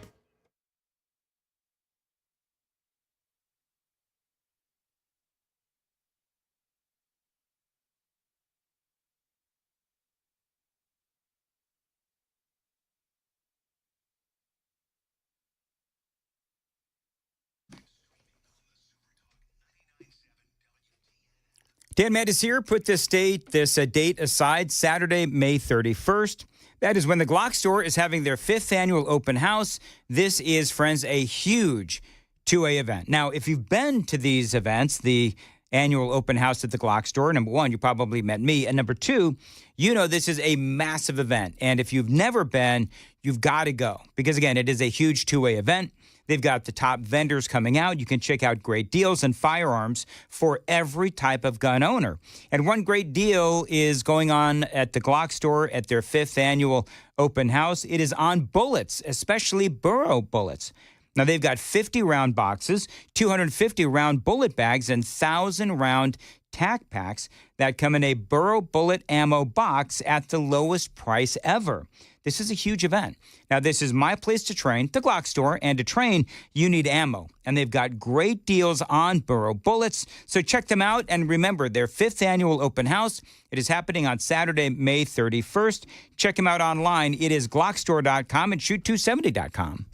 Dan Mandis here. Put this date aside, Saturday, May 31st. That is when the Glock store is having their 5th annual open house. This is, friends, a huge 2A event. Now, if you've been to these events, the annual open house at the Glock store, number one, you probably met me. And number two, you know this is a massive event. And if you've never been, you've got to go. Because, again, it is a huge 2A event. They've got the top vendors coming out. You can check out great deals and firearms for every type of gun owner. And one great deal is going on at the Glock store at their 5th annual open house. It is on bullets, especially burrow bullets. Now, they've got 50-round boxes, 250-round bullet bags, and 1,000-round tac packs that come in a burrow bullet ammo box at the lowest price ever. This is a huge event. Now, this is my place to train, the Glock store, and to train, you need ammo. And they've got great deals on burrow bullets, so check them out. And remember, their 5th annual open house, it is happening on Saturday, May 31st. Check them out online. It is glockstore.com and shoot270.com.